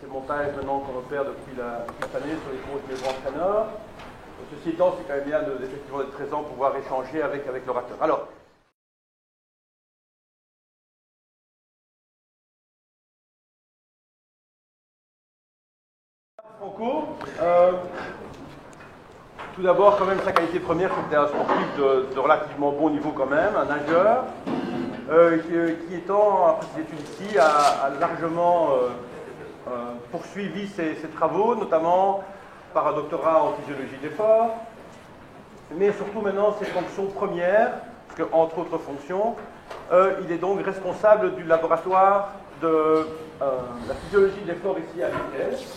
c'est le montage maintenant qu'on opère depuis cette année sur les cours de mes entraîneurs. Ceci étant, c'est quand même bien effectivement d'être présent pour pouvoir échanger avec l'orateur. Alors, Franco, tout d'abord, quand même, sa qualité première, c'était un sportif de relativement bon niveau quand même, un nageur, qui étant, après ses études ici, a largement poursuivi ses travaux, notamment par un doctorat en physiologie de l'effort, mais surtout maintenant ses fonctions premières, parce qu'entre autres fonctions, il est donc responsable du laboratoire de la physiologie de l'effort ici à l'ITS.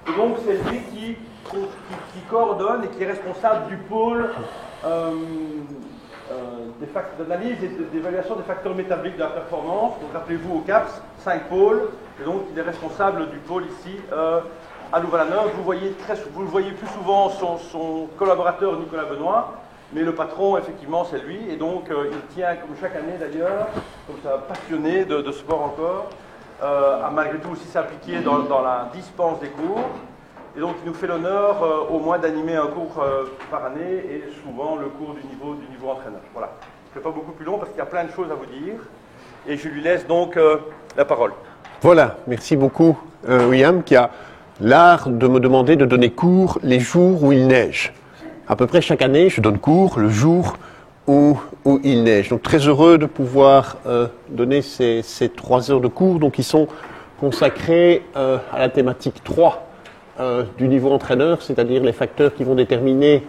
Et donc c'est lui qui coordonne et qui est responsable du pôle d'analyse et d'évaluation des facteurs métaboliques de la performance. Donc rappelez-vous au CAPS, 5 pôles, et donc il est responsable du pôle ici à Louvain-la-Neuve. Vous le voyez plus souvent son collaborateur Nicolas Benoît, mais le patron effectivement c'est lui, et donc il tient comme chaque année d'ailleurs, comme ça passionné de sport encore, à malgré tout aussi s'impliquer dans la dispense des cours. Et donc il nous fait l'honneur au moins d'animer un cours par année et souvent le cours du niveau entraîneur. Voilà. Je ne fais pas beaucoup plus long parce qu'il y a plein de choses à vous dire et je lui laisse donc la parole. Voilà, merci beaucoup William qui a l'art de me demander de donner cours les jours où il neige. À peu près chaque année, je donne cours le jour où il neige. Donc très heureux de pouvoir donner ces 3 heures de cours donc, qui sont consacrés à la thématique 3 du niveau entraîneur, c'est-à-dire les facteurs qui vont déterminer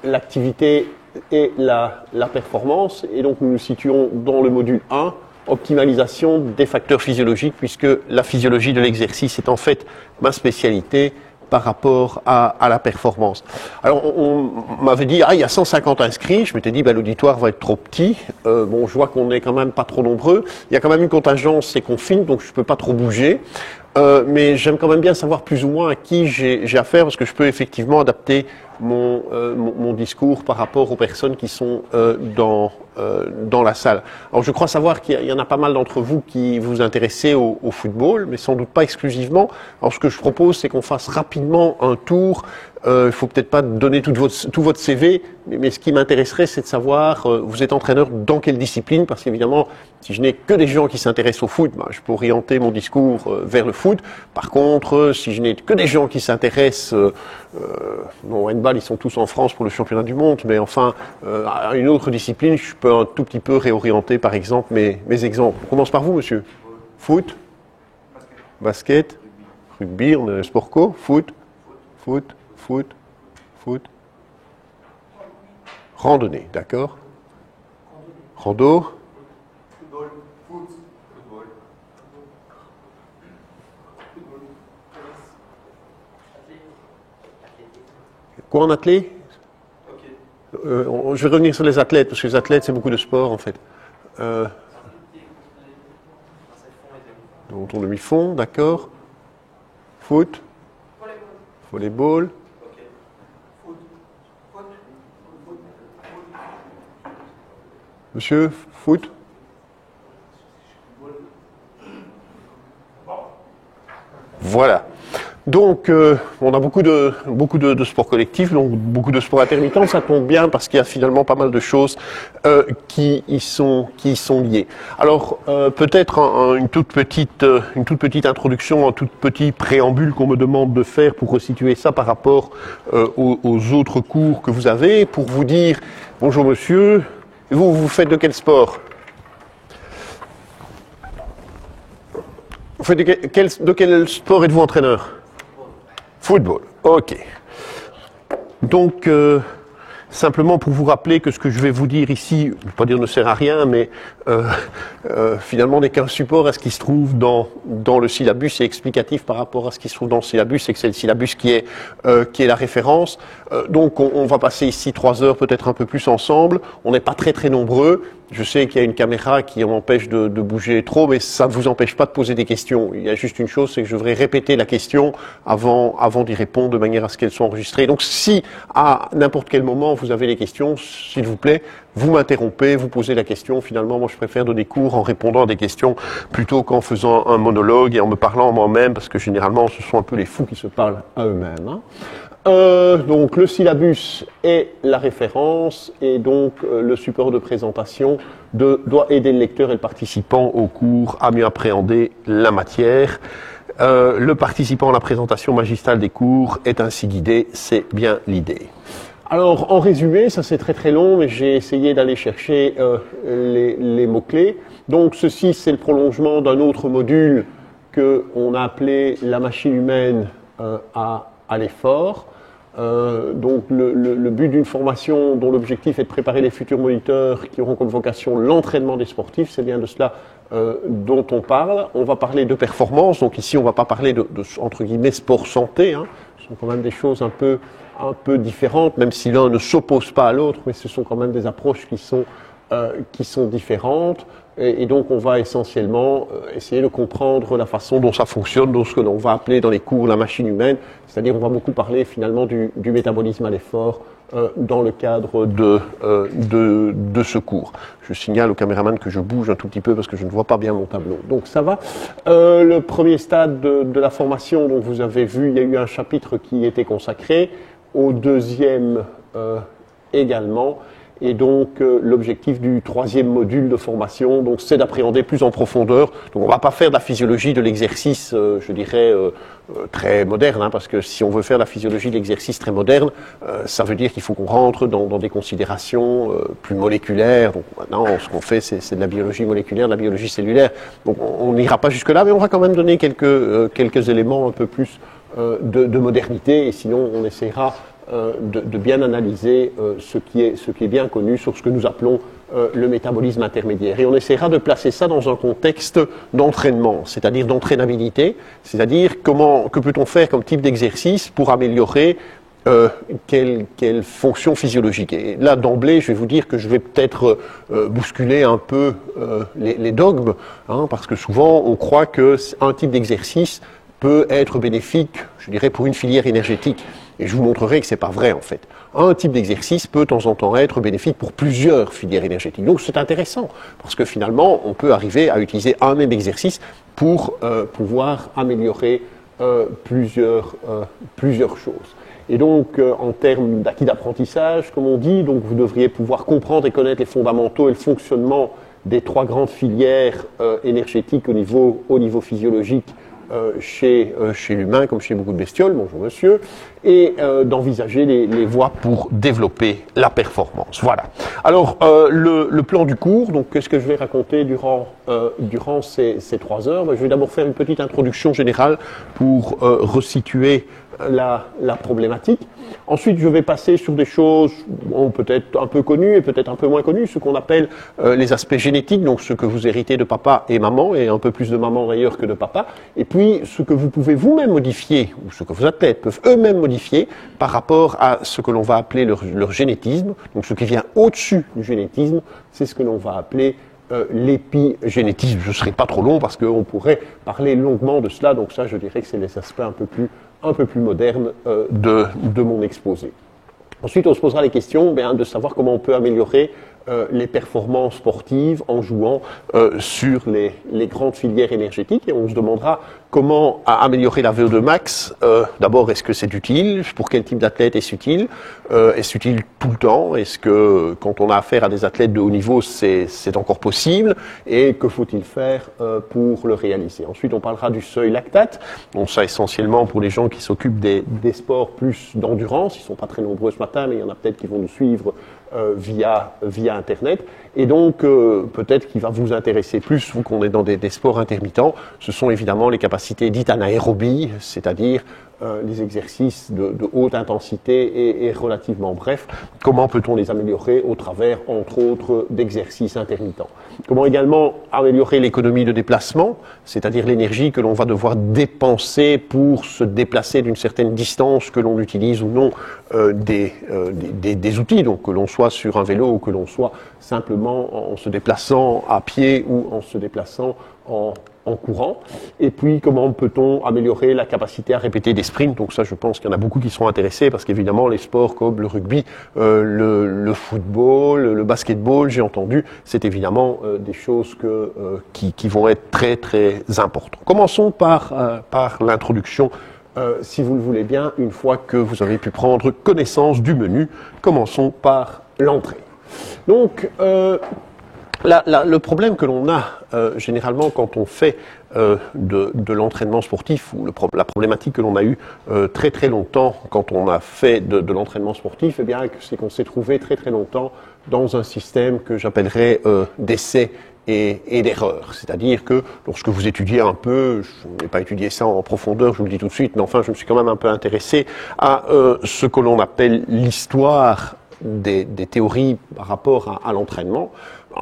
l'activité et la performance. Et donc nous nous situons dans le module 1, optimalisation des facteurs physiologiques, puisque la physiologie de l'exercice est en fait ma spécialité par rapport à la performance. Alors on m'avait dit, il y a 150 inscrits, je m'étais dit, l'auditoire va être trop petit, bon je vois qu'on est quand même pas trop nombreux, il y a quand même une contingence, c'est confine, donc je peux pas trop bouger, mais j'aime quand même bien savoir plus ou moins à qui j'ai affaire, parce que je peux effectivement adapter mon discours par rapport aux personnes qui sont dans la salle. Alors je crois savoir qu'il y en a pas mal d'entre vous qui vous intéressez au football, mais sans doute pas exclusivement. Alors ce que je propose, c'est qu'on fasse rapidement un tour. Il faut peut-être pas donner tout votre CV, mais ce qui m'intéresserait, c'est de savoir, vous êtes entraîneur dans quelle discipline, parce qu'évidemment, si je n'ai que des gens qui s'intéressent au foot, je peux orienter mon discours vers le foot. Par contre, si je n'ai que des gens qui s'intéressent, au handball, ils sont tous en France pour le championnat du monde, mais enfin, à une autre discipline, je peux un tout petit peu réorienter, par exemple, mes exemples. On commence par vous, monsieur. Foot, basket, rugby, on est sport co, foot. Randonnée, d'accord. Rando. Football, football. Quoi en athlète? Je vais revenir sur les athlètes, parce que les athlètes, c'est beaucoup de sport, en fait. Donc, on demi-fond, d'accord. Foot. Volleyball. Monsieur, foot. Voilà. Donc, on a beaucoup de sports collectifs, donc beaucoup de sports intermittents. Ça tombe bien parce qu'il y a finalement pas mal de choses qui y sont liées. Alors, peut-être une toute petite introduction, un tout petit préambule qu'on me demande de faire pour resituer ça par rapport aux autres cours que vous avez, pour vous dire bonjour monsieur. Vous faites de quel sport? Vous faites de quel sport êtes-vous entraîneur? Football, ok. Donc, simplement pour vous rappeler que ce que je vais vous dire ici, je ne vais pas dire ne sert à rien, mais finalement n'est qu'un support à ce qui se trouve dans le syllabus et explicatif par rapport à ce qui se trouve dans le syllabus, et que c'est le syllabus qui est la référence. Donc on va passer ici 3 heures, peut-être un peu plus ensemble. On n'est pas très nombreux, Je sais qu'il y a une caméra qui m'empêche de bouger trop, mais ça ne vous empêche pas de poser des questions. Il y a juste une chose, c'est que je devrais répéter la question avant d'y répondre de manière à ce qu'elle soit enregistrée. Donc si à n'importe quel moment vous avez des questions, s'il vous plaît, vous m'interrompez, vous posez la question. Finalement, moi je préfère donner cours en répondant à des questions plutôt qu'en faisant un monologue et en me parlant à moi-même, parce que généralement ce sont un peu les fous qui se parlent à eux-mêmes. Hein. Donc le syllabus est la référence et donc le support de présentation doit aider le lecteur et le participant au cours à mieux appréhender la matière. Le participant à la présentation magistrale des cours est ainsi guidé, c'est bien l'idée. Alors en résumé, ça c'est très très long, mais j'ai essayé d'aller chercher les mots-clés. Donc ceci c'est le prolongement d'un autre module qu'on a appelé la machine humaine à l'effort. Donc le but d'une formation dont l'objectif est de préparer les futurs moniteurs qui auront comme vocation l'entraînement des sportifs, c'est bien de cela dont on parle. On va parler de performance, donc ici on ne va pas parler de entre guillemets sport santé, hein. Ce sont quand même des choses un peu différentes, même si l'un ne s'oppose pas à l'autre, mais ce sont quand même des approches qui sont différentes. Et donc on va essentiellement essayer de comprendre la façon dont ça fonctionne, dans ce que l'on va appeler dans les cours la machine humaine, c'est-à-dire on va beaucoup parler finalement du métabolisme à l'effort dans le cadre de ce cours. Je signale au caméraman que je bouge un tout petit peu parce que je ne vois pas bien mon tableau. Donc ça va. Le premier stade de la formation, donc vous avez vu, il y a eu un chapitre qui était consacré, au deuxième également. Et donc l'objectif du troisième module de formation, donc c'est d'appréhender plus en profondeur. Donc on va pas faire de la physiologie de l'exercice, je dirais très moderne, hein, parce que si on veut faire de la physiologie de l'exercice très moderne, ça veut dire qu'il faut qu'on rentre dans des considérations plus moléculaires. Donc maintenant, ce qu'on fait, c'est de la biologie moléculaire, de la biologie cellulaire. Donc on n'ira pas jusque là, mais on va quand même donner quelques éléments un peu plus de modernité. Et sinon, on essaiera de bien analyser ce qui est bien connu sur ce que nous appelons le métabolisme intermédiaire. Et on essaiera de placer ça dans un contexte d'entraînement, c'est-à-dire d'entraînabilité, c'est-à-dire que peut-on faire comme type d'exercice pour améliorer quelle fonction physiologique. Et là, d'emblée, je vais vous dire que je vais peut-être bousculer un peu les dogmes, hein, parce que souvent, on croit qu'un type d'exercice peut être bénéfique, je dirais, pour une filière énergétique. Et je vous montrerai que c'est pas vrai, en fait. Un type d'exercice peut, de temps en temps, être bénéfique pour plusieurs filières énergétiques. Donc, c'est intéressant, parce que finalement, on peut arriver à utiliser un même exercice pour pouvoir améliorer plusieurs choses. Et donc, en termes d'acquis d'apprentissage, comme on dit, donc vous devriez pouvoir comprendre et connaître les fondamentaux et le fonctionnement des trois grandes filières énergétiques au niveau physiologique chez l'humain comme chez beaucoup de bestioles, bonjour monsieur, et d'envisager les voies pour développer la performance. Voilà. Alors, le plan du cours, donc qu'est-ce que je vais raconter durant ces 3 heures? Je vais d'abord faire une petite introduction générale pour resituer la problématique. Ensuite, je vais passer sur des choses peut-être un peu connues et peut-être un peu moins connues, ce qu'on appelle les aspects génétiques, donc ce que vous héritez de papa et maman, et un peu plus de maman d'ailleurs que de papa, et puis ce que vous pouvez vous-même modifier, ou ce que vos athlètes peuvent eux-mêmes modifier par rapport à ce que l'on va appeler leur génétisme. Donc ce qui vient au-dessus du génétisme, c'est ce que l'on va appeler l'épigénétisme. Je ne serai pas trop long parce qu'on pourrait parler longuement de cela, donc ça je dirais que c'est les aspects un peu plus modernes de mon exposé. Ensuite, on se posera les questions de savoir comment on peut améliorer les performances sportives en jouant sur les grandes filières énergétiques, et on se demandera comment améliorer la VO2 max. D'abord, est-ce que c'est utile? Pour quel type d'athlète est-ce utile? Est-ce utile tout le temps? Est-ce que quand on a affaire à des athlètes de haut niveau, c'est encore possible? Et que faut-il faire pour le réaliser? Ensuite, on parlera du seuil lactate. Donc ça, essentiellement pour les gens qui s'occupent des sports plus d'endurance. Ils ne sont pas très nombreux ce matin, mais il y en a peut-être qui vont nous suivre via Internet. Et donc, peut-être qu'il va vous intéresser plus, vous qu'on est dans des sports intermittents, ce sont évidemment les capacités dites anaérobies, c'est-à-dire les exercices de haute intensité et relativement brefs, comment peut-on les améliorer au travers, entre autres, d'exercices intermittents. Comment également améliorer l'économie de déplacement, c'est-à-dire l'énergie que l'on va devoir dépenser pour se déplacer d'une certaine distance, que l'on utilise ou non des outils, donc que l'on soit sur un vélo ou que l'on soit simplement en se déplaçant à pied ou en se déplaçant en courant. Et puis, comment peut-on améliorer la capacité à répéter des sprints? Donc ça, je pense qu'il y en a beaucoup qui seront intéressés parce qu'évidemment, les sports comme le rugby, le football, le basketball, j'ai entendu, c'est évidemment des choses qui vont être très, très importantes. Commençons par l'introduction. Si vous le voulez bien, une fois que vous avez pu prendre connaissance du menu, commençons par l'entrée. Donc, le problème que l'on a généralement quand on fait de l'entraînement sportif, ou la problématique que l'on a eue très très longtemps quand on a fait de l'entraînement sportif, eh bien, c'est qu'on s'est trouvé très très longtemps dans un système que j'appellerais d'essai et d'erreur. C'est-à-dire que lorsque vous étudiez un peu, je n'ai pas étudié ça en profondeur, je vous le dis tout de suite, mais enfin je me suis quand même un peu intéressé à ce que l'on appelle l'histoire des théories par rapport à l'entraînement.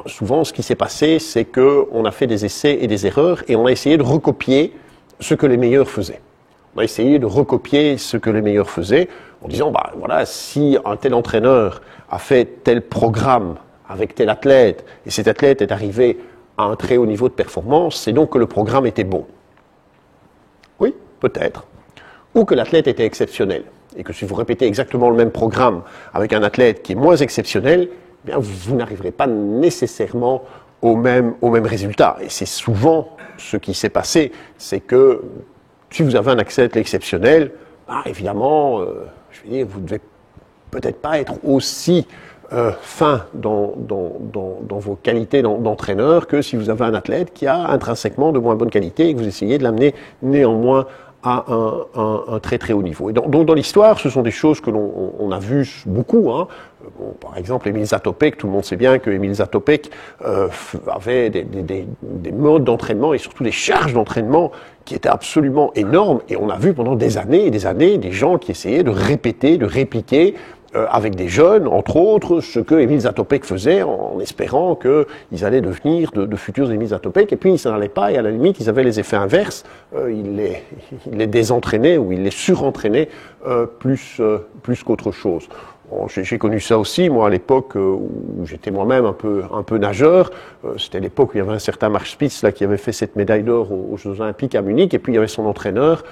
Souvent, ce qui s'est passé, c'est qu'on a fait des essais et des erreurs et on a essayé de recopier ce que les meilleurs faisaient. On a essayé de recopier ce que les meilleurs faisaient en disant, bah voilà, si un tel entraîneur a fait tel programme avec tel athlète et cet athlète est arrivé à un très haut niveau de performance, c'est donc que le programme était bon. Oui, peut-être. Ou que l'athlète était exceptionnel. Et que si vous répétez exactement le même programme avec un athlète qui est moins exceptionnel, eh bien vous n'arriverez pas nécessairement au même résultat. Et c'est souvent ce qui s'est passé, c'est que si vous avez un athlète exceptionnel, bah, évidemment, je veux dire, vous ne devez peut-être pas être aussi fin dans vos qualités d'entraîneur que si vous avez un athlète qui a intrinsèquement de moins bonne qualité et que vous essayez de l'amener néanmoins à un très très haut niveau. Et donc dans l'histoire, ce sont des choses que l'on a vues beaucoup. Hein. Bon, par exemple, Emil Zatopek, tout le monde sait bien que Emil Zatopek avait des modes d'entraînement et surtout des charges d'entraînement qui étaient absolument énormes. Et on a vu pendant des années et des années des gens qui essayaient de répéter, de répliquer avec des jeunes, entre autres, ce que Emil Zatopek faisait en espérant qu'ils allaient devenir de futurs Emil Zatopek, et puis ça n'allait pas, et à la limite, ils avaient les effets inverses, ils les désentraînaient ou ils les surentraînaient plus qu'autre chose. Bon, j'ai connu ça aussi, moi, à l'époque où j'étais moi-même un peu nageur. C'était l'époque où il y avait un certain Mark Spitz là, qui avait fait cette médaille d'or aux Jeux Olympiques à Munich, et puis il y avait son entraîneur,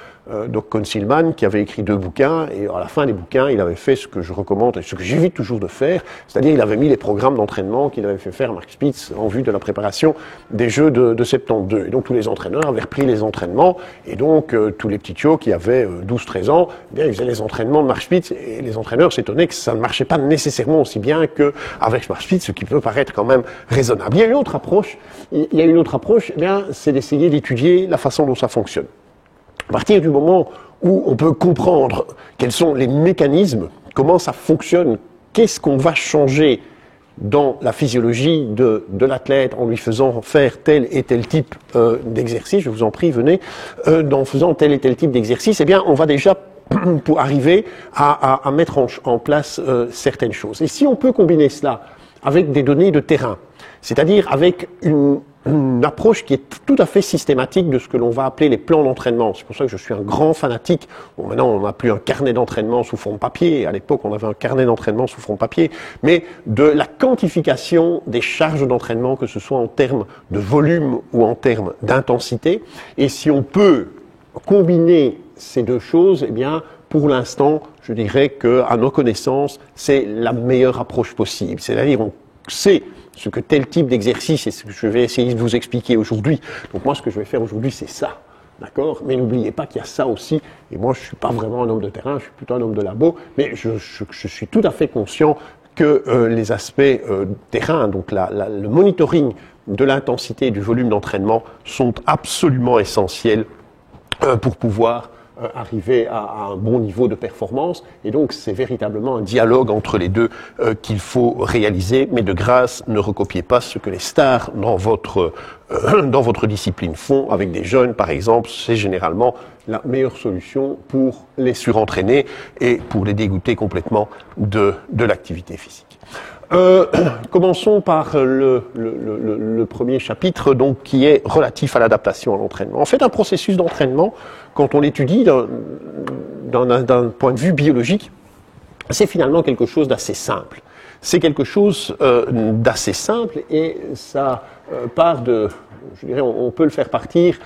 Doc Consilman, qui avait écrit 2 bouquins, et à la fin des bouquins, il avait fait ce que je recommande et ce que j'évite toujours de faire, c'est-à-dire il avait mis les programmes d'entraînement qu'il avait fait faire à Mark Spitz en vue de la préparation des Jeux de 72. Et donc tous les entraîneurs avaient repris les entraînements, et donc tous les petits tiots qui avaient 12-13 ans, eh bien, ils faisaient les entraînements de Mark Spitz, et les entraîneurs s'étonnaient que ça ne marchait pas nécessairement aussi bien qu'avec Mark Spitz, ce qui peut paraître quand même raisonnable. Il y a une autre approche, eh bien, c'est d'essayer d'étudier la façon dont ça fonctionne. À partir du moment où on peut comprendre quels sont les mécanismes, comment ça fonctionne, qu'est-ce qu'on va changer dans la physiologie de l'athlète en lui faisant faire tel et tel type d'exercice, je vous en prie, venez, en faisant tel et tel type d'exercice, eh bien, on va déjà pour arriver à mettre en place certaines choses. Et si on peut combiner cela avec des données de terrain, c'est-à-dire avec une approche qui est tout à fait systématique de ce que l'on va appeler les plans d'entraînement. C'est pour ça que je suis un grand fanatique. Bon, maintenant, on n'a plus un carnet d'entraînement sous forme papier. À l'époque, on avait un carnet d'entraînement sous forme papier. Mais de la quantification des charges d'entraînement, que ce soit en termes de volume ou en termes d'intensité. Et si on peut combiner ces deux choses, eh bien, pour l'instant, je dirais qu'à nos connaissances, c'est la meilleure approche possible. C'est-à-dire, on sait ce que tel type d'exercice, et ce que je vais essayer de vous expliquer aujourd'hui. Donc moi, ce que je vais faire aujourd'hui, c'est ça. D'accord ? Mais n'oubliez pas qu'il y a ça aussi. Et moi, je ne suis pas vraiment un homme de terrain, je suis plutôt un homme de labo. Mais je suis tout à fait conscient que les aspects terrain, donc le monitoring de l'intensité et du volume d'entraînement sont absolument essentiels pour pouvoir arriver à un bon niveau de performance. Et donc, c'est véritablement un dialogue entre les deux qu'il faut réaliser. Mais de grâce, ne recopiez pas ce que les stars dans votre dans votre discipline font avec des jeunes, par exemple, c'est généralement la meilleure solution pour les surentraîner et pour les dégoûter complètement de l'activité physique. Commençons par le premier chapitre, donc, qui est relatif à l'adaptation à l'entraînement. En fait, un processus d'entraînement, quand on l'étudie d'un point de vue biologique, c'est finalement quelque chose d'assez simple. C'est quelque chose d'assez simple et ça part de, je dirais, on peut le faire partir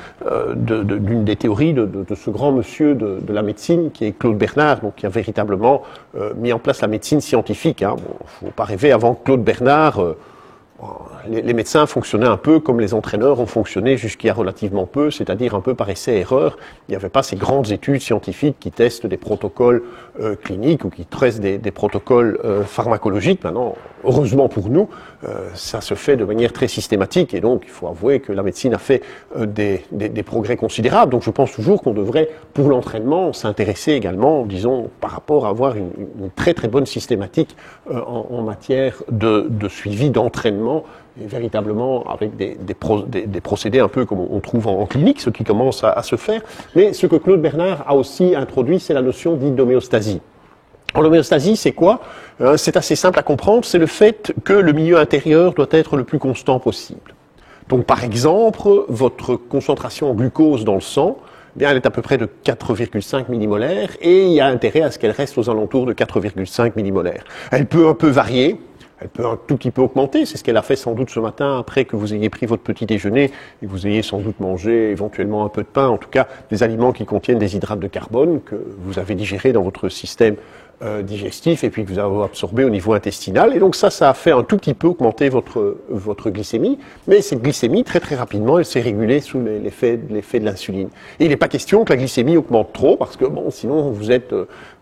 d'une des théories de ce grand monsieur de la médecine qui est Claude Bernard, donc qui a véritablement mis en place la médecine scientifique. Hein. Bon, faut pas rêver, avant Claude Bernard, les médecins fonctionnaient un peu comme les entraîneurs ont fonctionné jusqu'il y a relativement peu, c'est-à-dire un peu par essai-erreur. Il n'y avait pas ces grandes études scientifiques qui testent des protocoles cliniques ou qui testent des protocoles pharmacologiques. Maintenant, heureusement pour nous, ça se fait de manière très systématique et donc il faut avouer que la médecine a fait des progrès considérables. Donc je pense toujours qu'on devrait, pour l'entraînement, s'intéresser également, disons, par rapport à avoir une très très bonne systématique en matière de suivi d'entraînement, et véritablement avec des procédés un peu comme on trouve en clinique, ce qui commence à se faire. Mais ce que Claude Bernard a aussi introduit, c'est la notion dite d'homéostasie. L'homéostasie, c'est quoi? C'est assez simple à comprendre, c'est le fait que le milieu intérieur doit être le plus constant possible. Donc par exemple, votre concentration en glucose dans le sang, eh bien, elle est à peu près de 4,5 millimolaires et il y a intérêt à ce qu'elle reste aux alentours de 4,5 millimolaires. Elle peut un peu varier. Elle peut un tout petit peu augmenter, c'est ce qu'elle a fait sans doute ce matin après que vous ayez pris votre petit déjeuner et que vous ayez sans doute mangé éventuellement un peu de pain, en tout cas des aliments qui contiennent des hydrates de carbone que vous avez digérés dans votre système digestif et puis que vous avez absorbé au niveau intestinal. Et donc ça a fait un tout petit peu augmenter votre glycémie, mais cette glycémie, très très rapidement, elle s'est régulée sous l'effet de l'insuline. Et il n'est pas question que la glycémie augmente trop, parce que bon, sinon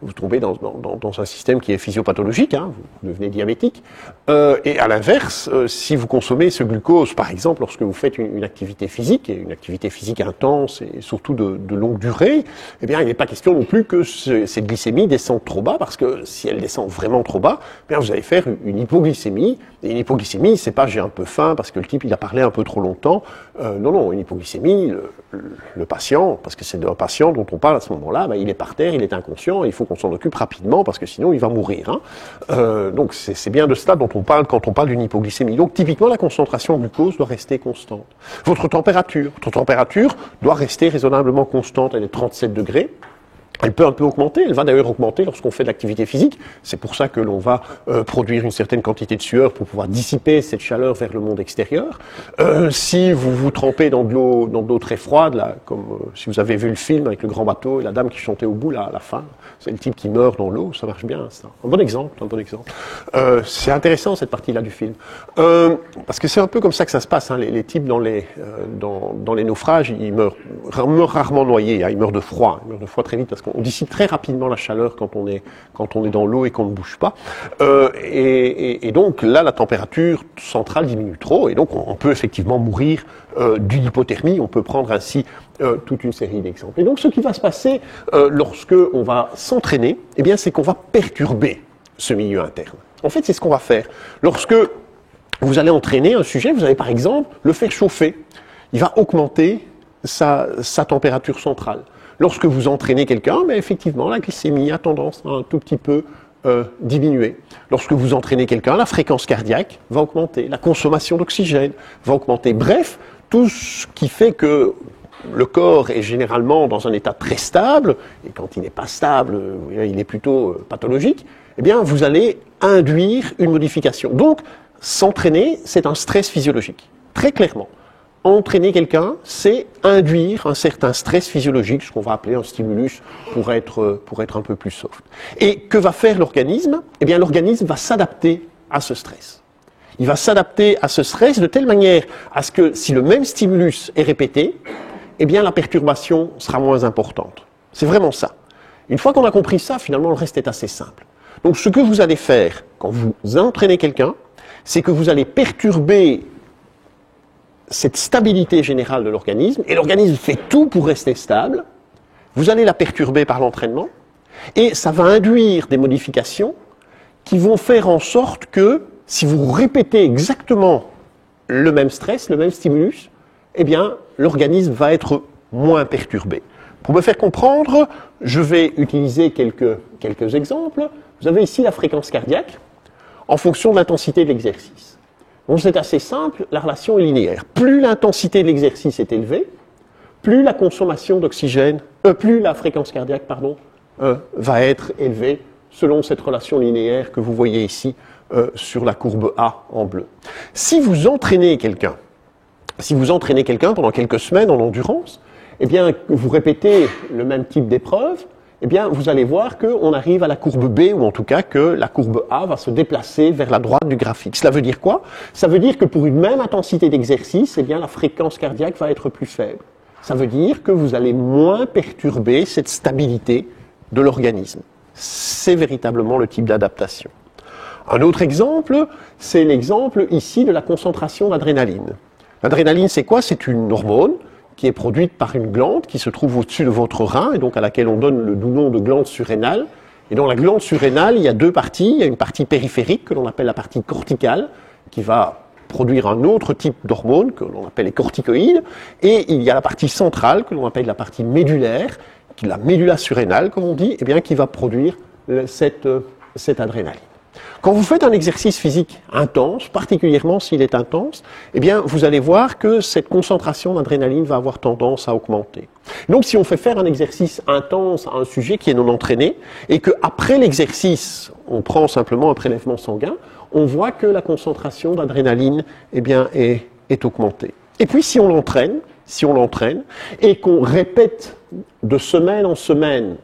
vous tombez dans un système qui est physiopathologique, hein, vous devenez diabétique. Et à l'inverse, si vous consommez ce glucose, par exemple, lorsque vous faites une activité physique, et une activité physique intense et surtout de longue durée, eh bien, il n'est pas question non plus que cette glycémie descende trop bas, parce que si elle descend vraiment trop bas, eh bien, vous allez faire une hypoglycémie. Et une hypoglycémie, c'est pas j'ai un peu faim parce que le type il a parlé un peu trop longtemps. Non, une hypoglycémie, le patient, parce que c'est d'un patient dont on parle à ce moment-là, ben, il est par terre, il est inconscient, et il faut qu'on s'en occupe rapidement parce que sinon il va mourir. Hein. Donc c'est bien de cela dont on parle quand on parle d'une hypoglycémie. Donc typiquement la concentration en glucose doit rester constante. Votre température doit rester raisonnablement constante, elle est 37 degrés. Elle peut un peu augmenter, elle va d'ailleurs augmenter lorsqu'on fait de l'activité physique. C'est pour ça que l'on va produire une certaine quantité de sueur pour pouvoir dissiper cette chaleur vers le monde extérieur. Si vous vous trempez dans de l'eau très froide, là, comme si vous avez vu le film avec le grand bateau et la dame qui chantait au bout là, à la fin, c'est le type qui meurt dans l'eau, ça marche bien. Ça. Un bon exemple. C'est intéressant cette partie-là du film. Parce que c'est un peu comme ça que ça se passe. Hein. Les types dans les naufrages, ils meurent rarement noyés, hein. Ils meurent de froid très vite parce qu'on dissipe très rapidement la chaleur quand on est dans l'eau et qu'on ne bouge pas. Et donc là, la température centrale diminue trop et donc on peut effectivement mourir d'une hypothermie. On peut prendre ainsi toute une série d'exemples. Et donc ce qui va se passer lorsque on va s'entraîner, eh bien c'est qu'on va perturber ce milieu interne. En fait, c'est ce qu'on va faire. Lorsque vous allez entraîner un sujet, vous allez par exemple le faire chauffer. Il va augmenter sa température centrale. Lorsque vous entraînez quelqu'un, mais effectivement, la glycémie a tendance à un tout petit peu diminuer. Lorsque vous entraînez quelqu'un, la fréquence cardiaque va augmenter, la consommation d'oxygène va augmenter. Bref, tout ce qui fait que le corps est généralement dans un état très stable, et quand il n'est pas stable, il est plutôt pathologique, eh bien, vous allez induire une modification. Donc, s'entraîner, c'est un stress physiologique, très clairement. Entraîner quelqu'un, c'est induire un certain stress physiologique, ce qu'on va appeler un stimulus pour être un peu plus soft. Et que va faire l'organisme? Eh bien, l'organisme va s'adapter à ce stress. Il va s'adapter à ce stress de telle manière à ce que si le même stimulus est répété, eh bien, la perturbation sera moins importante. C'est vraiment ça. Une fois qu'on a compris ça, finalement, le reste est assez simple. Donc, ce que vous allez faire quand vous entraînez quelqu'un, c'est que vous allez perturber cette stabilité générale de l'organisme, et l'organisme fait tout pour rester stable, vous allez la perturber par l'entraînement, et ça va induire des modifications qui vont faire en sorte que, si vous répétez exactement le même stress, le même stimulus, eh bien, l'organisme va être moins perturbé. Pour me faire comprendre, je vais utiliser quelques exemples. Vous avez ici la fréquence cardiaque en fonction de l'intensité de l'exercice. Donc c'est assez simple, la relation est linéaire. Plus l'intensité de l'exercice est élevée, plus la consommation d'oxygène, plus la fréquence cardiaque, va être élevée selon cette relation linéaire que vous voyez ici sur la courbe A en bleu. Si vous entraînez quelqu'un pendant quelques semaines en endurance, eh bien, vous répétez le même type d'épreuve, eh bien, vous allez voir qu'on arrive à la courbe B, ou en tout cas que la courbe A va se déplacer vers la droite du graphique. Cela veut dire quoi? Ça veut dire que pour une même intensité d'exercice, eh bien, la fréquence cardiaque va être plus faible. Ça veut dire que vous allez moins perturber cette stabilité de l'organisme. C'est véritablement le type d'adaptation. Un autre exemple, c'est l'exemple ici de la concentration d'adrénaline. L'adrénaline, c'est quoi? C'est une hormone qui est produite par une glande qui se trouve au-dessus de votre rein et donc à laquelle on donne le doux nom de glande surrénale. Et dans la glande surrénale, il y a deux parties. Il y a une partie périphérique que l'on appelle la partie corticale qui va produire un autre type d'hormone que l'on appelle les corticoïdes. Et il y a la partie centrale que l'on appelle la partie médulaire, la médula surrénale comme on dit, eh bien, qui va produire cette adrénaline. Quand vous faites un exercice physique intense, particulièrement s'il est intense, eh bien, vous allez voir que cette concentration d'adrénaline va avoir tendance à augmenter. Donc, si on fait faire un exercice intense à un sujet qui est non entraîné, et qu'après l'exercice, on prend simplement un prélèvement sanguin, on voit que la concentration d'adrénaline, eh bien, est augmentée. Et puis, si on l'entraîne, et qu'on répète de semaine en semaine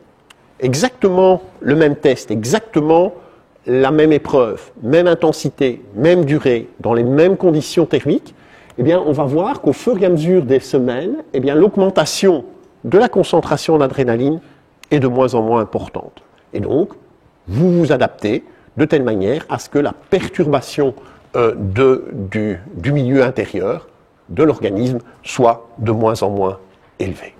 exactement le même test, exactement la même épreuve, même intensité, même durée, dans les mêmes conditions thermiques, eh bien, on va voir qu'au fur et à mesure des semaines, eh bien, l'augmentation de la concentration d'adrénaline est de moins en moins importante. Et donc, vous vous adaptez de telle manière à ce que la perturbation du milieu intérieur de l'organisme soit de moins en moins élevée.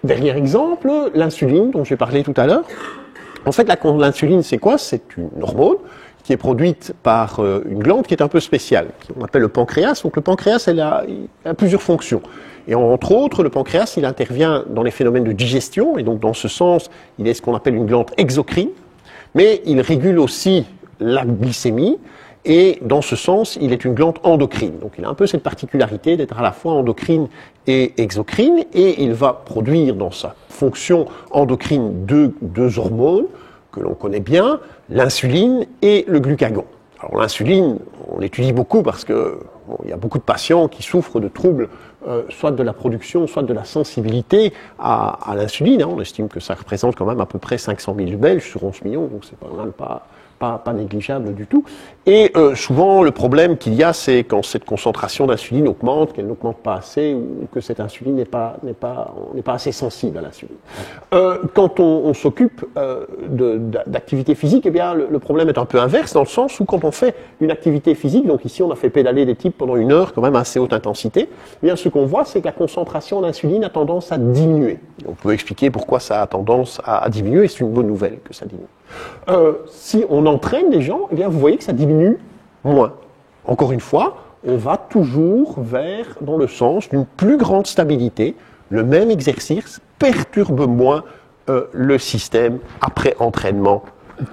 Dernier exemple, l'insuline dont j'ai parlé tout à l'heure. En fait, l'insuline, c'est quoi? C'est une hormone qui est produite par une glande qui est un peu spéciale, qu'on appelle le pancréas. Donc le pancréas, il a plusieurs fonctions. Et entre autres, le pancréas, il intervient dans les phénomènes de digestion, et donc dans ce sens, il est ce qu'on appelle une glande exocrine, mais il régule aussi la glycémie, et dans ce sens, il est une glande endocrine. Donc il a un peu cette particularité d'être à la fois endocrine et exocrine, et il va produire dans sa fonction endocrine deux hormones que l'on connaît bien, l'insuline et le glucagon. Alors l'insuline, on l'étudie beaucoup parce que il y a beaucoup de patients qui souffrent de troubles, soit de la production, soit de la sensibilité à l'insuline. On estime que ça représente quand même à peu près 500 000 Belges sur 11 millions, donc c'est quand même pas négligeable du tout. Et souvent, le problème qu'il y a, c'est quand cette concentration d'insuline augmente, qu'elle n'augmente pas assez, ou que cette insuline n'est pas assez sensible à l'insuline. Quand on s'occupe d'activité physique, eh bien, le problème est un peu inverse, dans le sens où quand on fait une activité physique, donc ici on a fait pédaler des types pendant 1 heure, quand même à assez haute intensité, eh bien, ce qu'on voit, c'est que la concentration d'insuline a tendance à diminuer. On peut expliquer pourquoi ça a tendance à diminuer, et c'est une bonne nouvelle que ça diminue. Si on entraîne les gens, eh bien, vous voyez que ça diminue moins. Encore une fois, on va toujours dans le sens d'une plus grande stabilité. Le même exercice perturbe moins le système après entraînement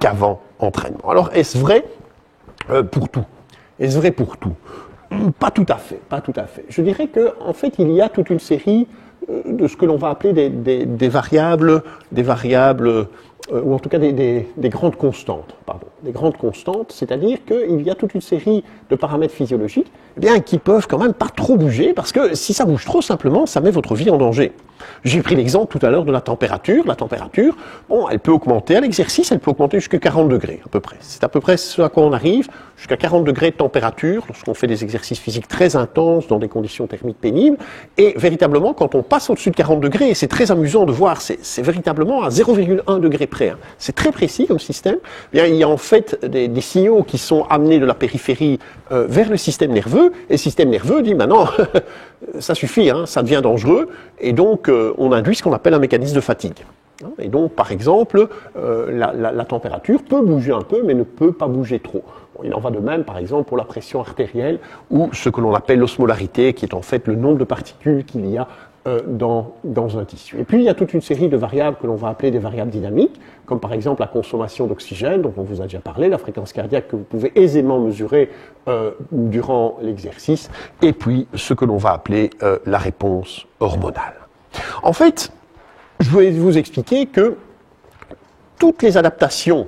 qu'avant entraînement. Alors, est-ce vrai pour tout? Est-ce vrai pour tout? Pas tout à fait, pas tout à fait. Je dirais qu'en fait, il y a toute une série de ce que l'on va appeler des variables, ou en tout cas des grandes constantes, des grandes constantes, c'est-à-dire qu'il y a toute une série de paramètres physiologiques, eh bien, qui peuvent quand même pas trop bouger, parce que si ça bouge trop simplement, ça met votre vie en danger. J'ai pris l'exemple tout à l'heure de la température. La température, bon, elle peut augmenter à l'exercice, elle peut augmenter jusqu'à 40 degrés, à peu près. C'est à peu près ce à quoi on arrive, jusqu'à 40 degrés de température, lorsqu'on fait des exercices physiques très intenses, dans des conditions thermiques pénibles, et véritablement, quand on passe au-dessus de 40 degrés, et c'est très amusant de voir, c'est véritablement à 0,1 degré près. C'est très précis comme système. Eh bien, il y a en fait des signaux qui sont amenés de la périphérie vers le système nerveux, et le système nerveux dit maintenant, ça suffit, ça devient dangereux, et donc on induit ce qu'on appelle un mécanisme de fatigue. Et donc, par exemple, la température peut bouger un peu, mais ne peut pas bouger trop. Bon, il en va de même, par exemple, pour la pression artérielle ou ce que l'on appelle l'osmolarité, qui est en fait le nombre de particules qu'il y a dans un tissu. Et puis, il y a toute une série de variables que l'on va appeler des variables dynamiques, comme par exemple la consommation d'oxygène, dont on vous a déjà parlé, la fréquence cardiaque que vous pouvez aisément mesurer durant l'exercice, et puis ce que l'on va appeler la réponse hormonale. En fait, je vais vous expliquer que toutes les adaptations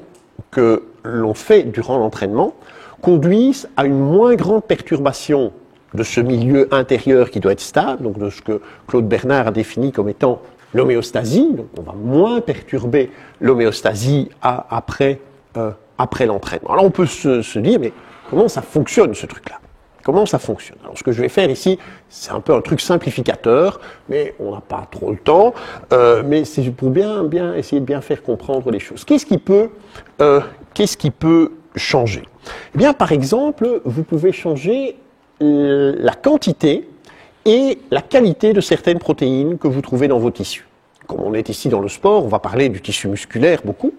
que l'on fait durant l'entraînement conduisent à une moins grande perturbation de ce milieu intérieur qui doit être stable, donc de ce que Claude Bernard a défini comme étant l'homéostasie. Donc on va moins perturber l'homéostasie après l'entraînement. Alors on peut se dire, mais comment ça fonctionne ce truc-là ? Comment ça fonctionne? Alors ce que je vais faire ici, c'est un peu un truc simplificateur, mais on n'a pas trop le temps, mais c'est pour bien essayer de bien faire comprendre les choses. Qu'est-ce qui peut changer? Eh bien, par exemple, vous pouvez changer la quantité et la qualité de certaines protéines que vous trouvez dans vos tissus. Comme on est ici dans le sport, on va parler du tissu musculaire beaucoup.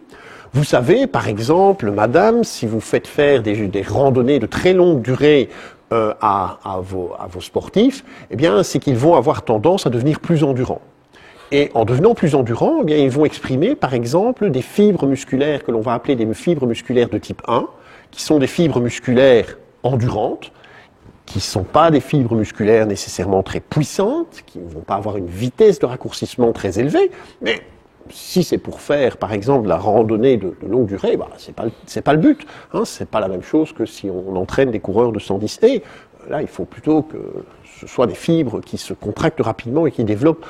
Vous savez, par exemple, madame, si vous faites faire des randonnées de très longue durée à vos sportifs, eh bien, c'est qu'ils vont avoir tendance à devenir plus endurants. Et en devenant plus endurants, eh bien, ils vont exprimer, par exemple, des fibres musculaires que l'on va appeler des fibres musculaires de type 1, qui sont des fibres musculaires endurantes, qui ne sont pas des fibres musculaires nécessairement très puissantes, qui ne vont pas avoir une vitesse de raccourcissement très élevée, mais si c'est pour faire, par exemple, la randonnée de longue durée, bah, c'est pas le but. Hein, c'est pas la même chose que si on entraîne des coureurs de 110 et là, il faut plutôt que ce soit des fibres qui se contractent rapidement et qui développent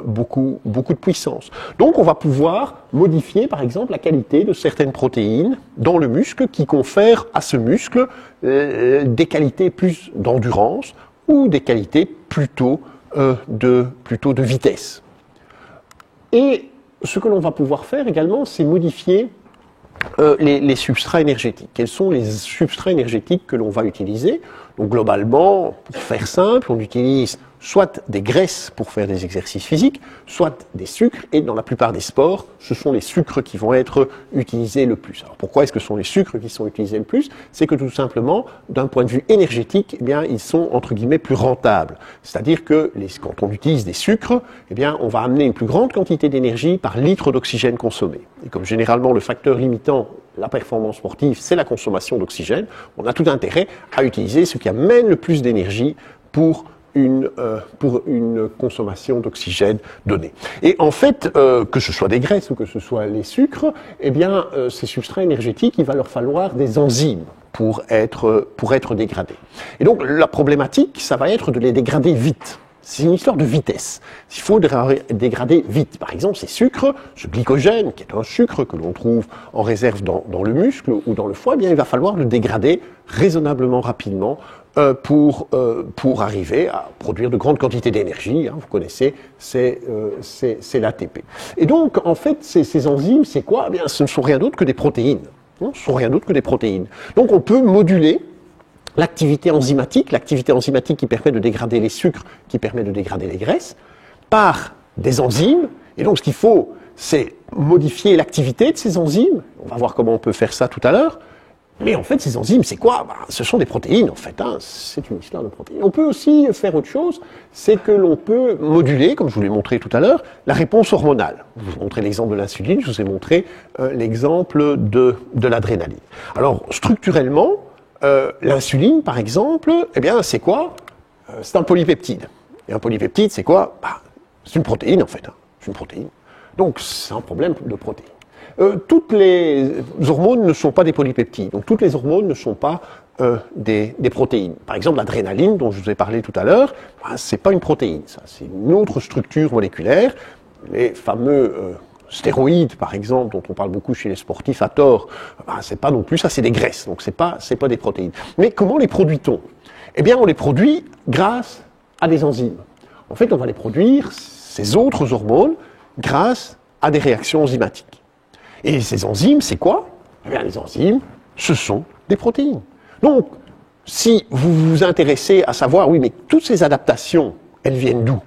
beaucoup de puissance. Donc, on va pouvoir modifier, par exemple, la qualité de certaines protéines dans le muscle qui confèrent à ce muscle des qualités plus d'endurance ou des qualités plutôt de vitesse. Et ce que l'on va pouvoir faire également, c'est modifier les substrats énergétiques. Quels sont les substrats énergétiques que l'on va utiliser? Donc globalement, pour faire simple, on utilise soit des graisses pour faire des exercices physiques, soit des sucres, et dans la plupart des sports, ce sont les sucres qui vont être utilisés le plus. Alors pourquoi est-ce que ce sont les sucres qui sont utilisés le plus? C'est que tout simplement, d'un point de vue énergétique, eh bien, ils sont entre guillemets plus rentables. C'est-à-dire que quand on utilise des sucres, eh bien, on va amener une plus grande quantité d'énergie par litre d'oxygène consommé. Et comme généralement le facteur limitant la performance sportive, c'est la consommation d'oxygène, on a tout intérêt à utiliser ce qui amène le plus d'énergie pour une consommation d'oxygène donnée. Et en fait, que ce soit des graisses ou que ce soit les sucres, eh bien, ces substrats énergétiques, il va leur falloir des enzymes pour être dégradés. Et donc, la problématique, ça va être de les dégrader vite. C'est une histoire de vitesse. Il faut dégrader vite. Par exemple, ces sucres, ce glycogène, qui est un sucre que l'on trouve en réserve dans le muscle ou dans le foie, eh bien, il va falloir le dégrader raisonnablement rapidement pour arriver à produire de grandes quantités d'énergie. Hein, vous connaissez, c'est l'ATP. Et donc, en fait, ces enzymes, c'est quoi? Eh bien, ce ne sont rien d'autre que des protéines. Ce ne sont rien d'autre que des protéines. Donc, on peut moduler l'activité enzymatique qui permet de dégrader les sucres, qui permet de dégrader les graisses, par des enzymes. Et donc, ce qu'il faut, c'est modifier l'activité de ces enzymes. On va voir comment on peut faire ça tout à l'heure. Mais en fait, ces enzymes, c'est quoi? Ce sont des protéines, en fait. Hein. C'est une histoire de protéines. On peut aussi faire autre chose, c'est que l'on peut moduler, comme je vous l'ai montré tout à l'heure, la réponse hormonale. Je vous ai montré l'exemple de l'insuline, je vous ai montré l'exemple de l'adrénaline. Alors, structurellement, l'insuline, par exemple, eh bien, c'est quoi? C'est un polypeptide. Et un polypeptide, c'est quoi? C'est une protéine, en fait. Hein. C'est une protéine. Donc, c'est un problème de protéines. Toutes les hormones ne sont pas des polypeptides. Donc, toutes les hormones ne sont pas des protéines. Par exemple, l'adrénaline, dont je vous ai parlé tout à l'heure, c'est pas une protéine. Ça, c'est une autre structure moléculaire. Les fameux stéroïdes, par exemple, dont on parle beaucoup chez les sportifs à tort, c'est pas non plus ça, c'est des graisses, donc c'est pas des protéines. Mais comment les produit-on? Eh bien, on les produit grâce à des enzymes. En fait, on va les produire, ces autres hormones, grâce à des réactions enzymatiques. Et ces enzymes, c'est quoi? Eh bien, les enzymes, ce sont des protéines. Donc, si vous vous intéressez à savoir, oui, mais toutes ces adaptations, elles viennent d'où?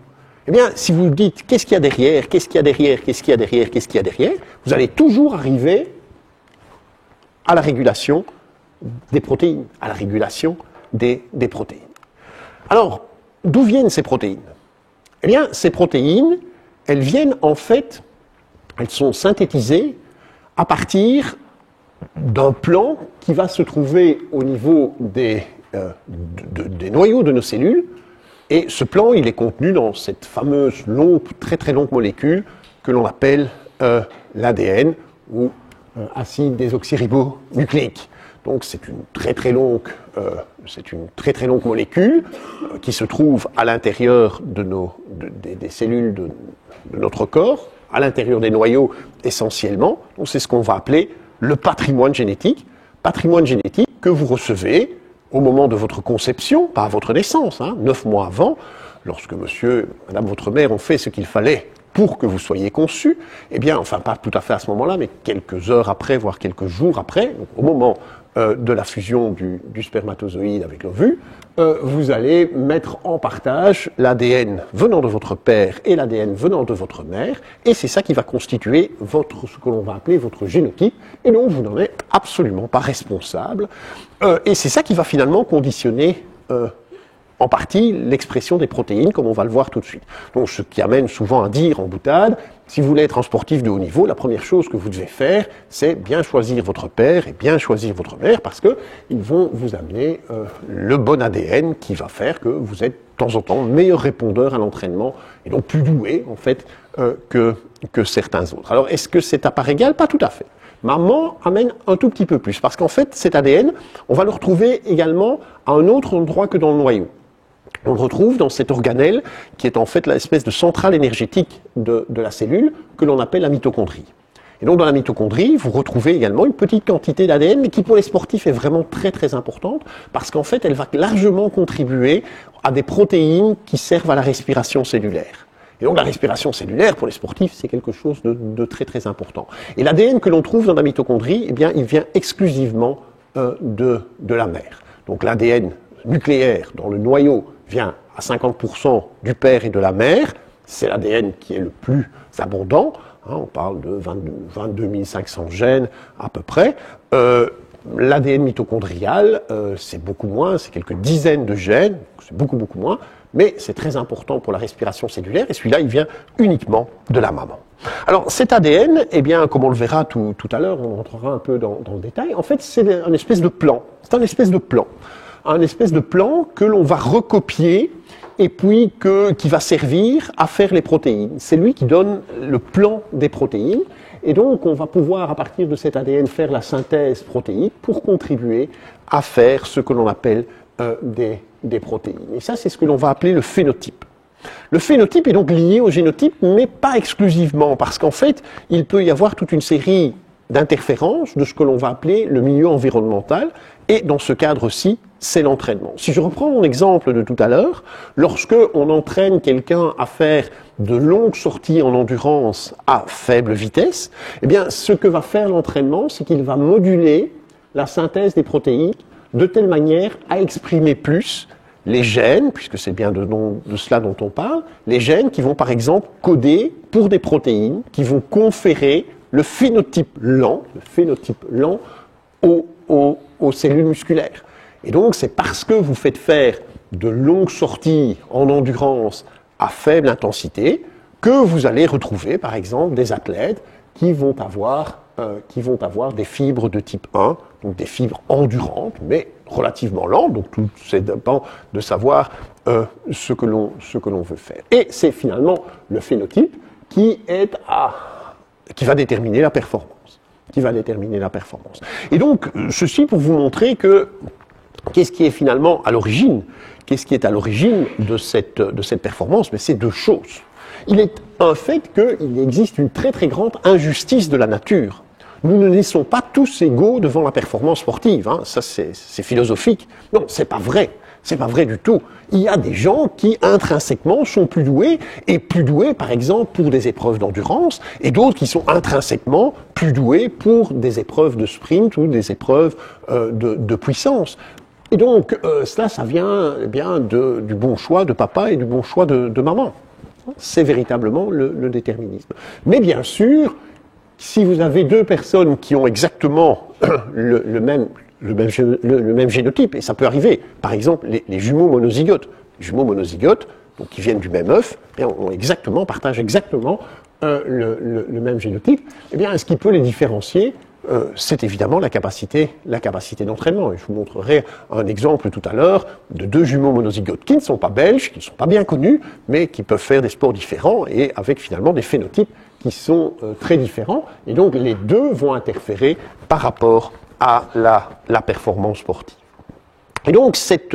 Eh bien, si vous dites qu'est-ce qu'il y a derrière, qu'est-ce qu'il y a derrière, qu'est-ce qu'il y a derrière, qu'est-ce qu'il y a derrière, vous allez toujours arriver à la régulation des protéines, à la régulation des protéines. Alors, d'où viennent ces protéines? Eh bien, ces protéines, elles viennent en fait, elles sont synthétisées à partir d'un plan qui va se trouver au niveau des noyaux de nos cellules. Et ce plan, il est contenu dans cette fameuse longue, très très longue molécule que l'on appelle l'ADN ou acide désoxyribonucléique. Donc c'est une très très longue molécule qui se trouve à l'intérieur des cellules de notre corps, à l'intérieur des noyaux essentiellement. Donc c'est ce qu'on va appeler le patrimoine génétique que vous recevez au moment de votre conception, pas à votre naissance, 9 mois avant, lorsque monsieur, madame, votre mère ont fait ce qu'il fallait pour que vous soyez conçu, eh bien, enfin pas tout à fait à ce moment-là, mais quelques heures après, voire quelques jours après, donc au moment de la fusion du spermatozoïde avec l'ovule, vous allez mettre en partage l'ADN venant de votre père et l'ADN venant de votre mère, et c'est ça qui va constituer ce que l'on va appeler votre génotype, et donc vous n'en êtes absolument pas responsable, et c'est ça qui va finalement conditionner en partie l'expression des protéines, comme on va le voir tout de suite. Donc ce qui amène souvent à dire en boutade, si vous voulez être un sportif de haut niveau, la première chose que vous devez faire, c'est bien choisir votre père et bien choisir votre mère, parce qu'ils vont vous amener le bon ADN qui va faire que vous êtes de temps en temps meilleur répondeur à l'entraînement, et donc plus doué en fait que certains autres. Alors est-ce que c'est à part égale? Pas tout à fait. Maman amène un tout petit peu plus, parce qu'en fait cet ADN, on va le retrouver également à un autre endroit que dans le noyau. On le retrouve dans cette organelle qui est en fait l'espèce de centrale énergétique de la cellule que l'on appelle la mitochondrie. Et donc dans la mitochondrie, vous retrouvez également une petite quantité d'ADN, mais qui pour les sportifs est vraiment très très importante, parce qu'en fait elle va largement contribuer à des protéines qui servent à la respiration cellulaire. Et donc la respiration cellulaire pour les sportifs, c'est quelque chose de très très important. Et l'ADN que l'on trouve dans la mitochondrie, eh bien, il vient exclusivement de la mère. Donc l'ADN nucléaire dans le noyau vient à 50% du père et de la mère, c'est l'ADN qui est le plus abondant, on parle de 22 500 gènes à peu près. L'ADN mitochondrial, c'est beaucoup moins, c'est quelques dizaines de gènes, c'est beaucoup moins, mais c'est très important pour la respiration cellulaire, et celui-là, il vient uniquement de la maman. Alors cet ADN, eh bien, comme on le verra tout à l'heure, on rentrera un peu dans le détail, en fait c'est un espèce de plan, un espèce de plan que l'on va recopier et puis qui va servir à faire les protéines. C'est lui qui donne le plan des protéines, et donc on va pouvoir à partir de cet ADN faire la synthèse protéique pour contribuer à faire ce que l'on appelle des protéines. Et ça, c'est ce que l'on va appeler le phénotype. Le phénotype est donc lié au génotype, mais pas exclusivement, parce qu'en fait, il peut y avoir toute une série d'interférences de ce que l'on va appeler le milieu environnemental, et dans ce cadre-ci, c'est l'entraînement. Si je reprends mon exemple de tout à l'heure, lorsque on entraîne quelqu'un à faire de longues sorties en endurance à faible vitesse, eh bien, ce que va faire l'entraînement, c'est qu'il va moduler la synthèse des protéines de telle manière à exprimer plus les gènes, puisque c'est bien de cela dont on parle, les gènes qui vont par exemple coder pour des protéines, qui vont conférer le phénotype lent aux cellules musculaires. Et donc c'est parce que vous faites faire de longues sorties en endurance à faible intensité que vous allez retrouver par exemple des athlètes qui vont avoir des fibres de type 1, donc des fibres endurantes, mais relativement lentes, donc tout dépend de savoir ce que l'on veut faire. Et c'est finalement le phénotype qui va déterminer la performance. Et donc, ceci pour vous montrer que qu'est-ce qui est finalement à l'origine de cette performance? Mais c'est deux choses. Il est un fait qu'il existe une très très grande injustice de la nature. Nous ne naissons pas tous égaux devant la performance sportive. Ça, c'est philosophique. Non, c'est pas vrai. C'est pas vrai du tout. Il y a des gens qui intrinsèquement sont plus doués, et plus doués par exemple pour des épreuves d'endurance, et d'autres qui sont intrinsèquement plus doués pour des épreuves de sprint ou des épreuves de puissance. Et donc cela, ça vient bien du bon choix de papa et du bon choix de maman. C'est véritablement le déterminisme. Mais bien sûr, si vous avez deux personnes qui ont exactement le même génotype, et ça peut arriver, par exemple les jumeaux monozygotes. Les jumeaux monozygotes, donc qui viennent du même œuf, partagent exactement le même génotype. Eh bien, ce qui peut les différencier, c'est évidemment la capacité d'entraînement. Et je vous montrerai un exemple tout à l'heure de deux jumeaux monozygotes qui ne sont pas belges, qui ne sont pas bien connus, mais qui peuvent faire des sports différents et avec finalement des phénotypes qui sont très différents. Et donc les deux vont interférer par rapport à la performance sportive. Et donc cette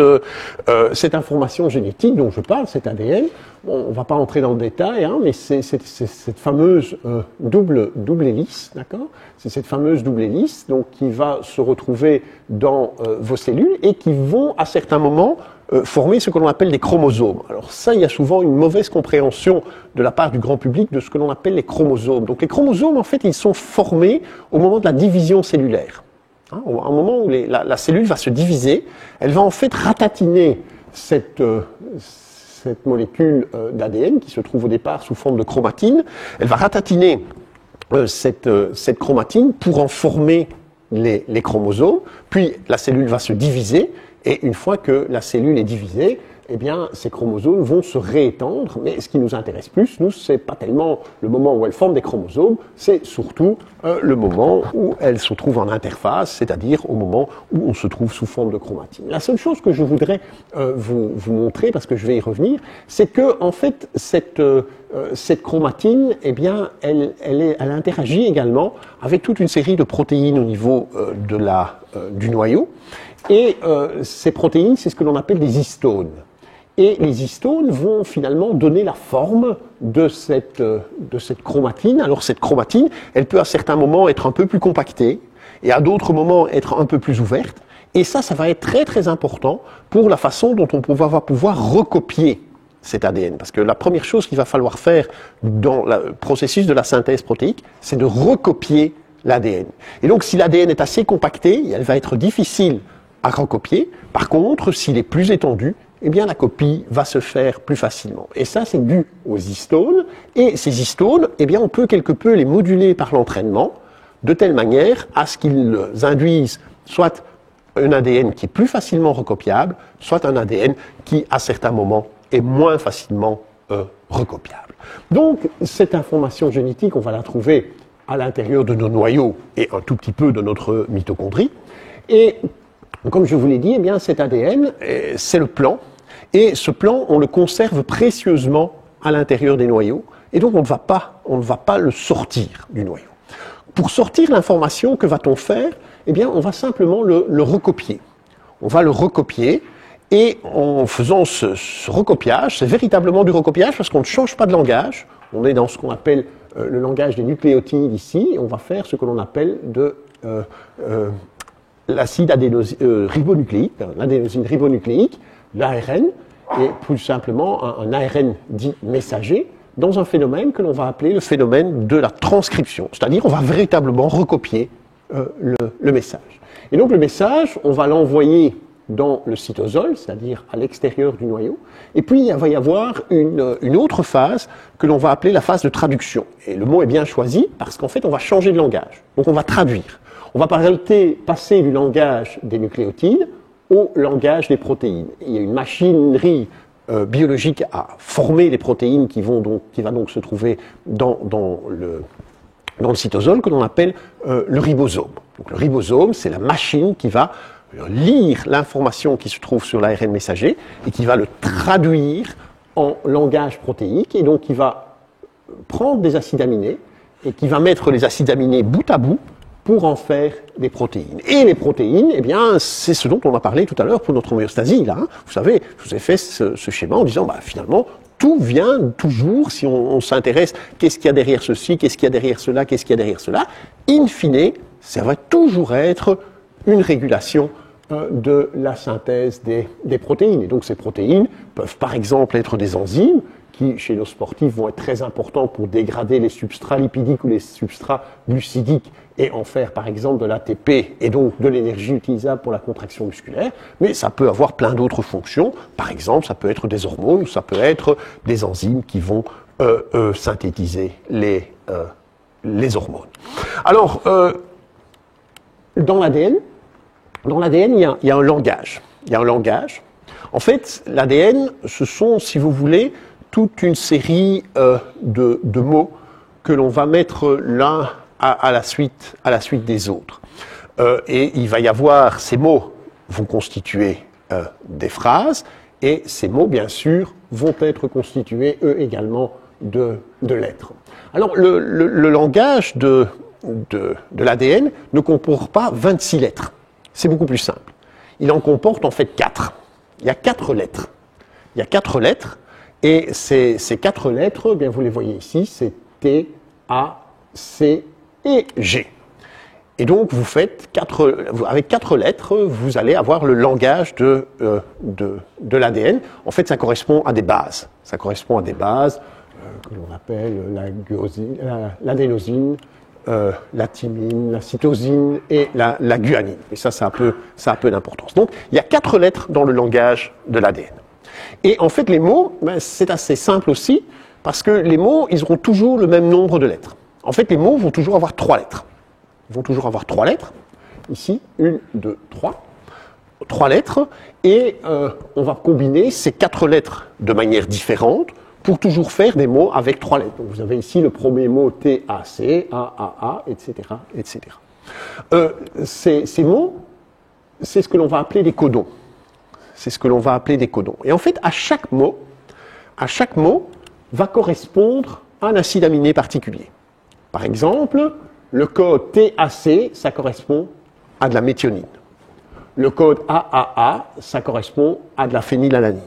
information génétique dont je parle, cet ADN, on ne va pas entrer dans le détail, mais c'est cette fameuse double hélice, d'accord ? C'est cette fameuse double hélice donc, qui va se retrouver dans vos cellules et qui vont à certains moments former ce que l'on appelle des chromosomes. Alors ça, il y a souvent une mauvaise compréhension de la part du grand public de ce que l'on appelle les chromosomes. Donc les chromosomes, en fait, ils sont formés au moment de la division cellulaire. À un moment où la cellule va se diviser, elle va en fait ratatiner cette molécule d'ADN qui se trouve au départ sous forme de chromatine. Elle va ratatiner cette chromatine pour en former les chromosomes, puis la cellule va se diviser, et une fois que la cellule est divisée, eh bien, ces chromosomes vont se réétendre, mais ce qui nous intéresse plus, nous, c'est pas tellement le moment où elles forment des chromosomes, c'est surtout le moment où elles se trouvent en interface, c'est-à-dire au moment où on se trouve sous forme de chromatine. La seule chose que je voudrais vous montrer, parce que je vais y revenir, c'est que, en fait, cette chromatine, eh bien, elle interagit également avec toute une série de protéines au niveau du noyau, et ces protéines, c'est ce que l'on appelle des histones. Et les histones vont finalement donner la forme de cette chromatine. Alors cette chromatine, elle peut à certains moments être un peu plus compactée et à d'autres moments être un peu plus ouverte. Et ça va être très très important pour la façon dont on va pouvoir recopier cet ADN. Parce que la première chose qu'il va falloir faire dans le processus de la synthèse protéique, c'est de recopier l'ADN. Et donc si l'ADN est assez compacté, elle va être difficile à recopier. Par contre, s'il est plus étendu, eh bien la copie va se faire plus facilement. Et ça, c'est dû aux histones. Et ces histones, eh bien, on peut quelque peu les moduler par l'entraînement, de telle manière à ce qu'ils induisent soit un ADN qui est plus facilement recopiable, soit un ADN qui, à certains moments, est moins facilement recopiable. Donc, cette information génétique, on va la trouver à l'intérieur de nos noyaux et un tout petit peu de notre mitochondrie. Et comme je vous l'ai dit, eh bien, cet ADN, c'est le plan. Et ce plan, on le conserve précieusement à l'intérieur des noyaux. Et donc, on ne va pas le sortir du noyau. Pour sortir l'information, que va-t-on faire ? Eh bien, on va simplement le recopier. On va le recopier. Et en faisant ce recopiage, c'est véritablement du recopiage parce qu'on ne change pas de langage. On est dans ce qu'on appelle le langage des nucléotides ici. Et on va faire ce que l'on appelle l'acide ribonucléique, l'adénosine ribonucléique, l'ARN, et plus simplement un ARN dit messager, dans un phénomène que l'on va appeler le phénomène de la transcription. C'est-à-dire, on va véritablement recopier le message. Et donc, le message, on va l'envoyer dans le cytosol, c'est-à-dire à l'extérieur du noyau, et puis il va y avoir une autre phase que l'on va appeler la phase de traduction. Et le mot est bien choisi parce qu'en fait, on va changer de langage. Donc, on va traduire. On va passer du langage des nucléotides au langage des protéines. Il y a une machinerie biologique à former les protéines qui va donc se trouver dans le cytosol que l'on appelle le ribosome. Donc, le ribosome, c'est la machine qui va lire l'information qui se trouve sur l'ARN messager et qui va le traduire en langage protéique, et donc qui va prendre des acides aminés et qui va mettre les acides aminés bout à bout pour en faire des protéines. Et les protéines, eh bien, c'est ce dont on a parlé tout à l'heure pour notre homéostasie, là. Vous savez, je vous ai fait ce schéma en disant, finalement, tout vient toujours, si on s'intéresse, qu'est-ce qu'il y a derrière ceci, qu'est-ce qu'il y a derrière cela, qu'est-ce qu'il y a derrière cela, in fine, ça va toujours être une régulation de la synthèse des protéines. Et donc ces protéines peuvent par exemple être des enzymes qui, chez nos sportifs, vont être très importants pour dégrader les substrats lipidiques ou les substrats glucidiques et en faire, par exemple, de l'ATP et donc de l'énergie utilisable pour la contraction musculaire. Mais ça peut avoir plein d'autres fonctions. Par exemple, ça peut être des hormones ou ça peut être des enzymes qui vont synthétiser les hormones. Alors, dans l'ADN, il y a un langage. Il y a un langage. En fait, l'ADN, ce sont, si vous voulez, toute une série de mots que l'on va mettre l'un à la suite des autres. Et il va y avoir, ces mots vont constituer des phrases, et ces mots, bien sûr, vont être constitués, eux également, de lettres. Alors, le langage de l'ADN ne comporte pas 26 lettres. C'est beaucoup plus simple. Il en comporte en fait 4. Il y a 4 lettres. Il y a 4 lettres, et ces 4 lettres, eh bien, vous les voyez ici, c'est T, A, C et G. Et donc, vous faites avec 4 lettres, vous allez avoir le langage de l'ADN. En fait, ça correspond à des bases. Ça correspond à des bases que l'on appelle l'adénosine, la thymine, la cytosine et la guanine. Et ça a un peu d'importance. Donc, il y a 4 lettres dans le langage de l'ADN. Et en fait, les mots, c'est assez simple aussi, parce que les mots, ils auront toujours le même nombre de lettres. En fait, les mots vont toujours avoir 3 lettres. Ils vont toujours avoir 3 lettres. Ici, 1, 2, 3. 3 lettres. Et on va combiner ces 4 lettres de manière différente pour toujours faire des mots avec 3 lettres. Donc vous avez ici le premier mot T-A-C, A-A-A, etc. etc. Ces mots, c'est ce que l'on va appeler des codons. C'est ce que l'on va appeler des codons. Et en fait, à chaque mot va correspondre un acide aminé particulier. Par exemple, le code TAC, ça correspond à de la méthionine. Le code AAA, ça correspond à de la phénylalanine.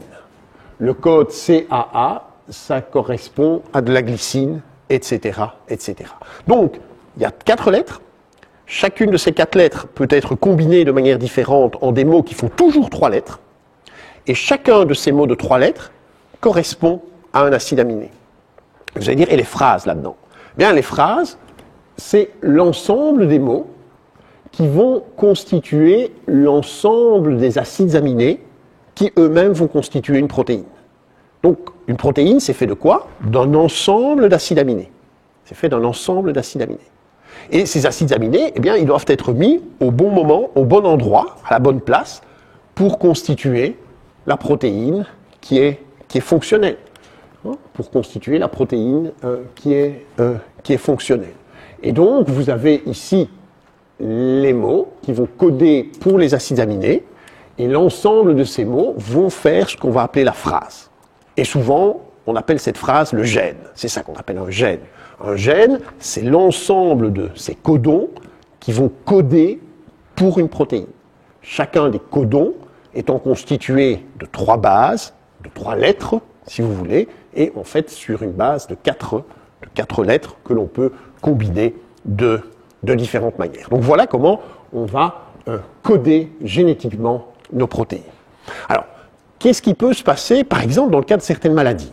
Le code CAA, ça correspond à de la glycine, etc., etc. Donc, il y a 4 lettres. Chacune de ces 4 lettres peut être combinée de manière différente en des mots qui font toujours 3 lettres. Et chacun de ces mots de 3 lettres correspond à un acide aminé. Vous allez dire, et les phrases là-dedans? Bien, les phrases, c'est l'ensemble des mots qui vont constituer l'ensemble des acides aminés qui eux-mêmes vont constituer une protéine. Donc, une protéine, c'est fait de quoi? D'un ensemble d'acides aminés. C'est fait d'un ensemble d'acides aminés. Et ces acides aminés, eh bien, ils doivent être mis au bon moment, au bon endroit, à la bonne place, pour constituer la protéine qui est fonctionnelle. Pour constituer la protéine qui est fonctionnelle. Et donc, vous avez ici les mots qui vont coder pour les acides aminés, et l'ensemble de ces mots vont faire ce qu'on va appeler la phrase. Et souvent, on appelle cette phrase le gène. C'est ça qu'on appelle un gène. Un gène, c'est l'ensemble de ces codons qui vont coder pour une protéine. Chacun des codons étant constitué de 3 bases, de 3 lettres, si vous voulez, et en fait sur une base de 4 lettres que l'on peut combiner de différentes manières. Donc voilà comment on va coder génétiquement nos protéines. Alors, qu'est-ce qui peut se passer, par exemple, dans le cas de certaines maladies?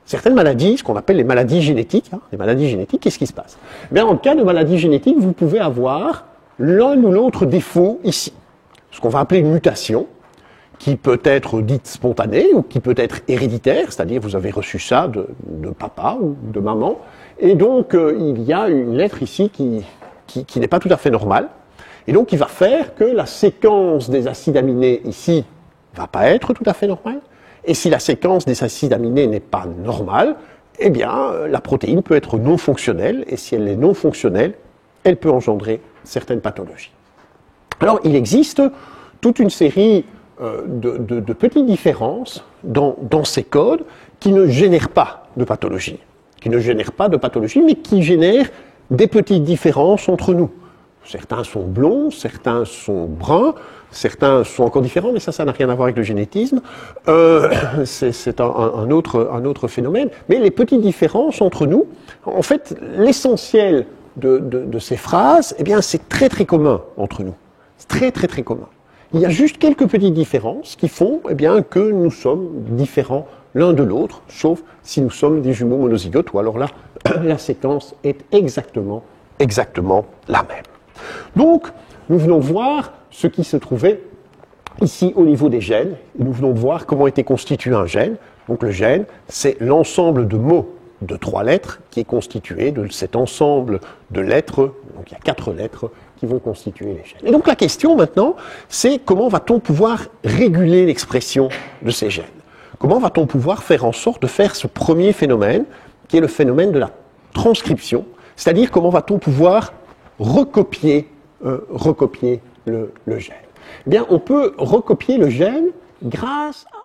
Certaines maladies, ce qu'on appelle les maladies génétiques, les maladies génétiques, qu'est-ce qui se passe? Bien, dans le cas de maladies génétiques, vous pouvez avoir l'un ou l'autre défaut ici. Ce qu'on va appeler une mutation, qui peut être dite spontanée ou qui peut être héréditaire, c'est-à-dire vous avez reçu ça de papa ou de maman, et donc il y a une lettre ici qui n'est pas tout à fait normale, et donc il va faire que la séquence des acides aminés ici va pas être tout à fait normale, et si la séquence des acides aminés n'est pas normale, eh bien la protéine peut être non fonctionnelle, et si elle est non fonctionnelle, elle peut engendrer certaines pathologies. Alors il existe toute une série de petites différences dans ces codes qui ne génèrent pas de pathologie. Mais qui génèrent des petites différences entre nous. Certains sont blonds, certains sont bruns, certains sont encore différents, mais ça n'a rien à voir avec le génétisme. C'est un autre phénomène. Mais les petites différences entre nous, en fait, l'essentiel de ces phrases, eh bien, c'est très très commun entre nous. C'est très très très commun. Il y a juste quelques petites différences qui font eh bien, que nous sommes différents l'un de l'autre, sauf si nous sommes des jumeaux monozygotes, ou alors là, la séquence est exactement la même. Donc, nous venons voir ce qui se trouvait ici au niveau des gènes. Nous venons de voir comment était constitué un gène. Donc le gène, c'est l'ensemble de mots de 3 lettres qui est constitué de cet ensemble de lettres. Donc il y a 4 lettres qui vont constituer les gènes. Et donc la question maintenant, c'est comment va-t-on pouvoir réguler l'expression de ces gènes? Comment va-t-on pouvoir faire en sorte de faire ce premier phénomène, qui est le phénomène de la transcription, c'est-à-dire comment va-t-on pouvoir recopier le gène? Eh bien, on peut recopier le gène grâce à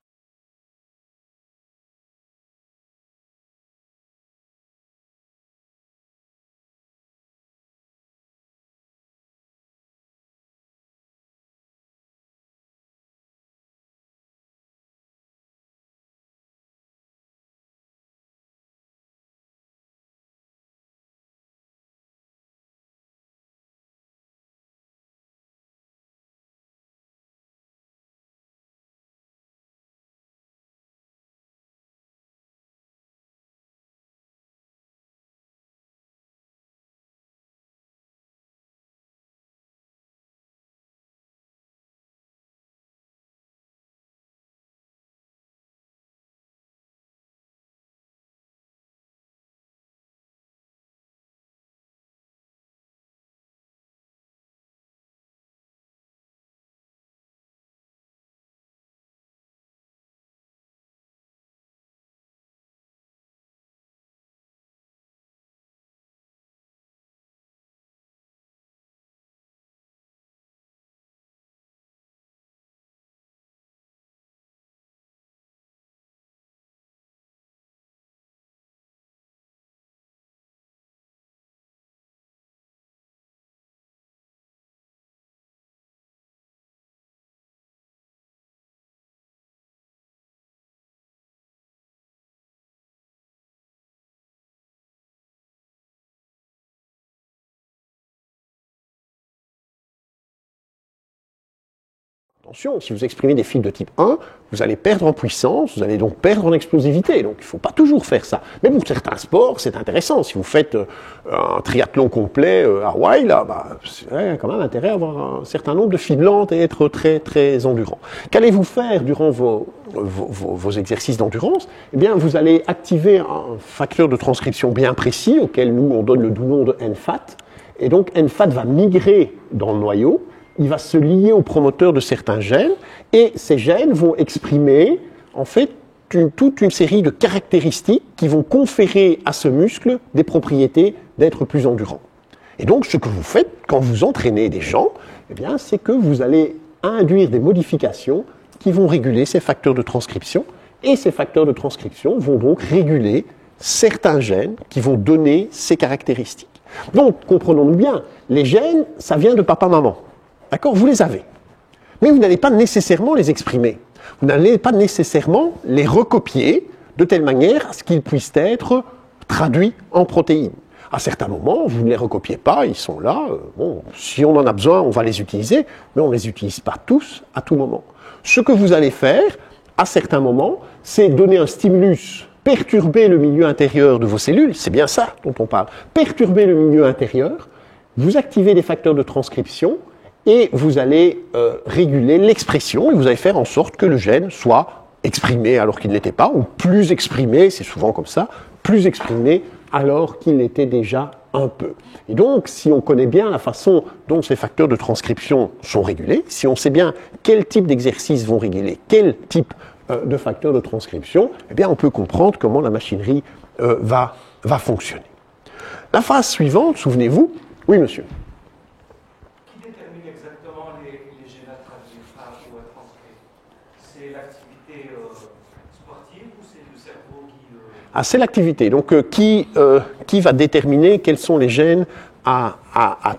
attention, si vous exprimez des fils de type 1, vous allez perdre en puissance, vous allez donc perdre en explosivité. Donc il ne faut pas toujours faire ça. Mais pour certains sports, c'est intéressant. Si vous faites un triathlon complet à Hawaï, là, il y a quand même intérêt à avoir un certain nombre de fibres et être très, très endurant. Qu'allez-vous faire durant vos exercices d'endurance? Eh bien, vous allez activer un facteur de transcription bien précis, auquel nous, on donne le doux nom de NFAT. Et donc, NFAT va migrer dans le noyau. Il va se lier au promoteur de certains gènes, et ces gènes vont exprimer, en fait, toute une série de caractéristiques qui vont conférer à ce muscle des propriétés d'être plus endurant. Et donc, ce que vous faites quand vous entraînez des gens, eh bien, c'est que vous allez induire des modifications qui vont réguler ces facteurs de transcription, et ces facteurs de transcription vont donc réguler certains gènes qui vont donner ces caractéristiques. Donc, comprenons-nous bien, les gènes, ça vient de papa-maman. D'accord? Vous les avez. Mais vous n'allez pas nécessairement les exprimer. Vous n'allez pas nécessairement les recopier de telle manière à ce qu'ils puissent être traduits en protéines. À certains moments, vous ne les recopiez pas, ils sont là. Bon, si on en a besoin, on va les utiliser, mais on ne les utilise pas tous à tout moment. Ce que vous allez faire, à certains moments, c'est donner un stimulus, perturber le milieu intérieur de vos cellules, c'est bien ça dont on parle, perturber le milieu intérieur, vous activez des facteurs de transcription, et vous allez réguler l'expression, et vous allez faire en sorte que le gène soit exprimé alors qu'il ne l'était pas, ou plus exprimé, c'est souvent comme ça, plus exprimé alors qu'il l'était déjà un peu. Et donc, si on connaît bien la façon dont ces facteurs de transcription sont régulés, si on sait bien quel type d'exercices vont réguler quel type de facteurs de transcription, eh bien on peut comprendre comment la machinerie va fonctionner. La phase suivante, souvenez-vous, oui monsieur. Ah, c'est l'activité. Donc, qui va déterminer quels sont les gènes à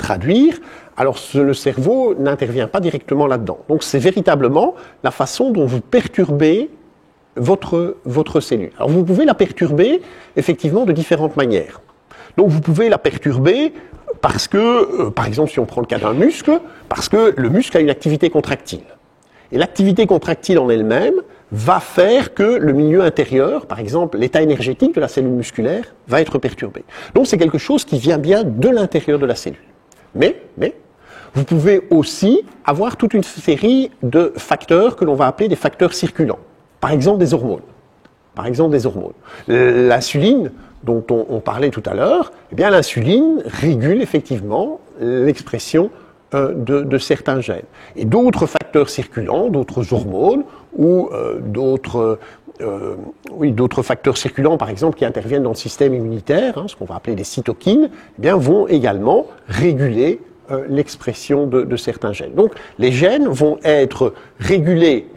traduire? Alors, le cerveau n'intervient pas directement là-dedans. Donc, c'est véritablement la façon dont vous perturbez votre cellule. Alors, vous pouvez la perturber, effectivement, de différentes manières. Donc, vous pouvez la perturber parce que, par exemple, si on prend le cas d'un muscle, parce que le muscle a une activité contractile. Et l'activité contractile en elle-même va faire que le milieu intérieur, par exemple l'état énergétique de la cellule musculaire, va être perturbé. Donc c'est quelque chose qui vient bien de l'intérieur de la cellule. Mais, vous pouvez aussi avoir toute une série de facteurs que l'on va appeler des facteurs circulants. Par exemple des hormones. L'insuline, dont on parlait tout à l'heure, eh bien l'insuline régule effectivement l'expression de certains gènes. Et d'autres facteurs circulants, d'autres hormones ou d'autres facteurs circulants, par exemple, qui interviennent dans le système immunitaire, ce qu'on va appeler des cytokines, eh bien, vont également réguler l'expression de certains gènes. Donc, les gènes vont être régulés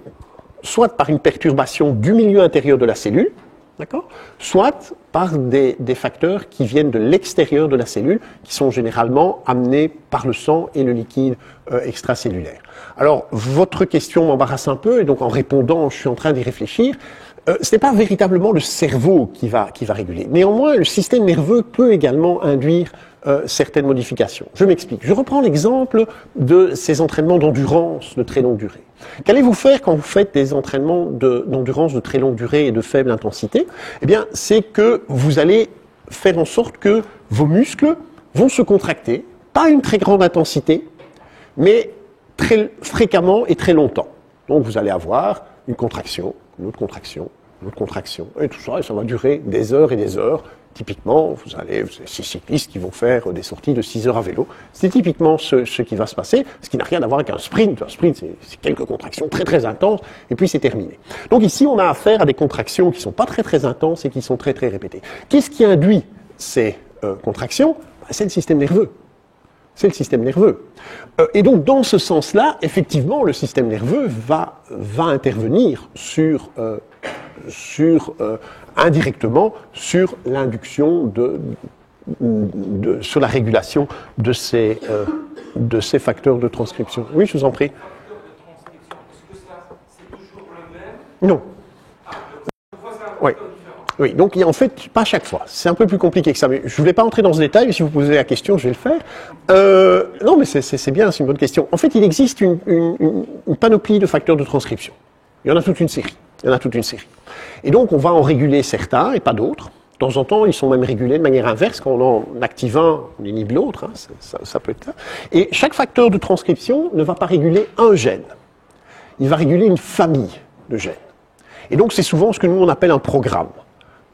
soit par une perturbation du milieu intérieur de la cellule, d'accord, soit par des facteurs qui viennent de l'extérieur de la cellule, qui sont généralement amenés par le sang et le liquide extracellulaire. Alors, votre question m'embarrasse un peu, et donc en répondant, je suis en train d'y réfléchir. Ce n'est pas véritablement le cerveau qui va réguler. Néanmoins, le système nerveux peut également induire certaines modifications. Je m'explique. Je reprends l'exemple de ces entraînements d'endurance de très longue durée. Qu'allez-vous faire quand vous faites des entraînements d'endurance de très longue durée et de faible intensité? Eh bien, c'est que vous allez faire en sorte que vos muscles vont se contracter, pas à une très grande intensité, mais très fréquemment et très longtemps. Donc vous allez avoir une contraction, une autre contraction, une autre contraction, et tout ça, et ça va durer des heures et des heures. Typiquement, vous avez ces cyclistes qui vont faire des sorties de 6 heures à vélo. C'est typiquement ce qui va se passer, ce qui n'a rien à voir avec un sprint. Un sprint, c'est quelques contractions très très intenses, et puis c'est terminé. Donc ici, on a affaire à des contractions qui ne sont pas très très intenses et qui sont très très répétées. Qu'est-ce qui induit ces contractions? C'est le système nerveux. C'est le système nerveux. Et donc, dans ce sens-là, effectivement, le système nerveux va intervenir indirectement sur l'induction sur la régulation de ces facteurs de transcription. Oui, je vous en prie. Est-ce que ça, c'est toujours le même? Non. Oui. Oui, donc en fait, pas à chaque fois. C'est un peu plus compliqué que ça. Mais je ne voulais pas entrer dans ce détail, mais si vous posez la question, je vais le faire. Non, mais c'est bien, c'est une bonne question. En fait, il existe une panoplie de facteurs de transcription. Il y en a toute une série. Et donc, on va en réguler certains et pas d'autres. De temps en temps, ils sont même régulés de manière inverse. Quand on en active un, on inhibe l'autre. Ça peut être ça. Et chaque facteur de transcription ne va pas réguler un gène. Il va réguler une famille de gènes. Et donc, c'est souvent ce que nous, on appelle un programme.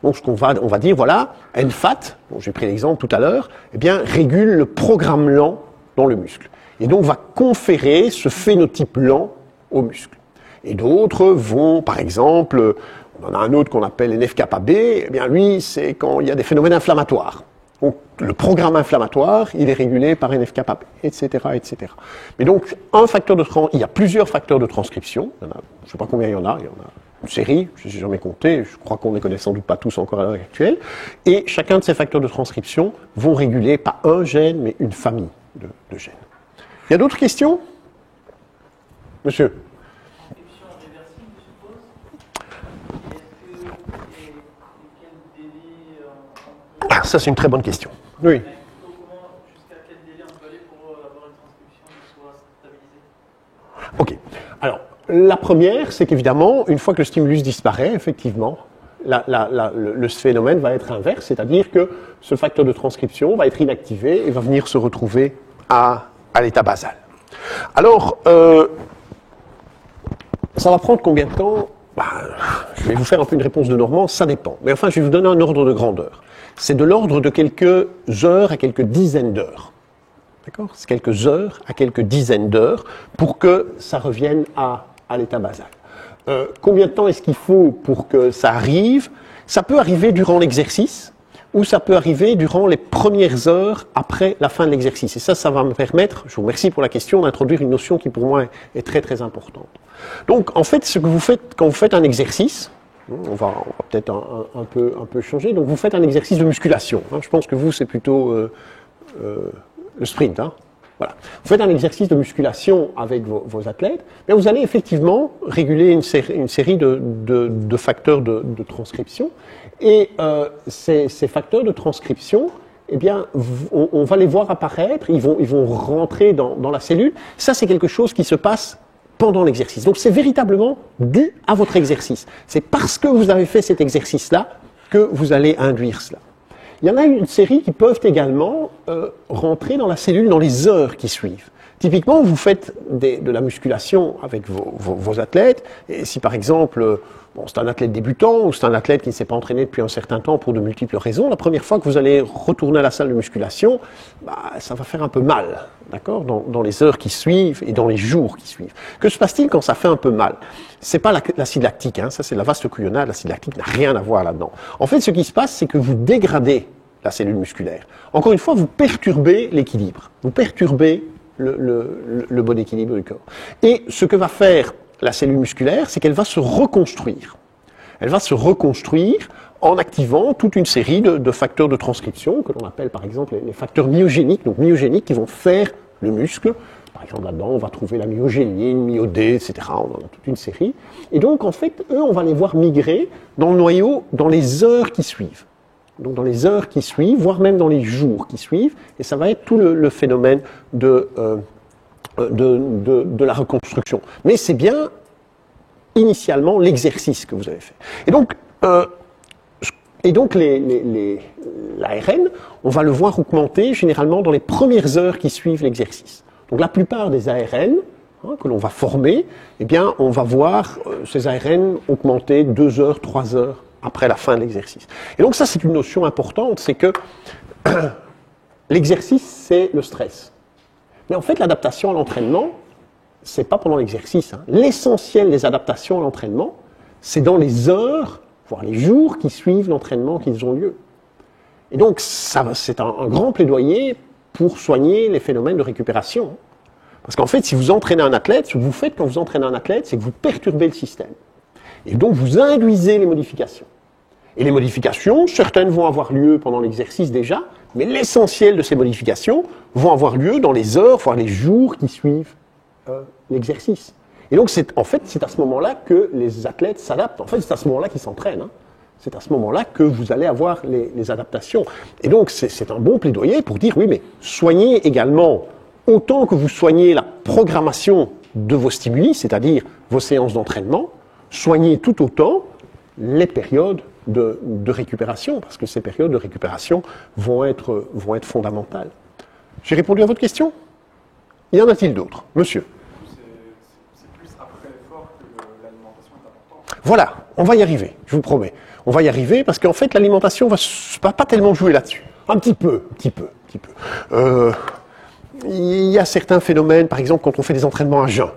Donc, on va dire, voilà, NFAT, dont j'ai pris l'exemple tout à l'heure, eh bien, régule le programme lent dans le muscle. Et donc, va conférer ce phénotype lent au muscle. Et d'autres vont, par exemple, on en a un autre qu'on appelle NF-kappa-B, eh bien, lui, c'est quand il y a des phénomènes inflammatoires. Donc, le programme inflammatoire, il est régulé par NF-kappa-B, etc., etc. Mais donc, il y a plusieurs facteurs de transcription. Je ne sais pas combien il y en a une série, je n'ai jamais compté, je crois qu'on ne les connaît sans doute pas tous encore à l'heure actuelle, et chacun de ces facteurs de transcription vont réguler pas un gène, mais une famille de gènes. Il y a d'autres questions? Monsieur? Transcription réversible, je suppose. Est-ce que quel délai Ah, ça c'est une très bonne question. Oui. Jusqu'à quel délai on peut aller pour avoir une transcription qui soit stabilisée? Ok. Alors, la première, c'est qu'évidemment, une fois que le stimulus disparaît, effectivement, le phénomène va être inverse, c'est-à-dire que ce facteur de transcription va être inactivé et va venir se retrouver à l'état basal. Alors, ça va prendre combien de temps? Je vais vous faire un peu une réponse de Normand, ça dépend. Mais enfin, je vais vous donner un ordre de grandeur. C'est de l'ordre de quelques heures à quelques dizaines d'heures. D'accord? C'est quelques heures à quelques dizaines d'heures pour que ça revienne à l'état basal. Combien de temps est-ce qu'il faut pour que ça arrive? Ça peut arriver durant l'exercice ou ça peut arriver durant les premières heures après la fin de l'exercice. Et ça va me permettre, je vous remercie pour la question, d'introduire une notion qui pour moi est très très importante. Donc en fait, ce que vous faites quand vous faites un exercice, on va peut-être un peu changer, donc vous faites un exercice de musculation. Je pense que vous, c'est plutôt le sprint. Voilà. Vous faites un exercice de musculation avec vos athlètes, mais vous allez effectivement réguler une série de facteurs de transcription. Et ces facteurs de transcription, eh bien, on va les voir apparaître, ils vont rentrer dans la cellule. Ça, c'est quelque chose qui se passe pendant l'exercice. Donc c'est véritablement dû à votre exercice. C'est parce que vous avez fait cet exercice-là que vous allez induire cela. Il y en a une série qui peuvent également rentrer dans la cellule dans les heures qui suivent. Typiquement, vous faites de la musculation avec vos athlètes, et si par exemple, c'est un athlète débutant ou c'est un athlète qui ne s'est pas entraîné depuis un certain temps pour de multiples raisons, la première fois que vous allez retourner à la salle de musculation, ça va faire un peu mal, d'accord, dans les heures qui suivent et dans les jours qui suivent. Que se passe-t-il quand ça fait un peu mal? C'est pas l'acide lactique, hein, ça c'est la vaste couillonnade, l'acide lactique n'a rien à voir là-dedans. En fait, ce qui se passe, c'est que vous dégradez la cellule musculaire. Encore une fois, vous perturbez l'équilibre, vous perturbez le bon équilibre du corps. Et ce que va faire la cellule musculaire, c'est qu'elle va se reconstruire. Elle va se reconstruire en activant toute une série de facteurs de transcription, que l'on appelle par exemple les facteurs myogéniques, donc myogéniques qui vont faire le muscle. Par exemple, là-dedans, on va trouver la myogénine, myodé, etc. On en a toute une série. Et donc, en fait, eux, on va les voir migrer dans le noyau dans les heures qui suivent. Donc dans les heures qui suivent, voire même dans les jours qui suivent, et ça va être tout le phénomène de la reconstruction. Mais c'est bien initialement l'exercice que vous avez fait. Et donc l'ARN, on va le voir augmenter généralement dans les premières heures qui suivent l'exercice. Donc la plupart des ARN que l'on va former, eh bien on va voir ces ARN augmenter 2 heures, 3 heures après la fin de l'exercice. Et donc ça, c'est une notion importante, c'est que l'exercice, c'est le stress. Mais en fait, l'adaptation à l'entraînement, c'est pas pendant l'exercice. L'essentiel des adaptations à l'entraînement, c'est dans les heures, voire les jours qui suivent l'entraînement qu'ils ont lieu. Et donc, c'est un grand plaidoyer pour soigner les phénomènes de récupération. Parce qu'en fait, si vous entraînez un athlète, ce que vous faites quand vous entraînez un athlète, c'est que vous perturbez le système. Et donc, vous induisez les modifications. Et les modifications, certaines vont avoir lieu pendant l'exercice déjà, mais l'essentiel de ces modifications vont avoir lieu dans les heures, voire les jours qui suivent l'exercice. Et donc, en fait, c'est à ce moment-là que les athlètes s'adaptent. En fait, c'est à ce moment-là qu'ils s'entraînent. C'est à ce moment-là que vous allez avoir les adaptations. Et donc, c'est un bon plaidoyer pour dire, oui, mais soignez également, autant que vous soignez la programmation de vos stimuli, c'est-à-dire vos séances d'entraînement, soignez tout autant les périodes de récupération, parce que ces périodes de récupération vont être fondamentales. J'ai répondu à votre question? Y en a-t-il d'autres? Monsieur? C'est plus après l'effort que l'alimentation est importante. Voilà, on va y arriver, je vous promets. On va y arriver parce qu'en fait, l'alimentation va pas tellement jouer là-dessus. Un petit peu. Il y a certains phénomènes, par exemple, quand on fait des entraînements à jeun.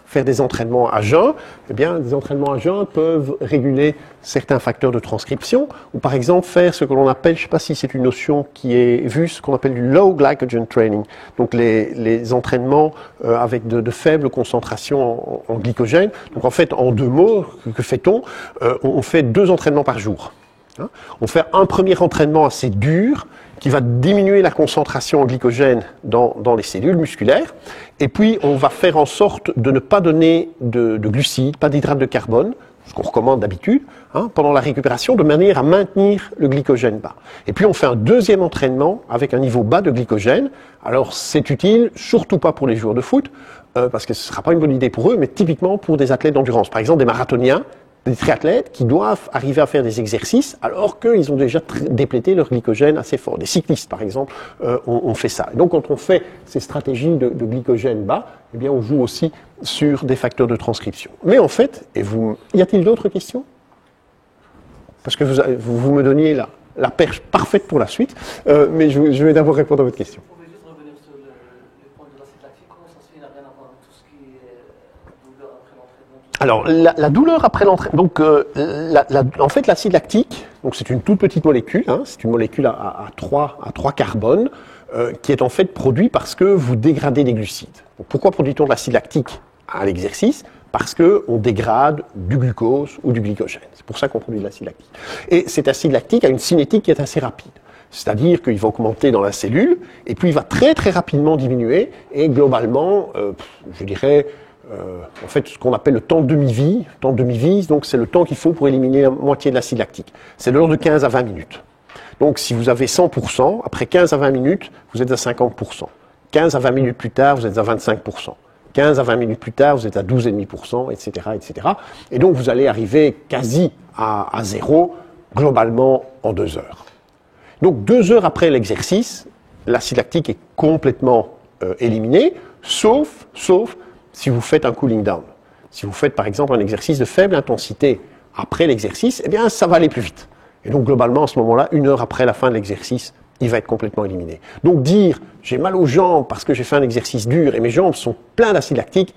Faire des entraînements à jeun, eh bien, des entraînements à jeun peuvent réguler certains facteurs de transcription, ou par exemple faire ce que l'on appelle, je ne sais pas si c'est une notion qui est vue, ce qu'on appelle du low glycogen training, donc les entraînements avec de faibles concentrations en glycogène. Donc en fait, en 2 mots, que fait-on? On fait 2 entraînements par jour. On fait un premier entraînement assez dur qui va diminuer la concentration en glycogène dans les cellules musculaires. Et puis, on va faire en sorte de ne pas donner de glucides, pas d'hydrates de carbone, ce qu'on recommande d'habitude, pendant la récupération, de manière à maintenir le glycogène bas. Et puis, on fait un deuxième entraînement avec un niveau bas de glycogène. Alors, c'est utile, surtout pas pour les joueurs de foot, parce que ce ne sera pas une bonne idée pour eux, mais typiquement pour des athlètes d'endurance. Par exemple, des marathoniens, des triathlètes qui doivent arriver à faire des exercices alors qu'ils ont déjà déplété leur glycogène assez fort. Des cyclistes, par exemple, on fait ça. Et donc, quand on fait ces stratégies de glycogène bas, eh bien, on joue aussi sur des facteurs de transcription. Mais en fait, y a-t-il d'autres questions? Parce que vous me donniez la perche parfaite pour la suite, mais je vais d'abord répondre à votre question. Vous pouvez juste revenir sur le point de l'acide lactique. Comment ça se fait? Il n'a rien à voir avec tout ce qui est douleur après l'entraînement? Alors, la douleur après l'entraînement, donc en fait l'acide lactique, donc c'est une toute petite molécule, c'est une molécule à 3 carbones, qui est en fait produit parce que vous dégradez des glucides. Donc, pourquoi produit-on de l'acide lactique à l'exercice? Parce qu'on dégrade du glucose ou du glycogène. C'est pour ça qu'on produit de l'acide lactique. Et cet acide lactique a une cinétique qui est assez rapide. C'est-à-dire qu'il va augmenter dans la cellule, et puis il va très très rapidement diminuer, et globalement, je dirais, en fait, ce qu'on appelle le temps de demi-vie. Temps de demi-vie, donc c'est le temps qu'il faut pour éliminer la moitié de l'acide lactique. C'est de l'ordre de 15 à 20 minutes. Donc si vous avez 100%, après 15 à 20 minutes, vous êtes à 50%. 15 à 20 minutes plus tard, vous êtes à 25%. 15 à 20 minutes plus tard, vous êtes à 12,5%, etc., etc. Et donc, vous allez arriver quasi à zéro, globalement, en 2 heures. Donc, 2 heures après l'exercice, l'acide lactique est complètement éliminé, sauf si vous faites un cooling down. Si vous faites, par exemple, un exercice de faible intensité après l'exercice, eh bien, ça va aller plus vite. Et donc, globalement, à ce moment-là, 1 heure après la fin de l'exercice, il va être complètement éliminé. Donc, dire « j'ai mal aux jambes parce que j'ai fait un exercice dur et mes jambes sont pleines d'acide lactique »,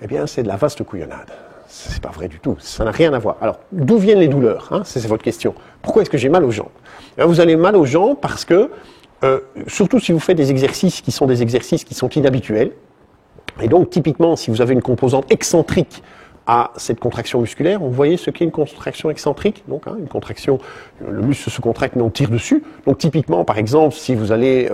eh bien, c'est de la vaste couillonnade. C'est pas vrai du tout, ça n'a rien à voir. Alors, d'où viennent les douleurs, hein? C'est votre question. Pourquoi est-ce que j'ai mal aux jambes? Vous avez mal aux jambes parce que, surtout si vous faites des exercices qui sont inhabituels, et donc, typiquement, si vous avez une composante excentrique à cette contraction musculaire, vous voyez ce qu'est une contraction excentrique, donc une contraction, le muscle se contracte mais on tire dessus. Donc typiquement, par exemple, si vous allez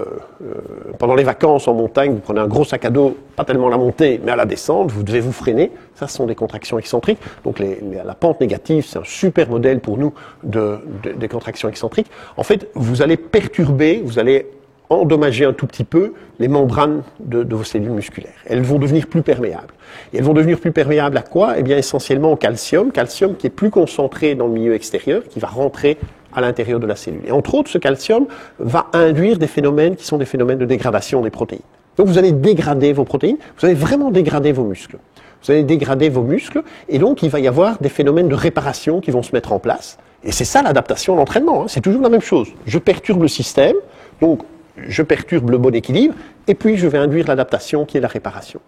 pendant les vacances en montagne, vous prenez un gros sac à dos, pas tellement à la montée, mais à la descente, vous devez vous freiner. Ça, ce sont des contractions excentriques. Donc la pente négative, c'est un super modèle pour nous des contractions excentriques. En fait, vous allez perturber, vous allez endommager un tout petit peu les membranes de vos cellules musculaires. Elles vont devenir plus perméables. Et elles vont devenir plus perméables à quoi? Eh bien, essentiellement au calcium qui est plus concentré dans le milieu extérieur, qui va rentrer à l'intérieur de la cellule. Et entre autres, ce calcium va induire des phénomènes qui sont des phénomènes de dégradation des protéines. Donc, vous allez dégrader vos protéines, vous allez vraiment dégrader vos muscles. Vous allez dégrader vos muscles, et donc il va y avoir des phénomènes de réparation qui vont se mettre en place. Et c'est ça l'adaptation à l'entraînement, hein. C'est toujours la même chose. Je perturbe le système, donc je perturbe le bon équilibre, et puis je vais induire l'adaptation qui est la réparation.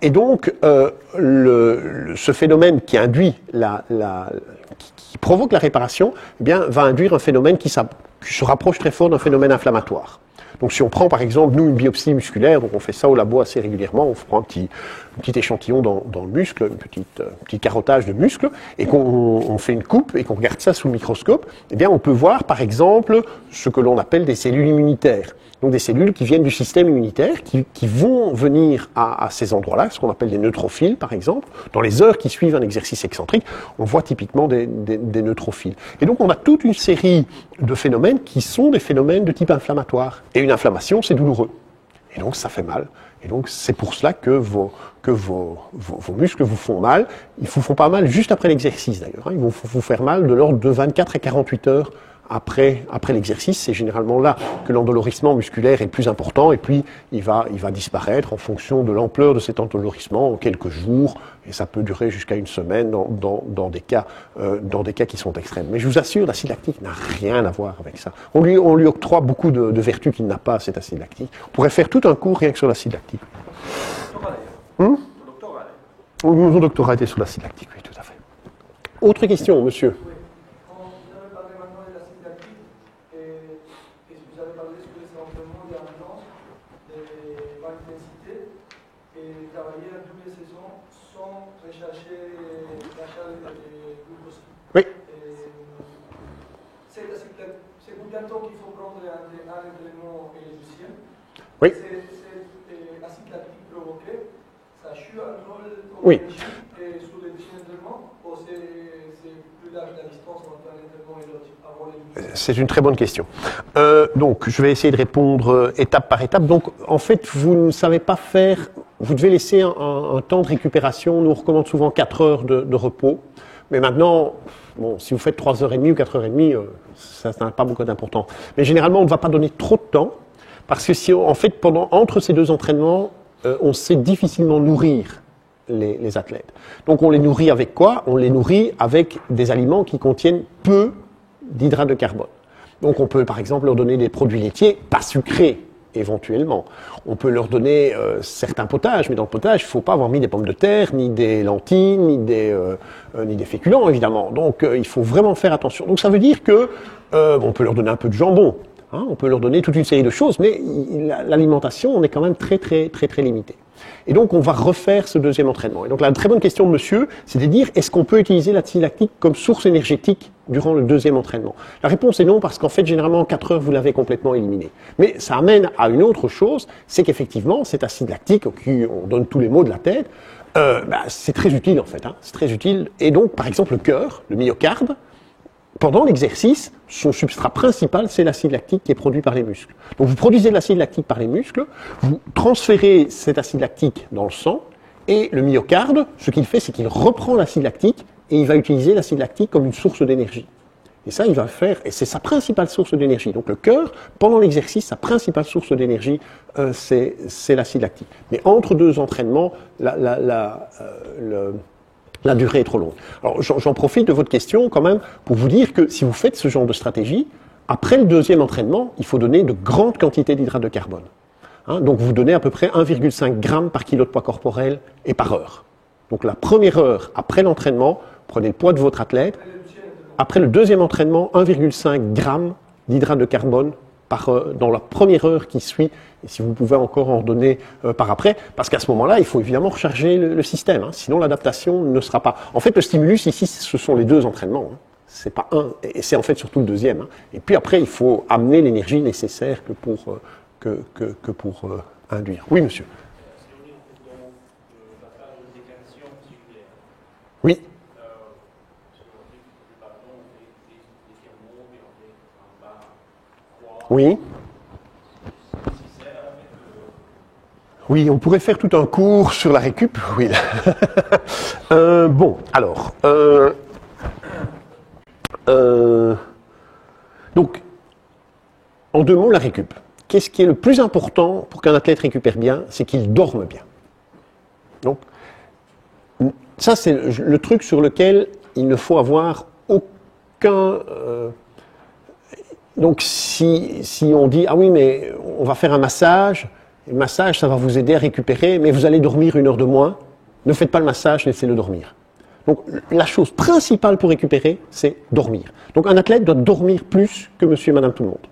Et donc, ce phénomène qui induit qui provoque la réparation, eh bien, va induire un phénomène qui se rapproche très fort d'un phénomène inflammatoire. Donc si on prend par exemple, nous, une biopsie musculaire, donc on fait ça au labo assez régulièrement, on prend un petit échantillon dans le muscle, un petit carottage de muscle, et qu'on fait une coupe et qu'on regarde ça sous le microscope, eh bien on peut voir par exemple ce que l'on appelle des cellules immunitaires. Donc des cellules qui viennent du système immunitaire, qui vont venir à ces endroits-là, ce qu'on appelle des neutrophiles par exemple. Dans les heures qui suivent un exercice excentrique, on voit typiquement des neutrophiles. Et donc on a toute une série de phénomènes qui sont des phénomènes de type inflammatoire. Et une inflammation, c'est douloureux. Et donc ça fait mal. Et donc c'est pour cela que vos muscles vous font mal. Ils vous font pas mal juste après l'exercice d'ailleurs, hein. Ils vont vous faire mal de l'ordre de 24 à 48 heures après l'exercice. C'est généralement là que l'endolorissement musculaire est le plus important, et puis il va disparaître en fonction de l'ampleur de cet endolorissement en quelques jours, et ça peut durer jusqu'à une semaine dans des cas qui sont extrêmes. Mais je vous assure, l'acide lactique n'a rien à voir avec ça. On lui octroie beaucoup de vertus qu'il n'a pas, cet acide lactique. On pourrait faire tout un cours rien que sur l'acide lactique. Mon doctorat était sur l'acide lactique, oui, tout à fait. Autre question, monsieur? Oui. C'est combien de temps qu'il faut prendre un entraînement légicien? Oui. C'est acide lactique provoqué, ça joue un rôle oui. Sur les entraînements, ou c'est plus large la distance entre un entraînement et l'autre avant les... C'est une très bonne question. Donc, je vais essayer de répondre étape par étape. Donc, en fait, vous ne savez pas faire... Vous devez laisser un temps de récupération. Nous, on recommande souvent 4 heures de repos. Mais maintenant, bon, si vous faites 3h30 ou 4h30, ça n'a pas beaucoup d'importance. Mais généralement, on ne va pas donner trop de temps, parce que si, en fait, entre ces deux entraînements, on sait difficilement nourrir les athlètes. Donc on les nourrit avec quoi? On les nourrit avec des aliments qui contiennent peu d'hydrates de carbone. Donc on peut par exemple leur donner des produits laitiers, pas sucrés éventuellement. On peut leur donner certains potages, mais dans le potage, il ne faut pas avoir mis des pommes de terre, ni des lentilles, ni des féculents évidemment. Donc il faut vraiment faire attention. Donc ça veut dire que on peut leur donner un peu de jambon. Hein, on peut leur donner toute une série de choses, mais l'alimentation, on est quand même très limitée. Et donc, on va refaire ce deuxième entraînement. Et donc, la très bonne question de monsieur, c'est de dire, est-ce qu'on peut utiliser l'acide lactique comme source énergétique durant le deuxième entraînement? La réponse est non, parce qu'en fait, généralement, en 4 heures, vous l'avez complètement éliminé. Mais ça amène à une autre chose, c'est qu'effectivement, cet acide lactique, qui on donne tous les maux de la tête, c'est très utile, en fait. Hein, c'est très utile. Et donc, par exemple, le cœur, le myocarde, pendant l'exercice, son substrat principal, c'est l'acide lactique qui est produit par les muscles. Donc vous produisez de l'acide lactique par les muscles, vous transférez cet acide lactique dans le sang, Et le myocarde, ce qu'il fait, c'est qu'il reprend l'acide lactique et il va utiliser l'acide lactique comme une source d'énergie. Et ça, il va faire, et c'est sa principale source d'énergie. Donc le cœur, pendant l'exercice, sa principale source d'énergie, c'est l'acide lactique. Mais entre deux entraînements, la durée est trop longue. Alors j'en profite de votre question quand même pour vous dire que si vous faites ce genre de stratégie, après le deuxième entraînement, il faut donner de grandes quantités d'hydrates de carbone. Hein, donc vous donnez à peu près 1,5 g par kilo de poids corporel et par heure. Donc la première heure après l'entraînement, prenez le poids de votre athlète. Après le deuxième entraînement, 1,5 g d'hydrates de carbone dans la première heure qui suit, et si vous pouvez encore en donner par après, parce qu'à ce moment-là, il faut évidemment recharger le système, hein, sinon l'adaptation ne sera pas. En fait, le stimulus ici, ce sont les deux entraînements, hein. C'est pas un, et c'est en fait surtout le deuxième. Hein. Et puis après, il faut amener l'énergie nécessaire que pour induire. Oui, monsieur. Oui. Oui. Oui, on pourrait faire tout un cours sur la récup. Oui. Bon, alors. Donc, en deux mots, la récup. Qu'est-ce qui est le plus important pour qu'un athlète récupère bien? C'est qu'il dorme bien. Donc, ça, c'est le truc sur lequel il ne faut avoir aucun... Donc, si on dit, ah oui, mais on va faire un massage, le massage, ça va vous aider à récupérer, mais vous allez dormir 1 heure de moins, ne faites pas le massage, laissez-le dormir. Donc, la chose principale pour récupérer, c'est dormir. Donc, un athlète doit dormir plus que monsieur et madame tout le monde.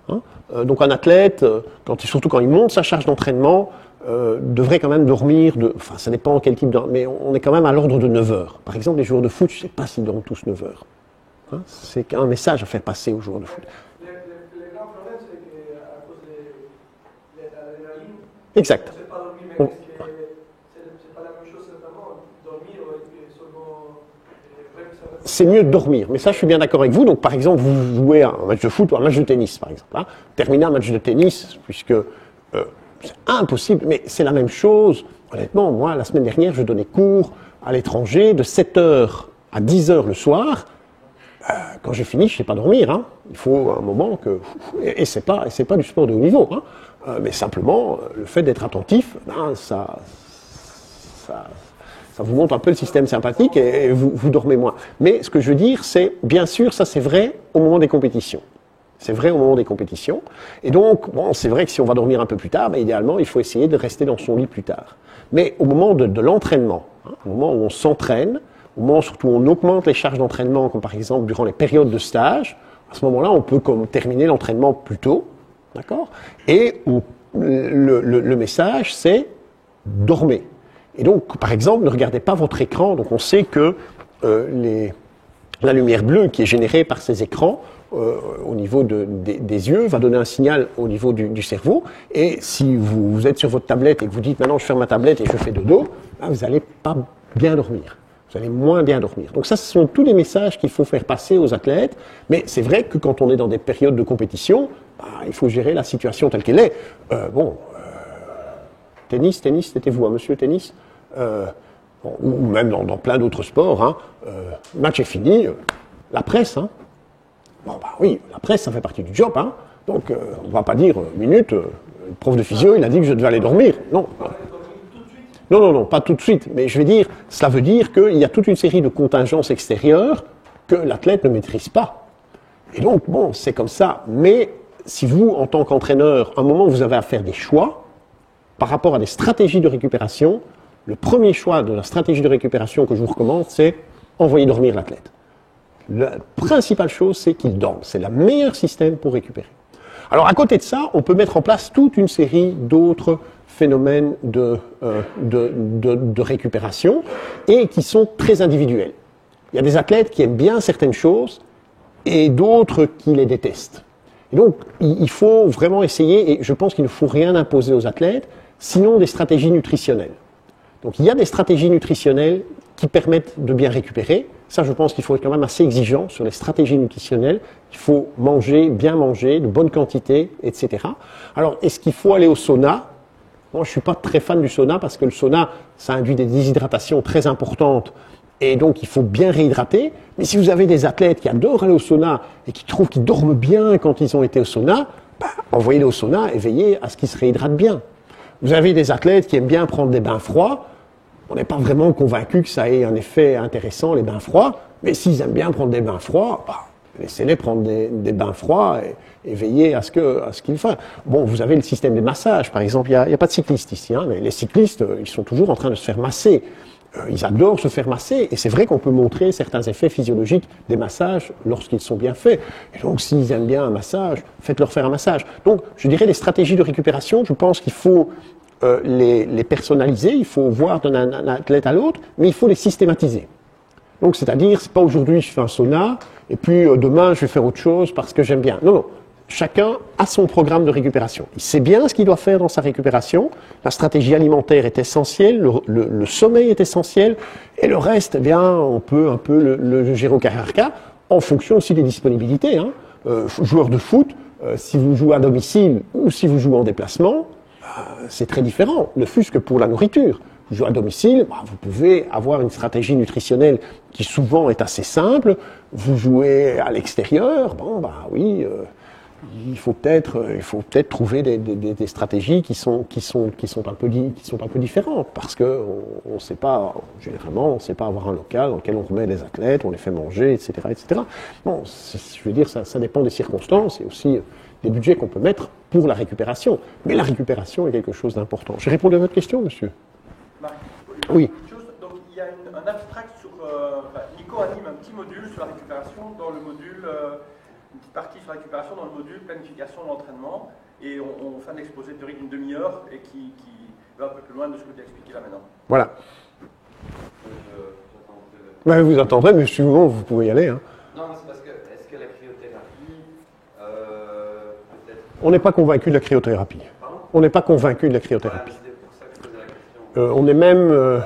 Hein, donc, un athlète, surtout quand il monte sa charge d'entraînement, devrait quand même dormir, enfin, ça dépend quel type mais on est quand même à l'ordre de 9 heures. Par exemple, les joueurs de foot, je ne sais pas s'ils dorment tous 9 heures. Hein, c'est un message à faire passer aux joueurs de foot. Le grand problème, c'est qu'à cause de l'adrénaline, exact. on ne sait pas dormir, mais c'est pas la même chose, certainement. Dormir et seulement. C'est mieux de dormir, mais ça, je suis bien d'accord avec vous. Donc, par exemple, vous jouez à un match de foot ou un match de tennis, par exemple. Hein, terminez un match de tennis, puisque c'est impossible, mais c'est la même chose. Honnêtement, moi, la semaine dernière, je donnais cours à l'étranger de 7h à 10h le soir. Quand j'ai fini, je ne sais pas dormir. Hein. Il faut un moment que... Et c'est pas du sport de haut niveau. Hein. Mais simplement, le fait d'être attentif, ben, ça vous monte un peu le système sympathique et vous dormez moins. Mais ce que je veux dire, c'est, bien sûr, ça c'est vrai au moment des compétitions. C'est vrai au moment des compétitions. Et donc, bon, c'est vrai que si on va dormir un peu plus tard, ben, idéalement, il faut essayer de rester dans son lit plus tard. Mais au moment de l'entraînement, hein, au moment où on s'entraîne, au moment surtout où on augmente les charges d'entraînement, comme par exemple durant les périodes de stage, à ce moment-là, on peut terminer l'entraînement plus tôt, d'accord? Et le message, c'est dormez. Et donc, par exemple, ne regardez pas votre écran. Donc, on sait que la lumière bleue qui est générée par ces écrans au niveau des yeux va donner un signal au niveau du cerveau. Et si vous êtes sur votre tablette et que vous dites maintenant je ferme ma tablette et je fais dodo, là, vous n'allez pas bien dormir. Vous allez moins bien dormir. Donc ça, ce sont tous les messages qu'il faut faire passer aux athlètes. Mais c'est vrai que quand on est dans des périodes de compétition, il faut gérer la situation telle qu'elle est. Tennis, c'était vous, hein, monsieur tennis, ou même dans plein d'autres sports. Hein, le match est fini, la presse. Hein. Bon, oui, la presse, ça fait partie du job. Hein. Donc, on ne va pas dire, minute, le prof de physio, il a dit que je devais aller dormir. Non. Non, pas tout de suite. Mais je vais dire, cela veut dire qu'il y a toute une série de contingences extérieures que l'athlète ne maîtrise pas. Et donc, bon, c'est comme ça. Mais si vous, en tant qu'entraîneur, à un moment où vous avez à faire des choix, par rapport à des stratégies de récupération, le premier choix de la stratégie de récupération que je vous recommande, c'est envoyer dormir l'athlète. La principale chose, c'est qu'il dorme. C'est le meilleur système pour récupérer. Alors, à côté de ça, on peut mettre en place toute une série d'autres phénomènes de récupération et qui sont très individuels. Il y a des athlètes qui aiment bien certaines choses et d'autres qui les détestent. Et donc, il faut vraiment essayer, et je pense qu'il ne faut rien imposer aux athlètes, sinon des stratégies nutritionnelles. Donc, il y a des stratégies nutritionnelles qui permettent de bien récupérer. Ça, je pense qu'il faut être quand même assez exigeant sur les stratégies nutritionnelles. Il faut manger, bien manger, de bonne quantité, etc. Alors, est-ce qu'il faut aller au sauna? Moi, je ne suis pas très fan du sauna parce que le sauna, ça induit des déshydratations très importantes et donc il faut bien réhydrater. Mais si vous avez des athlètes qui adorent aller au sauna et qui trouvent qu'ils dorment bien quand ils ont été au sauna, envoyez-les au sauna et veillez à ce qu'ils se réhydratent bien. Vous avez des athlètes qui aiment bien prendre des bains froids. On n'est pas vraiment convaincu que ça ait un effet intéressant, les bains froids, mais s'ils aiment bien prendre des bains froids, laissez-les prendre des bains froids et veillez à ce qu'ils fassent. Bon, vous avez le système des massages, par exemple, il n'y a pas de cyclistes ici, hein, mais les cyclistes, ils sont toujours en train de se faire masser. Ils adorent se faire masser, et c'est vrai qu'on peut montrer certains effets physiologiques des massages lorsqu'ils sont bien faits. Et donc, s'ils aiment bien un massage, faites-leur faire un massage. Donc, je dirais, les stratégies de récupération, je pense qu'il faut les personnaliser, il faut voir d'un athlète à l'autre, mais il faut les systématiser. Donc, c'est-à-dire, c'est pas aujourd'hui je fais un sauna, et puis demain je vais faire autre chose parce que j'aime bien. Non, non. Chacun a son programme de récupération. Il sait bien ce qu'il doit faire dans sa récupération. La stratégie alimentaire est essentielle, le sommeil est essentiel, et le reste, eh bien, on peut un peu le gérer au cas par cas, en fonction aussi des disponibilités. Hein. Joueur de foot, si vous jouez à domicile ou si vous jouez en déplacement, c'est très différent, ne fût-ce que pour la nourriture. Vous jouez à domicile, vous pouvez avoir une stratégie nutritionnelle qui souvent est assez simple. Vous jouez à l'extérieur, oui, il faut peut-être trouver des stratégies qui sont un peu différentes, parce que on sait pas, généralement, on ne sait pas avoir un local dans lequel on remet les athlètes, on les fait manger, etc., etc. Bon, je veux dire, ça dépend des circonstances et aussi des budgets qu'on peut mettre pour la récupération. Mais la récupération est quelque chose d'important. J'ai répondu à votre question, monsieur? Oui. Donc, il y a un abstract sur. Nico anime un petit module sur la récupération dans le module. Une petite partie sur la récupération dans le module planification de l'entraînement. Et on fait un exposé théorique d'une demi-heure et qui va un peu plus loin de ce que tu as expliqué là maintenant. Voilà. Vous attendrez, mais souvent vous pouvez y aller. Hein. Non, c'est parce que, est-ce que la cryothérapie, peut-être... On n'est pas convaincu de la cryothérapie. Pardon ? On n'est pas convaincu de la cryothérapie. Voilà, c'était pour ça que je posais la question. On est même...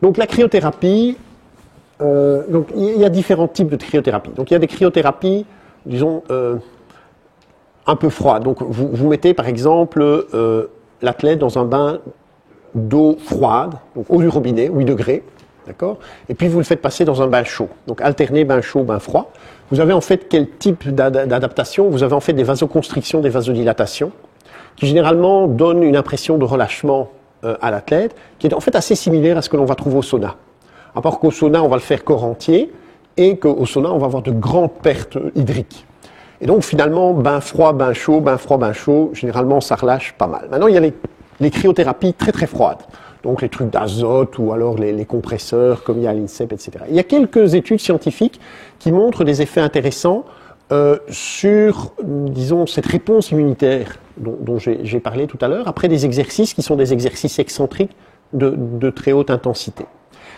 Donc la cryothérapie, donc il y a différents types de cryothérapie. Donc il y a des cryothérapies, disons, un peu froides. Donc vous mettez par exemple l'athlète dans un bain d'eau froide, donc eau du robinet, 8 degrés, d'accord ? Et puis vous le faites passer dans un bain chaud. Donc alterner bain chaud, bain froid. Vous avez en fait quel type d'adaptation ? Vous avez en fait des vasoconstrictions, des vasodilatations, qui généralement donnent une impression de relâchement à l'athlète, qui est en fait assez similaire à ce que l'on va trouver au sauna. À part qu'au sauna, on va le faire corps entier, et qu'au sauna, on va avoir de grandes pertes hydriques. Et donc finalement, bain froid, bain chaud, bain froid, bain chaud, généralement ça relâche pas mal. Maintenant, il y a les cryothérapies très très froides, donc les trucs d'azote ou alors les compresseurs comme il y a à l'INSEP, etc. Il y a quelques études scientifiques qui montrent des effets intéressants sur, disons, cette réponse immunitaire dont j'ai parlé tout à l'heure, après des exercices qui sont des exercices excentriques de très haute intensité.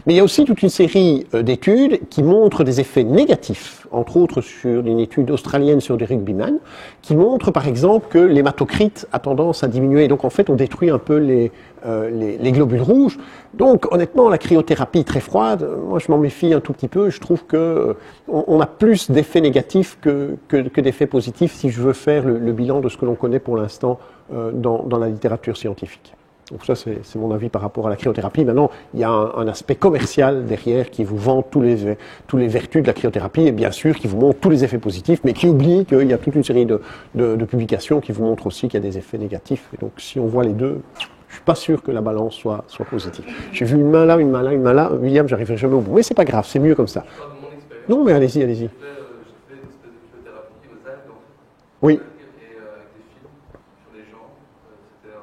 Mais il y a aussi toute une série d'études qui montrent des effets négatifs, entre autres sur une étude australienne sur des rugbyman, qui montrent par exemple que l'hématocrite a tendance à diminuer. Donc en fait, on détruit un peu les globules rouges. Donc honnêtement, la cryothérapie très froide, moi je m'en méfie un tout petit peu. Je trouve que on a plus d'effets négatifs que d'effets positifs si je veux faire le bilan de ce que l'on connaît pour l'instant dans la littérature scientifique. Donc ça, c'est mon avis par rapport à la cryothérapie. Maintenant, il y a un aspect commercial derrière qui vous vend tous les vertus de la cryothérapie et bien sûr qui vous montre tous les effets positifs, mais qui oublie qu'il y a toute une série de publications qui vous montrent aussi qu'il y a des effets négatifs. Et donc, si on voit les deux, je suis pas sûr que la balance soit positive. J'ai vu une main là, une main là, une main là. William, j'arriverai jamais au bout. Mais c'est pas grave, c'est mieux comme ça. Je parle de mon expérience. Non, mais allez-y. J'ai fait une espèce de cryothérapie aux Alpes, en fait. Oui. Et avec des films sur les jambes. C'était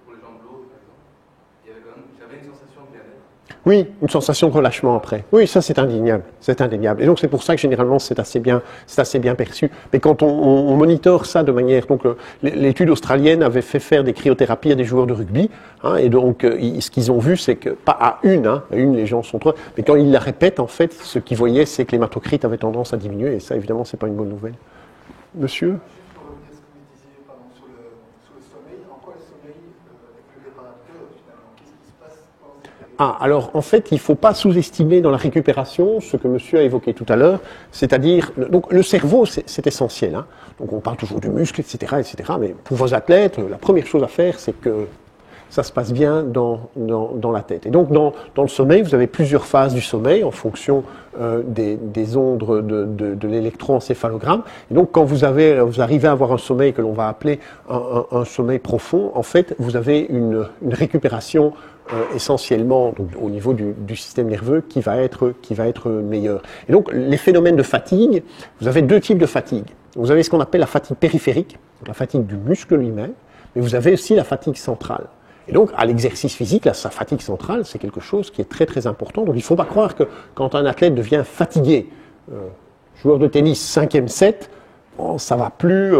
pour les jambes lourdes, par exemple. J'avais une sensation de bien-être. Oui, une sensation de relâchement après. Oui, ça c'est indéniable, c'est indéniable. Et donc c'est pour ça que généralement c'est assez bien perçu. Mais quand on monitore ça de manière, donc l'étude australienne avait fait faire des cryothérapies à des joueurs de rugby, hein, et donc ce qu'ils ont vu c'est que pas à une les gens sont trois, mais quand ils la répètent en fait, ce qu'ils voyaient c'est que l'hématocrite avait tendance à diminuer et ça évidemment c'est pas une bonne nouvelle. Monsieur? Juste pour revenir à ce que vous disiez sur le sommeil, en quoi le sommeil est plus réparateur finalement? Qu'est-ce qui se passe pendant cette période? Ah, alors en fait, il ne faut pas sous-estimer dans la récupération ce que monsieur a évoqué tout à l'heure, c'est-à-dire, donc le cerveau, c'est essentiel. Hein. Donc on parle toujours du muscle, etc., etc., mais pour vos athlètes, la première chose à faire, c'est que ça se passe bien dans la tête. Et donc dans le sommeil, vous avez plusieurs phases du sommeil en fonction des ondes de l'électroencéphalogramme. Et donc quand vous arrivez à avoir un sommeil que l'on va appeler un sommeil profond, en fait, vous avez une récupération essentiellement donc, au niveau du système nerveux qui va être meilleur. Et donc les phénomènes de fatigue, vous avez deux types de fatigue. Vous avez ce qu'on appelle la fatigue périphérique, donc la fatigue du muscle lui-même, mais vous avez aussi la fatigue centrale. Et donc, à l'exercice physique, là, sa fatigue centrale, c'est quelque chose qui est très très important. Donc, il ne faut pas croire que quand un athlète devient fatigué, joueur de tennis, 5e set, bon, ça va plus.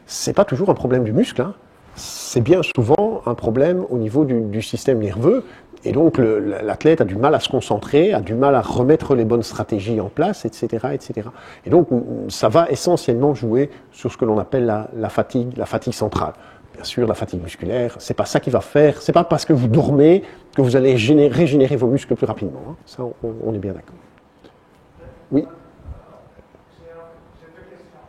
C'est pas toujours un problème du muscle. Hein. C'est bien souvent un problème au niveau du système nerveux. Et donc, l'athlète a du mal à se concentrer, a du mal à remettre les bonnes stratégies en place, etc., etc. Et donc, ça va essentiellement jouer sur ce que l'on appelle la fatigue centrale. Bien sûr, la fatigue musculaire, c'est pas ça qui va faire, c'est pas parce que vous dormez que vous allez régénérer vos muscles plus rapidement. Hein. Ça, on est bien d'accord. Oui. J'ai deux questions.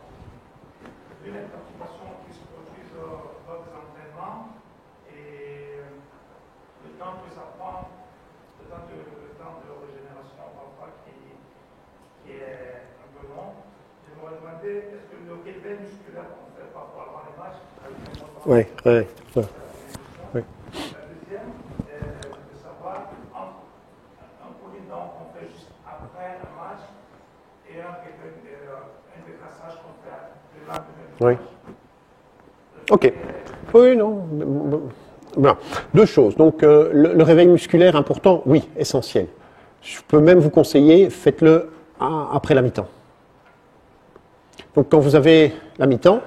Vu les perturbations qui se produisent lors des entraînements et le temps que ça prend, le temps de régénération parfois qui est un peu long, je me demandais est-ce que le réveil musculaire qu'on fait parfois avant les matchs, Oui. la deuxième, de savoir un cooling down qu'on fait juste après un match et un décrassage qu'on fait le lendemain. Oui. Ok. Oui, non. Voilà. Deux choses. Donc, le réveil musculaire important, oui, essentiel. Je peux même vous conseiller, faites-le après la mi-temps. Donc, quand vous avez la mi-temps,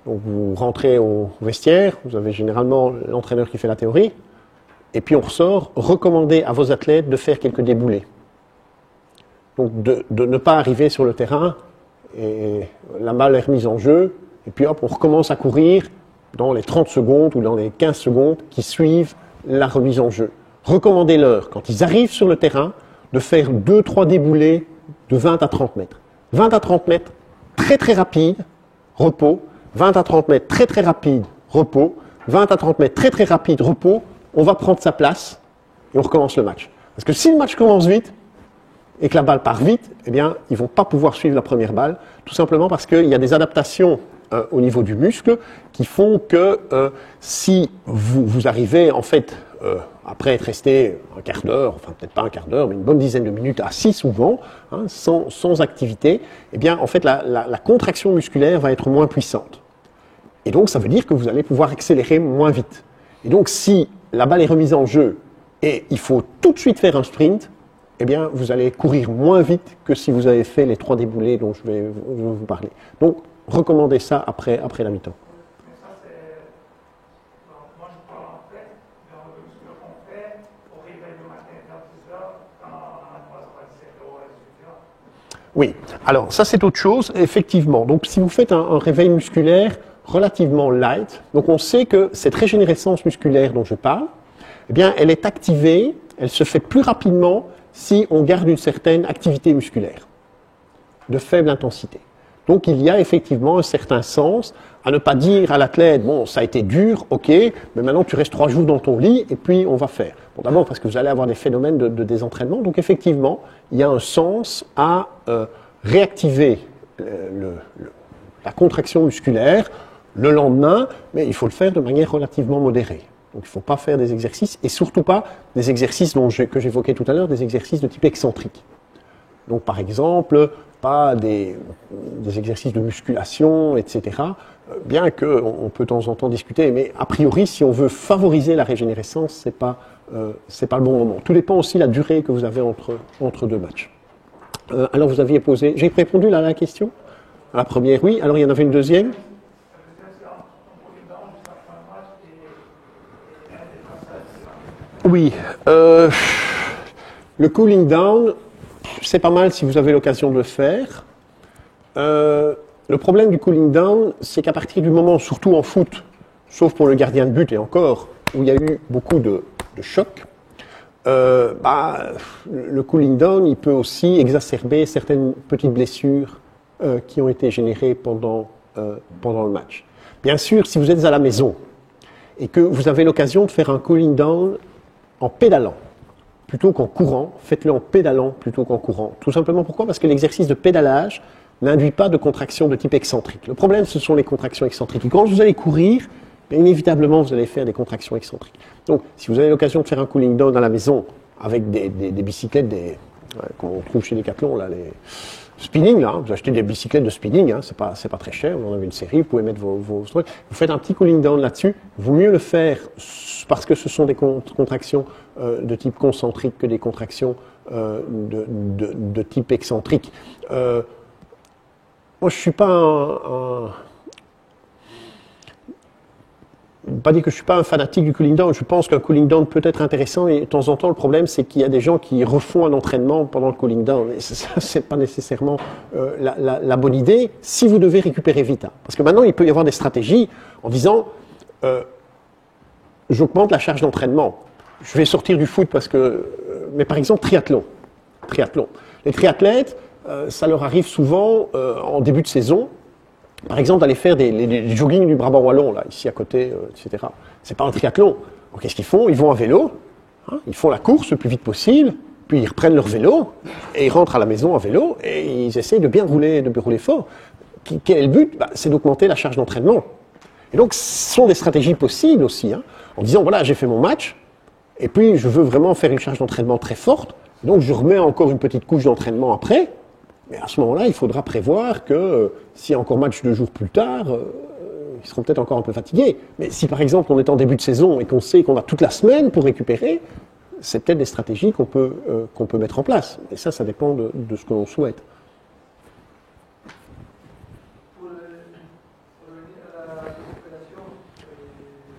donc vous rentrez au vestiaire, vous avez généralement l'entraîneur qui fait la théorie, et puis on ressort, recommandez à vos athlètes de faire quelques déboulés. Donc de ne pas arriver sur le terrain, et la balle est remise en jeu, et puis hop, on recommence à courir dans les 30 secondes ou dans les 15 secondes qui suivent la remise en jeu. Recommandez-leur, quand ils arrivent sur le terrain, de faire 2-3 déboulés de 20 à 30 mètres. 20 à 30 mètres, très très rapide, repos. 20 à 30 mètres, très très rapide, repos. 20 à 30 mètres, très très rapide, repos. On va prendre sa place et on recommence le match. Parce que si le match commence vite et que la balle part vite, eh bien, ils ne vont pas pouvoir suivre la première balle, tout simplement parce qu'il y a des adaptations au niveau du muscle qui font que si vous arrivez, en fait, après être resté un quart d'heure, enfin peut-être pas un quart d'heure, mais une bonne dizaine de minutes assis souvent, hein, sans activité, eh bien, en fait, la contraction musculaire va être moins puissante. Et donc, ça veut dire que vous allez pouvoir accélérer moins vite. Et donc, si la balle est remise en jeu et il faut tout de suite faire un sprint, eh bien, vous allez courir moins vite que si vous avez fait les 3 déboulés dont je vais vous parler. Donc, recommandez ça après la mi-temps. Mais ça, c'est. Moi, je parle en fait de ce qu'on fait au réveil le matin vers 10 heures, quand on a 3 heures à 17 heures à 18 heures. Oui, alors ça c'est autre chose, effectivement. Donc si vous faites un réveil musculaire relativement light, donc on sait que cette régénérescence musculaire dont je parle, eh bien elle est activée, elle se fait plus rapidement si on garde une certaine activité musculaire de faible intensité. Donc il y a effectivement un certain sens à ne pas dire à l'athlète, bon ça a été dur, ok, mais maintenant tu restes 3 jours dans ton lit et puis on va faire. Bon, d'abord parce que vous allez avoir des phénomènes de désentraînement, donc effectivement il y a un sens à réactiver la contraction musculaire le lendemain, mais il faut le faire de manière relativement modérée. Donc il ne faut pas faire des exercices, et surtout pas des exercices que j'évoquais tout à l'heure, des exercices de type excentrique. Donc par exemple, pas des exercices de musculation, etc. Bien qu'on peut de temps en temps discuter, mais a priori, si on veut favoriser la régénérescence, c'est pas le bon moment. Tout dépend aussi de la durée que vous avez entre 2 matchs. Alors vous aviez posé, j'ai répondu là à la question? À la première, oui. Alors il y en avait une deuxième? Oui. Le cooling down, c'est pas mal si vous avez l'occasion de le faire. Le problème du cooling down, c'est qu'à partir du moment, surtout en foot, sauf pour le gardien de but et encore, où il y a eu beaucoup de chocs, le cooling down, il peut aussi exacerber certaines petites blessures qui ont été générées pendant le match. Bien sûr, si vous êtes à la maison et que vous avez l'occasion de faire un cooling down en pédalant, plutôt qu'en courant, faites-le en pédalant plutôt qu'en courant. Tout simplement pourquoi? Parce que l'exercice de pédalage n'induit pas de contraction de type excentrique. Le problème, ce sont les contractions excentriques. Et quand vous allez courir, inévitablement, vous allez faire des contractions excentriques. Donc, si vous avez l'occasion de faire un cooling down à la maison avec des bicyclettes, qu'on trouve chez Decathlon, là, les spinning, là, vous achetez des bicyclettes de spinning, c'est pas très cher, vous en avez une série, vous pouvez mettre vos trucs. Vous faites un petit cooling down là-dessus, il vaut mieux le faire parce que ce sont des contractions de type concentrique que des contractions de type excentrique. Moi, je suis pas pas dire que je suis pas un fanatique du cooling down. Je pense qu'un cooling down peut être intéressant et de temps en temps, le problème, c'est qu'il y a des gens qui refont un entraînement pendant le cooling down. Et ça, c'est pas nécessairement la bonne idée si vous devez récupérer vite. Parce que maintenant, il peut y avoir des stratégies en disant j'augmente la charge d'entraînement. Je vais sortir du foot parce que... mais par exemple, triathlon. Les triathlètes, ça leur arrive souvent en début de saison, par exemple, d'aller faire les jogging du Brabant Wallon, là, ici à côté, etc. C'est pas un triathlon. Donc, qu'est-ce qu'ils font? Ils vont à vélo, ils font la course le plus vite possible, puis ils reprennent leur vélo, et ils rentrent à la maison à vélo, et ils essayent de bien rouler fort. Quel est le but? C'est d'augmenter la charge d'entraînement. Et donc, ce sont des stratégies possibles aussi, en disant, voilà, j'ai fait mon match, et puis je veux vraiment faire une charge d'entraînement très forte, donc je remets encore une petite couche d'entraînement après. Mais à ce moment-là, il faudra prévoir que s'il y a encore match 2 jours plus tard, ils seront peut-être encore un peu fatigués. Mais si par exemple on est en début de saison et qu'on sait qu'on a toute la semaine pour récupérer, c'est peut-être des stratégies qu'on peut mettre en place. Et ça dépend de ce que l'on souhaite. Pour revenir à la récupération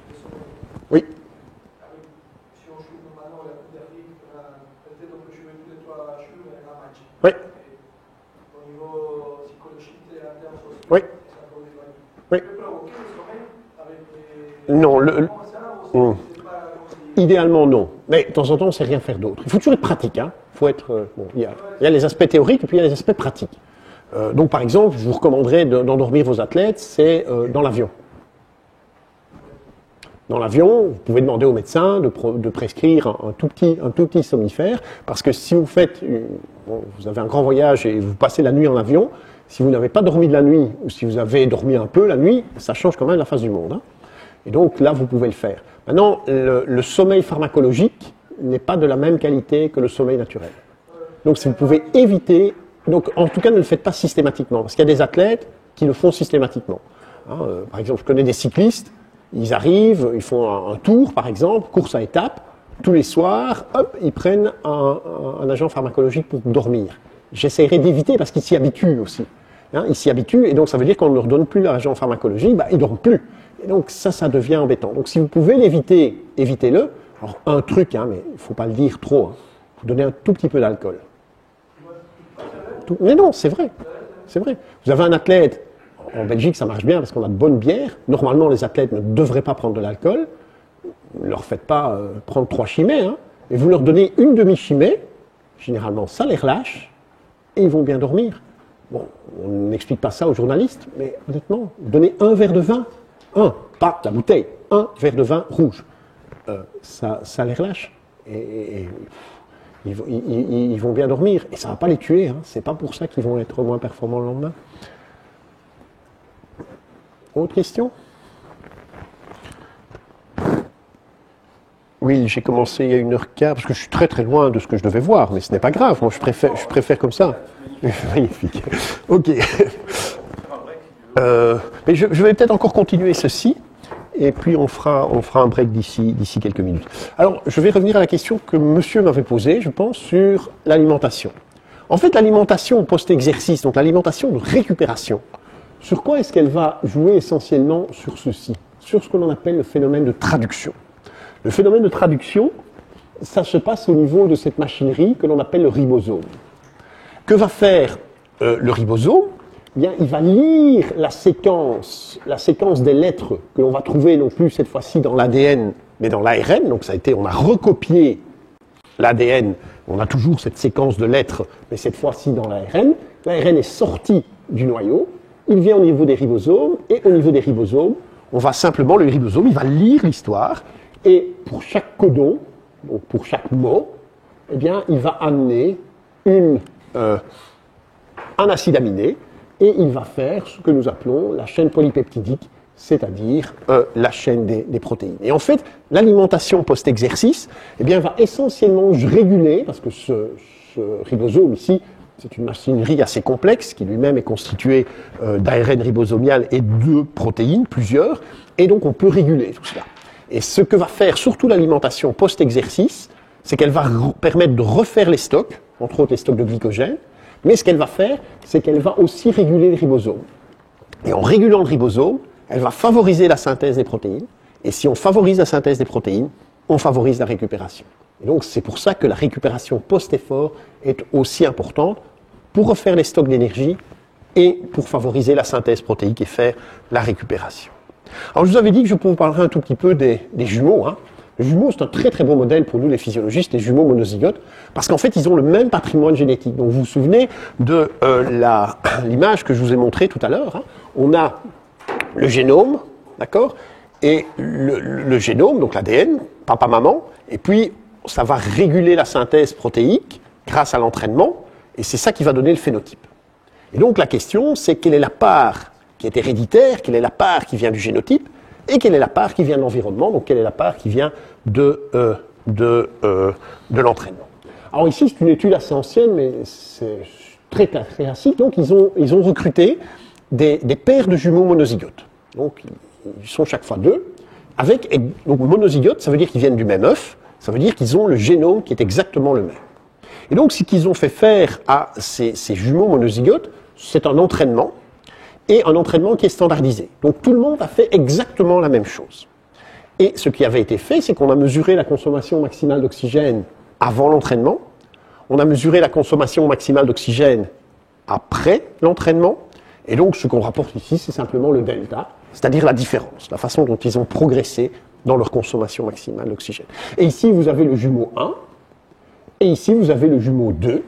de son... Oui. Si on joue normalement la Coupe d'Afrique, peut-être on peut jouer tous les 3 jours et un match. Oui. Au niveau psychologique et interne aussi. Oui. Ça peut éloigner. Oui. Ça peut provoquer le sommeil avec les... Non, idéalement non. Mais de temps en temps, on ne sait rien faire d'autre. Il faut toujours être pratique. Faut être, il y a les aspects théoriques et puis il y a les aspects pratiques. Donc par exemple, je vous recommanderais d'endormir vos athlètes, c'est dans l'avion. Dans l'avion, vous pouvez demander au médecin de prescrire un tout petit somnifère, parce que si vous faites, vous avez un grand voyage et vous passez la nuit en avion, si vous n'avez pas dormi de la nuit, ou si vous avez dormi un peu la nuit, ça change quand même la face du monde. Et donc là, vous pouvez le faire. Maintenant, le sommeil pharmacologique n'est pas de la même qualité que le sommeil naturel. Donc si vous pouvez éviter, donc en tout cas ne le faites pas systématiquement, parce qu'il y a des athlètes qui le font systématiquement. Par exemple, je connais des cyclistes, ils arrivent, ils font un tour par exemple, course à étapes, tous les soirs, hop, ils prennent un agent pharmacologique pour dormir. J'essaierai d'éviter parce qu'ils s'y habituent aussi. Ils s'y habituent et donc ça veut dire qu'on ne leur donne plus l'agent pharmacologique, ils ne dorment plus. Et donc ça devient embêtant. Donc si vous pouvez l'éviter, évitez-le. Alors un truc, mais il ne faut pas le dire trop, vous donnez un tout petit peu d'alcool. Mais non, c'est vrai. C'est vrai. Vous avez un athlète, en Belgique ça marche bien parce qu'on a de bonnes bières. Normalement les athlètes ne devraient pas prendre de l'alcool. Ne leur faites pas prendre 3 chimées, et vous leur donnez une demi-chimée, généralement ça les relâche, et ils vont bien dormir. Bon, on n'explique pas ça aux journalistes, mais honnêtement, donnez un verre de vin, pas la bouteille, un verre de vin rouge, ça les relâche, et ils vont bien dormir, et ça ne va pas les tuer, c'est pas pour ça qu'ils vont être moins performants le lendemain. Autre question ? Oui, j'ai commencé il y a 1h15, parce que je suis très très loin de ce que je devais voir, mais ce n'est pas grave, moi je préfère comme ça. Magnifique. Ok. Mais je vais peut-être encore continuer ceci, et puis on fera un break d'ici quelques minutes. Alors, je vais revenir à la question que monsieur m'avait posée, je pense, sur l'alimentation. En fait, l'alimentation post-exercice, donc l'alimentation de récupération, sur quoi est-ce qu'elle va jouer essentiellement sur ceci, sur ce que l'on appelle le phénomène de traduction. Le phénomène de traduction, ça se passe au niveau de cette machinerie que l'on appelle le ribosome. Que va faire le ribosome ? Bien, il va lire la séquence des lettres que l'on va trouver non plus cette fois-ci dans l'ADN, mais dans l'ARN. Donc on a recopié l'ADN, on a toujours cette séquence de lettres, mais cette fois-ci dans l'ARN. L'ARN est sorti du noyau, il vient au niveau des ribosomes, et au niveau des ribosomes, on va simplement, le ribosome, il va lire l'histoire, et pour chaque codon, donc pour chaque mot, eh bien, il va amener un acide aminé, et il va faire ce que nous appelons la chaîne polypeptidique, c'est-à-dire la chaîne des protéines. Et en fait, l'alimentation post-exercice, eh bien, va essentiellement réguler, parce que ce ribosome ici, c'est une machinerie assez complexe, qui lui-même est constituée d'ARN ribosomial et de protéines, plusieurs, et donc on peut réguler tout cela. Et ce que va faire surtout l'alimentation post-exercice, c'est qu'elle va permettre de refaire les stocks, entre autres les stocks de glycogène, mais ce qu'elle va faire, c'est qu'elle va aussi réguler le ribosome. Et en régulant le ribosome, elle va favoriser la synthèse des protéines, et si on favorise la synthèse des protéines, on favorise la récupération. Et donc c'est pour ça que la récupération post-effort est aussi importante pour refaire les stocks d'énergie et pour favoriser la synthèse protéique et faire la récupération. Alors je vous avais dit que je vous parlerai un tout petit peu des jumeaux. Les jumeaux, c'est un très très bon modèle pour nous les physiologistes, les jumeaux monozygotes, parce qu'en fait ils ont le même patrimoine génétique. Donc vous vous souvenez de l'image que je vous ai montrée tout à l'heure. On a le génome, d'accord, et le génome, donc l'ADN, papa-maman, et puis ça va réguler la synthèse protéique grâce à l'entraînement, et c'est ça qui va donner le phénotype. Et donc la question, c'est quelle est la part qui est héréditaire, quelle est la part qui vient du génotype, et quelle est la part qui vient de l'environnement, donc quelle est la part qui vient de l'entraînement. Alors ici, c'est une étude assez ancienne, mais c'est très classique. Donc ils ont recruté des paires de jumeaux monozygotes. Donc ils sont chaque fois deux. Donc monozygotes, ça veut dire qu'ils viennent du même œuf, ça veut dire qu'ils ont le génome qui est exactement le même. Et donc ce qu'ils ont fait faire à ces jumeaux monozygotes, c'est un entraînement, et un entraînement qui est standardisé. Donc tout le monde a fait exactement la même chose. Et ce qui avait été fait, c'est qu'on a mesuré la consommation maximale d'oxygène avant l'entraînement, on a mesuré la consommation maximale d'oxygène après l'entraînement, et donc ce qu'on rapporte ici, c'est simplement le delta, c'est-à-dire la différence, la façon dont ils ont progressé dans leur consommation maximale d'oxygène. Et ici, vous avez le jumeau 1, et ici, vous avez le jumeau 2,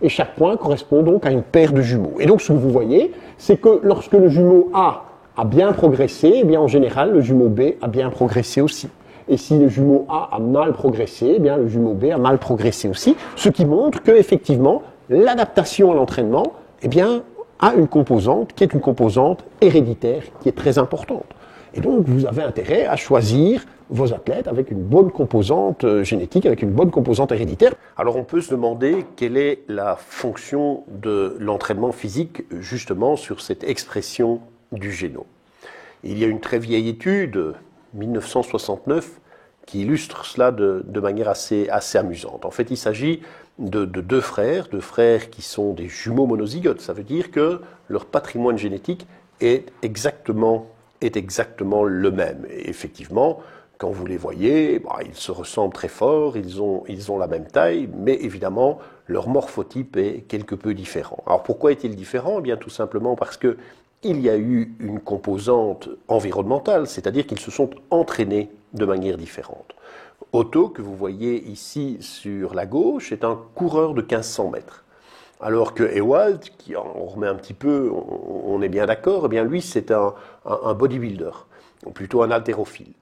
et chaque point correspond donc à une paire de jumeaux. Et donc, ce que vous voyez, c'est que lorsque le jumeau A a bien progressé, eh bien, en général, le jumeau B a bien progressé aussi. Et si le jumeau A a mal progressé, eh bien, le jumeau B a mal progressé aussi, ce qui montre que, effectivement, l'adaptation à l'entraînement, eh bien, a une composante qui est une composante héréditaire qui est très importante. Et donc, vous avez intérêt à choisir vos athlètes avec une bonne composante génétique, avec une bonne composante héréditaire. Alors, on peut se demander quelle est la fonction de l'entraînement physique, justement, sur cette expression du génome. Il y a une très vieille étude, 1969, qui illustre cela de manière assez amusante. En fait, il s'agit de deux frères qui sont des jumeaux monozygotes. Ça veut dire que leur patrimoine génétique est exactement le même. Et effectivement, quand vous les voyez, ils se ressemblent très fort, ils ont la même taille, mais évidemment, leur morphotype est quelque peu différent. Alors pourquoi est-il différent ? Eh bien, tout simplement parce que il y a eu une composante environnementale, c'est-à-dire qu'ils se sont entraînés de manière différente. Otto, que vous voyez ici sur la gauche, est un coureur de 1500 mètres. Alors que Ewald, qui on remet un petit peu, on est bien d'accord, eh bien lui c'est un bodybuilder, ou plutôt un haltérophile.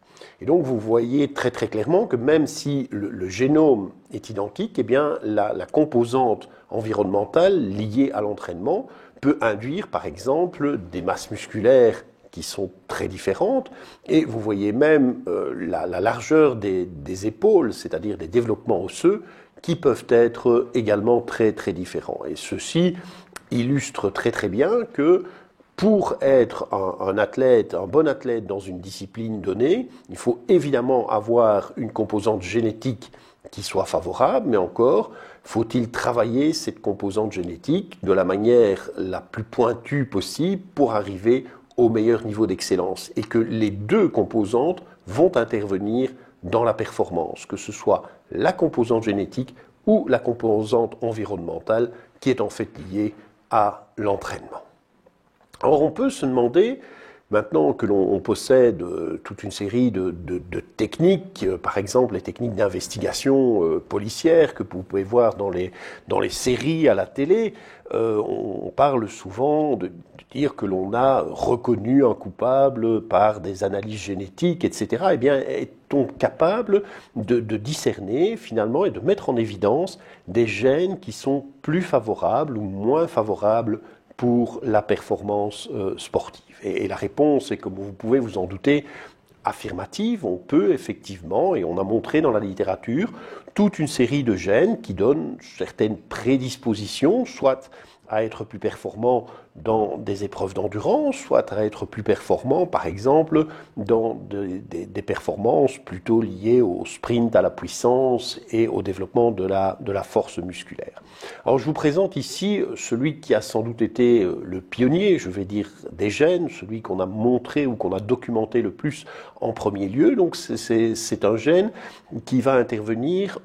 Et donc vous voyez très très clairement que même si le génome est identique, eh bien la composante environnementale liée à l'entraînement peut induire par exemple des masses musculaires qui sont très différentes, et vous voyez même la largeur des épaules, c'est-à-dire des développements osseux, qui peuvent être également très très différents. Et ceci illustre très très bien que pour être un bon athlète dans une discipline donnée, il faut évidemment avoir une composante génétique qui soit favorable, mais encore, faut-il travailler cette composante génétique de la manière la plus pointue possible pour arriver au meilleur niveau d'excellence, et que les deux composantes vont intervenir dans la performance, que ce soit la composante génétique ou la composante environnementale qui est en fait liée à l'entraînement. Alors on peut se demander Maintenant que l'on possède toute une série de techniques, par exemple les techniques d'investigation policière que vous pouvez voir dans les séries à la télé, on parle souvent de dire que l'on a reconnu un coupable par des analyses génétiques, etc. Eh bien, est-on capable de discerner finalement et de mettre en évidence des gènes qui sont plus favorables ou moins favorables pour la performance sportive? Et la réponse est, comme vous pouvez vous en douter, affirmative. On peut effectivement, et on a montré dans la littérature, toute une série de gènes qui donnent certaines prédispositions, soit à être plus performant dans des épreuves d'endurance, soit à être plus performant, par exemple, dans des performances plutôt liées au sprint, à la puissance et au développement de la force musculaire. Alors je vous présente ici celui qui a sans doute été le pionnier, je vais dire, des gènes, celui qu'on a montré ou qu'on a documenté le plus en premier lieu. Donc c'est un gène qui va intervenir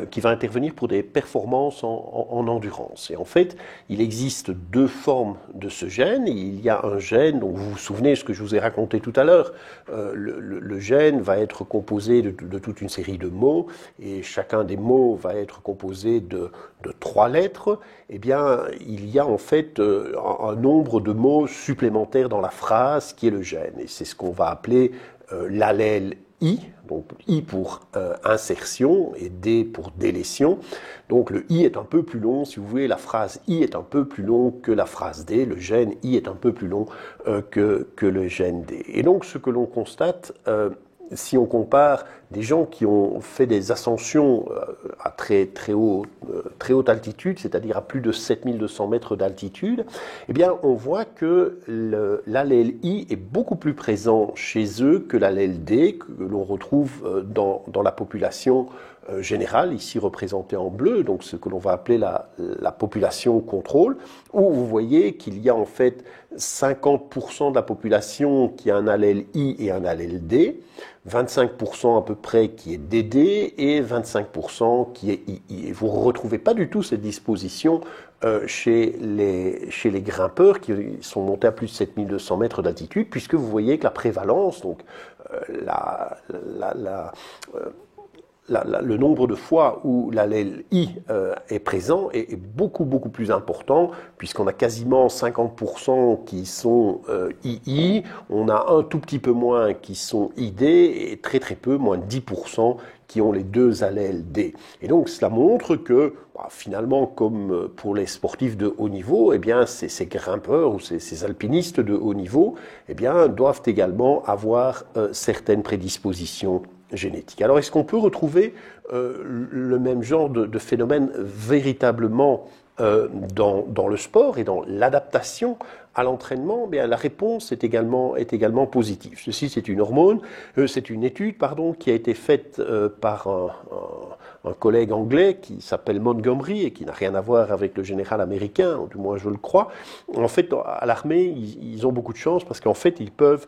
qui va intervenir pour des performances en endurance. Et en fait, il existe deux formes de ce gène. Il y a un gène, donc vous vous souvenez ce que je vous ai raconté tout à l'heure, le gène va être composé de toute une série de mots, et chacun des mots va être composé de 3 lettres. Eh bien, il y a en fait un nombre de mots supplémentaires dans la phrase qui est le gène. Et c'est ce qu'on va appeler l'allèle I, donc I pour insertion et D pour délétion. Donc le I est un peu plus long, si vous voulez, la phrase I est un peu plus long que la phrase D, le gène I est un peu plus long que le gène D. Et donc ce que l'on constate, si on compare des gens qui ont fait des ascensions à très haute altitude, c'est-à-dire à plus de 7200 mètres d'altitude, eh bien on voit que l'allèle I est beaucoup plus présent chez eux que l'allèle D que l'on retrouve dans la population générale, ici représentée en bleu, donc ce que l'on va appeler la population contrôle, où vous voyez qu'il y a en fait 50% de la population qui a un allèle I et un allèle D, 25% à peu près qui est DD et 25% qui est II. Et vous ne retrouvez pas du tout cette disposition chez les grimpeurs qui sont montés à plus de 7200 mètres d'altitude, puisque vous voyez que la prévalence, donc le nombre de fois où l'allèle I est présent est beaucoup plus important, puisqu'on a quasiment 50% qui sont II, on a un tout petit peu moins qui sont ID, et très peu, moins de 10%, qui ont les deux allèles D. Et donc cela montre que, finalement, comme pour les sportifs de haut niveau, eh bien, ces grimpeurs ou ces alpinistes de haut niveau, eh bien, doivent également avoir certaines prédispositions génétique. Alors, est-ce qu'on peut retrouver le même genre de phénomène véritablement dans le sport et dans l'adaptation à l'entraînement? Bien, la réponse est également positive. Ceci, c'est une étude qui a été faite par un collègue anglais qui s'appelle Montgomery et qui n'a rien à voir avec le général américain, du moins je le crois. En fait, à l'armée, ils ont beaucoup de chance parce qu'en fait, ils peuvent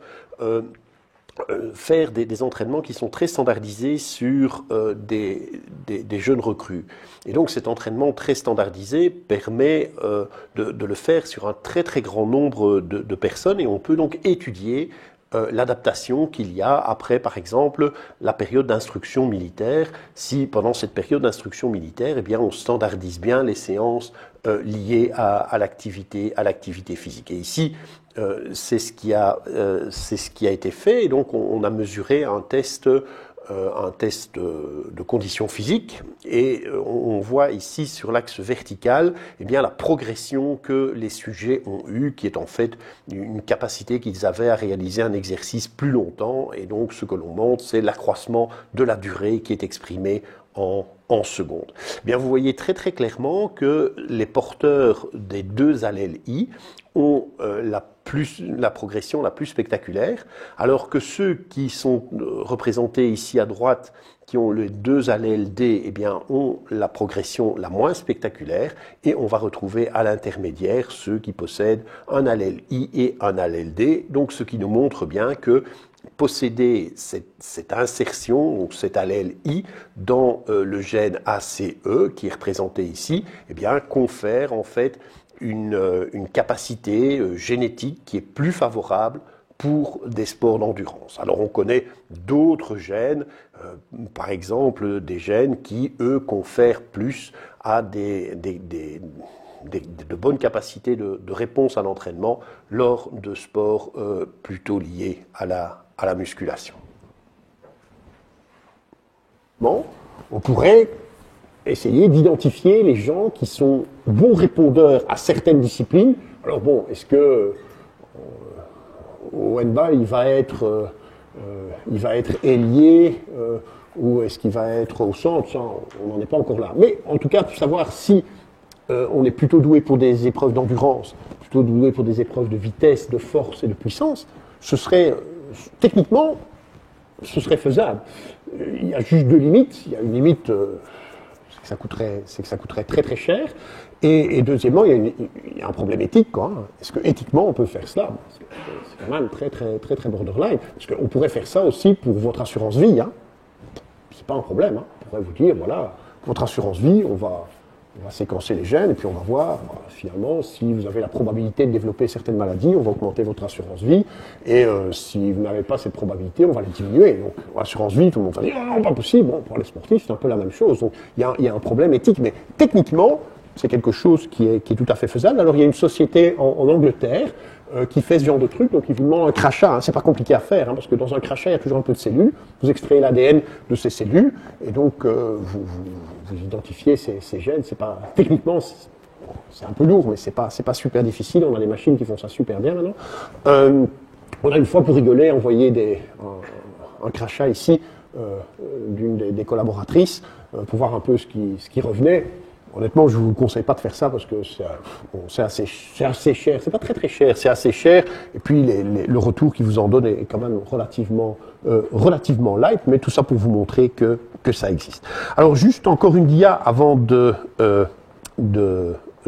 faire des entraînements qui sont très standardisés sur des jeunes recrues. Et donc cet entraînement très standardisé permet de le faire sur un très grand nombre de personnes, et on peut donc étudier l'adaptation qu'il y a après, par exemple, la période d'instruction militaire. Si pendant cette période d'instruction militaire, eh bien, on standardise bien les séances liées à l'activité physique. Et ici, c'est ce qui a été fait. Et donc, on a mesuré un test de conditions physiques, et on voit ici sur l'axe vertical eh bien, la progression que les sujets ont eue, qui est en fait une capacité qu'ils avaient à réaliser un exercice plus longtemps, et donc ce que l'on montre, c'est l'accroissement de la durée qui est exprimé en secondes. Bien, vous voyez très clairement que les porteurs des deux allèles I ont la progression la plus spectaculaire, alors que ceux qui sont représentés ici à droite, qui ont les deux allèles D, eh bien, ont la progression la moins spectaculaire, et on va retrouver à l'intermédiaire ceux qui possèdent un allèle I et un allèle D, donc ce qui nous montre bien que posséder cette insertion, donc cet allèle I, dans le gène ACE, qui est représenté ici, eh bien, confère en fait une capacité génétique qui est plus favorable pour des sports d'endurance. Alors on connaît d'autres gènes, par exemple des gènes qui, eux, confèrent plus à de bonnes capacités de réponse à l'entraînement lors de sports plutôt liés à la musculation. Bon, on pourrait essayer d'identifier les gens qui sont bons répondeurs à certaines disciplines. Alors bon, est-ce que au handball il va être ailier ou est-ce qu'il va être au centre? Ça, on n'en est pas encore là. Mais en tout cas, pour savoir si on est plutôt doué pour des épreuves d'endurance, plutôt doué pour des épreuves de vitesse, de force et de puissance, ce serait techniquement, ce serait faisable. Il y a juste deux limites. Il y a une limite, c'est que ça coûterait très très cher. Et deuxièmement, il y a un problème éthique, quoi. Est-ce que éthiquement on peut faire cela? C'est quand même très très très très borderline. Parce qu'on pourrait faire ça aussi pour votre assurance vie. Hein. C'est pas un problème. Hein. On pourrait vous dire, voilà, votre assurance vie, on va séquencer les gènes et puis on va voir finalement si vous avez la probabilité de développer certaines maladies, on va augmenter votre assurance vie et si vous n'avez pas cette probabilité, on va la diminuer. Donc l'assurance vie, tout le monde va dire non, pas possible. Bon, pour les sportifs, c'est un peu la même chose. Donc il y a un problème éthique, mais techniquement, c'est quelque chose qui est tout à fait faisable. Alors il y a une société en Angleterre qui fait ce genre de truc, donc il vous demande un crachat, hein. C'est pas compliqué à faire, hein, parce que dans un crachat il y a toujours un peu de cellules, vous extrayez l'ADN de ces cellules, et donc vous identifiez ces gènes, c'est pas, techniquement c'est un peu lourd, mais c'est pas super difficile, on a des machines qui font ça super bien maintenant. On a une fois pour rigoler envoyé un crachat ici d'une des collaboratrices pour voir un peu ce qui revenait. Honnêtement, je ne vous conseille pas de faire ça parce que c'est assez cher. C'est pas très très cher, c'est assez cher. Et puis le retour qu'ils vous en donnent est quand même relativement light, mais tout ça pour vous montrer que ça existe. Alors juste encore une dia avant de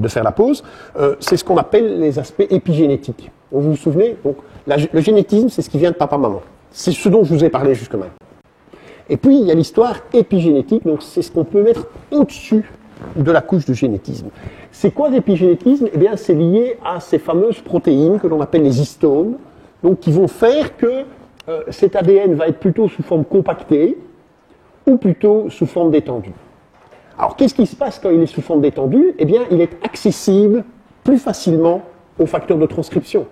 faire la pause. C'est ce qu'on appelle les aspects épigénétiques. Vous vous souvenez? Donc, le génétisme, c'est ce qui vient de papa-maman. C'est ce dont je vous ai parlé jusque maintenant. Et puis il y a l'histoire épigénétique. Donc c'est ce qu'on peut mettre au-dessus de la couche de génétisme. C'est quoi l'épigénétisme? Eh bien, c'est lié à ces fameuses protéines que l'on appelle les histones, donc qui vont faire que cet ADN va être plutôt sous forme compactée ou plutôt sous forme détendue. Alors, qu'est-ce qui se passe quand il est sous forme détendue? Eh bien, il est accessible plus facilement aux facteurs de transcription.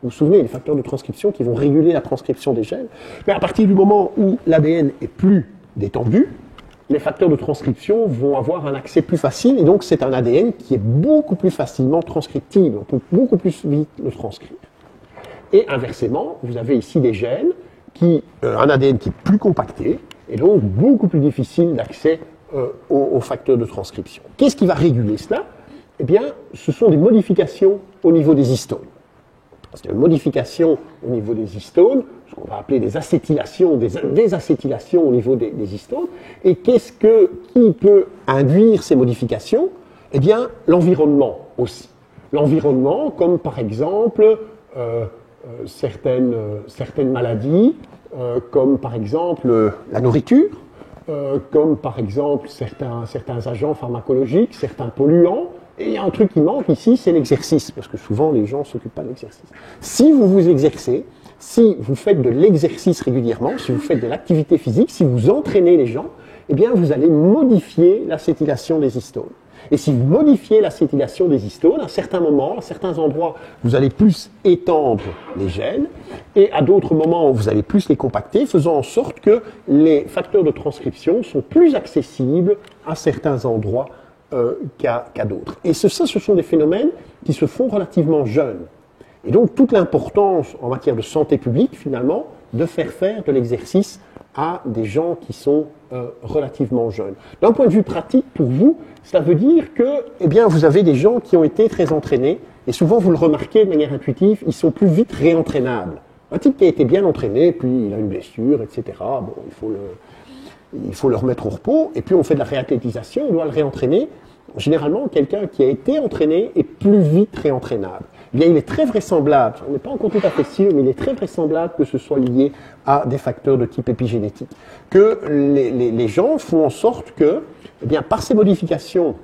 Vous vous souvenez, les facteurs de transcription qui vont réguler la transcription des gènes. Mais à partir du moment où l'ADN est plus détendu, les facteurs de transcription vont avoir un accès plus facile, et donc c'est un ADN qui est beaucoup plus facilement transcriptible. On peut beaucoup plus vite le transcrire. Et inversement, vous avez ici des gènes, un ADN qui est plus compacté, et donc beaucoup plus difficile d'accès aux facteurs de transcription. Qu'est-ce qui va réguler cela? Eh bien, ce sont des modifications au niveau des histones. C'est une modification au niveau des histones, ce qu'on va appeler des acétylations, des désacétylations au niveau des histones. Et qui peut induire ces modifications? Eh bien, l'environnement aussi. L'environnement, comme par exemple certaines maladies, comme par exemple la nourriture, comme par exemple certains agents pharmacologiques, certains polluants. Et il y a un truc qui manque ici, c'est l'exercice, parce que souvent les gens ne s'occupent pas de l'exercice. Si vous vous exercez, si vous faites de l'exercice régulièrement, si vous faites de l'activité physique, si vous entraînez les gens, eh bien vous allez modifier l'acétylation des histones. Et si vous modifiez l'acétylation des histones, à certains moments, à certains endroits, vous allez plus étendre les gènes, et à d'autres moments, vous allez plus les compacter, faisant en sorte que les facteurs de transcription sont plus accessibles à certains endroits qu'à d'autres. Et ce sont des phénomènes qui se font relativement jeunes. Et donc toute l'importance en matière de santé publique, finalement, de faire de l'exercice à des gens qui sont relativement jeunes. D'un point de vue pratique, pour vous, cela veut dire que eh bien, vous avez des gens qui ont été très entraînés, et souvent vous le remarquez de manière intuitive, ils sont plus vite réentraînables. Un type qui a été bien entraîné, puis il a une blessure, etc., bon, il faut le remettre au repos, et puis on fait de la réathlétisation, on doit le réentraîner. Généralement, quelqu'un qui a été entraîné est plus vite réentraînable. Eh bien, il est très vraisemblable, on n'est pas encore tout à fait sûr, mais il est très vraisemblable que ce soit lié à des facteurs de type épigénétique. Que les gens font en sorte que, eh bien, par ces modifications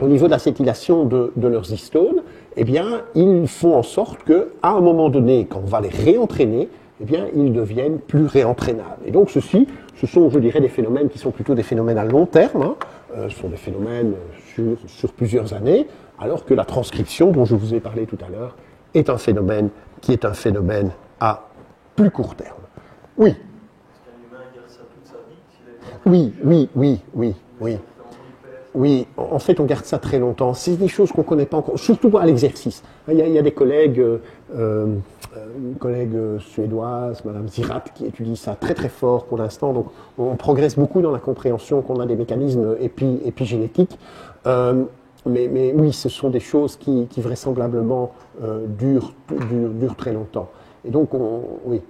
au niveau de l'acétylation de leurs histones, eh bien, ils font en sorte qu'à un moment donné, quand on va les réentraîner, eh bien, ils deviennent plus réentraînables. Et donc, ce sont, je dirais, des phénomènes qui sont plutôt des phénomènes à long terme, hein. Ce sont des phénomènes sur plusieurs années, alors que la transcription, dont je vous ai parlé tout à l'heure, est un phénomène qui est un phénomène à plus court terme. Oui. Est-ce qu'un humain garde ça toute sa vie Oui. Oui, en fait, on garde ça très longtemps. C'est des choses qu'on ne connaît pas encore, surtout à l'exercice. Il y a des collègues, une collègue suédoise, Madame Zirat, qui étudie ça très très fort pour l'instant. Donc, on progresse beaucoup dans la compréhension qu'on a des mécanismes épigénétiques. Mais oui, ce sont des choses qui vraisemblablement durent très longtemps. Et donc, oui,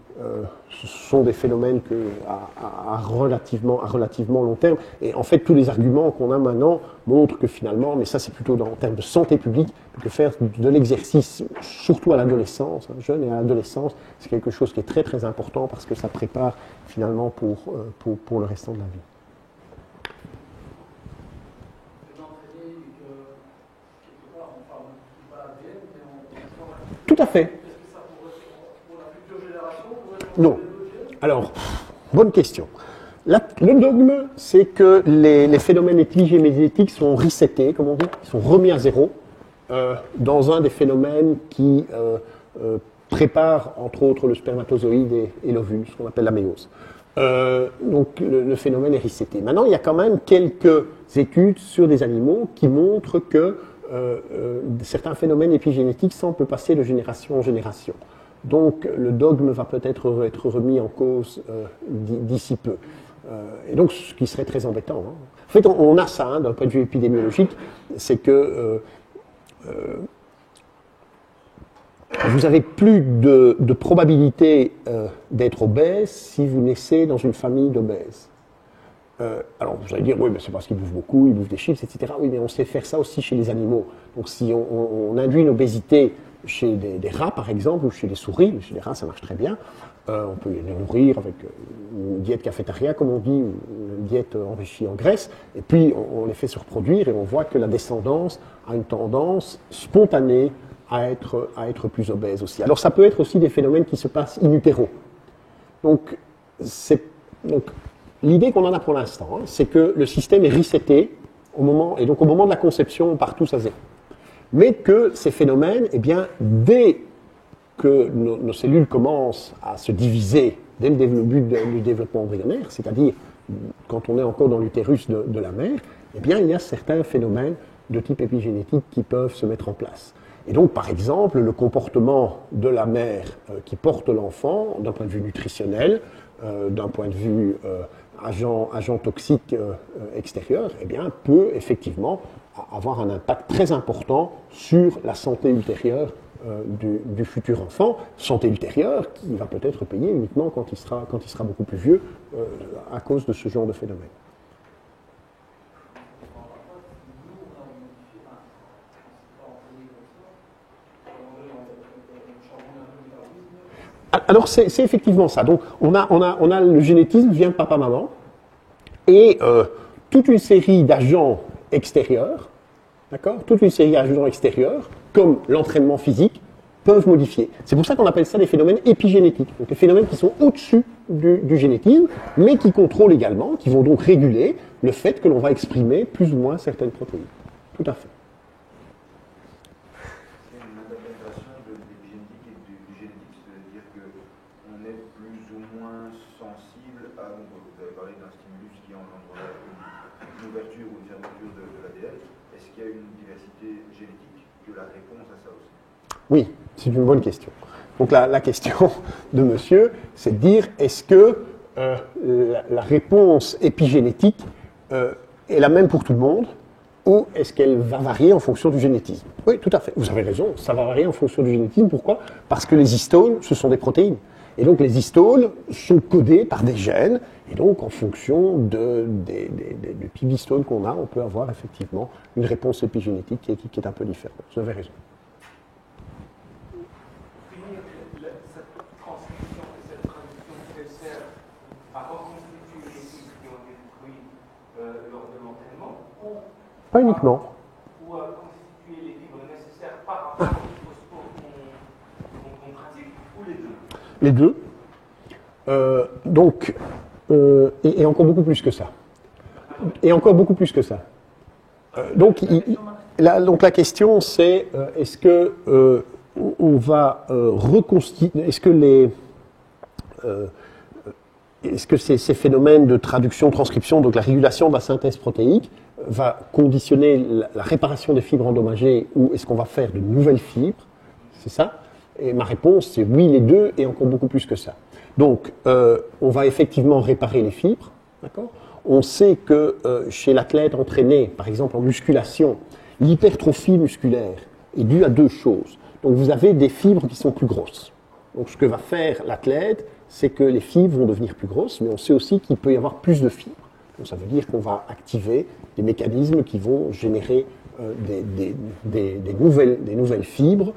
ce sont des phénomènes à relativement long terme. Et en fait, tous les arguments qu'on a maintenant montrent que finalement, mais ça c'est plutôt en termes de santé publique, que faire de l'exercice, surtout à l'adolescence, jeune et à l'adolescence, c'est quelque chose qui est très très important parce que ça prépare finalement pour le restant de la vie. Tout à fait. Non. Alors, bonne question. Le dogme, c'est que les phénomènes épigénétiques sont resetés, comme on dit, ils sont remis à zéro, dans un des phénomènes qui prépare, entre autres, le spermatozoïde et l'ovule, ce qu'on appelle la méiose. Donc, le phénomène est reseté. Maintenant, il y a quand même quelques études sur des animaux qui montrent que certains phénomènes épigénétiques semblent passer de génération en génération. Donc le dogme va peut-être être remis en cause d'ici peu. Et donc ce qui serait très embêtant. Hein. En fait, on a ça d'un point de vue épidémiologique, c'est que vous avez plus de probabilité d'être obèse si vous naissez dans une famille d'obèses. Alors vous allez dire, oui, mais c'est parce qu'ils bouffent beaucoup, ils bouffent des chips, etc. Oui, mais on sait faire ça aussi chez les animaux. Donc si on induit une obésité chez des rats, par exemple, ou chez des souris, mais chez les rats, ça marche très bien, on peut les nourrir avec une diète cafétéria, comme on dit, une diète enrichie en graisse, et puis on les fait se reproduire, et on voit que la descendance a une tendance spontanée à être plus obèse aussi. Alors ça peut être aussi des phénomènes qui se passent in utero. Donc l'idée qu'on en a pour l'instant, c'est que le système est reseté au moment de la conception, on part tous à zéro. Mais que ces phénomènes, eh bien, dès que nos cellules commencent à se diviser, dès le début du développement embryonnaire, c'est-à-dire quand on est encore dans l'utérus de la mère, eh bien, il y a certains phénomènes de type épigénétique qui peuvent se mettre en place. Et donc, par exemple, le comportement de la mère qui porte l'enfant, d'un point de vue nutritionnel, d'un point de vue agent toxique extérieur, eh bien, peut effectivement avoir un impact très important sur la santé ultérieure du futur enfant, santé ultérieure qui va peut-être payer uniquement quand il sera beaucoup plus vieux à cause de ce genre de phénomène. Alors c'est effectivement ça. Donc on a le génétisme vient de papa-maman et toute une série d'agents extérieurs, d'accord, toute une série d'agents extérieurs comme l'entraînement physique peuvent modifier. C'est pour ça qu'on appelle ça des phénomènes épigénétiques, donc des phénomènes qui sont au-dessus du génétisme, mais qui contrôlent également, qui vont donc réguler le fait que l'on va exprimer plus ou moins certaines protéines. Tout à fait. Oui, c'est une bonne question. Donc la question de monsieur, c'est de dire est-ce que la réponse épigénétique est la même pour tout le monde ou est-ce qu'elle va varier en fonction du génétisme? Oui, tout à fait. Vous avez raison, ça va varier en fonction du génétisme. Pourquoi? Parce que les histones, ce sont des protéines. Et donc les histones sont codées par des gènes. Et donc en fonction du type d'histone qu'on a, on peut avoir effectivement une réponse épigénétique qui est un peu différente. Vous avez raison. Pas uniquement. Les deux. Et encore beaucoup plus que ça. Et encore beaucoup plus que ça. Donc la question c'est est-ce que on va reconstituer, est-ce que ces phénomènes de traduction, transcription, donc la régulation de la synthèse protéique, va conditionner la réparation des fibres endommagées ou est-ce qu'on va faire de nouvelles fibres? C'est ça? Et ma réponse, c'est oui, les deux et encore beaucoup plus que ça. Donc, on va effectivement réparer les fibres, d'accord? On sait que chez l'athlète entraîné, par exemple en musculation, l'hypertrophie musculaire est due à deux choses. Donc, vous avez des fibres qui sont plus grosses. Donc, ce que va faire l'athlète, c'est que les fibres vont devenir plus grosses, mais on sait aussi qu'il peut y avoir plus de fibres. Donc, ça veut dire qu'on va activer des mécanismes qui vont générer des nouvelles fibres.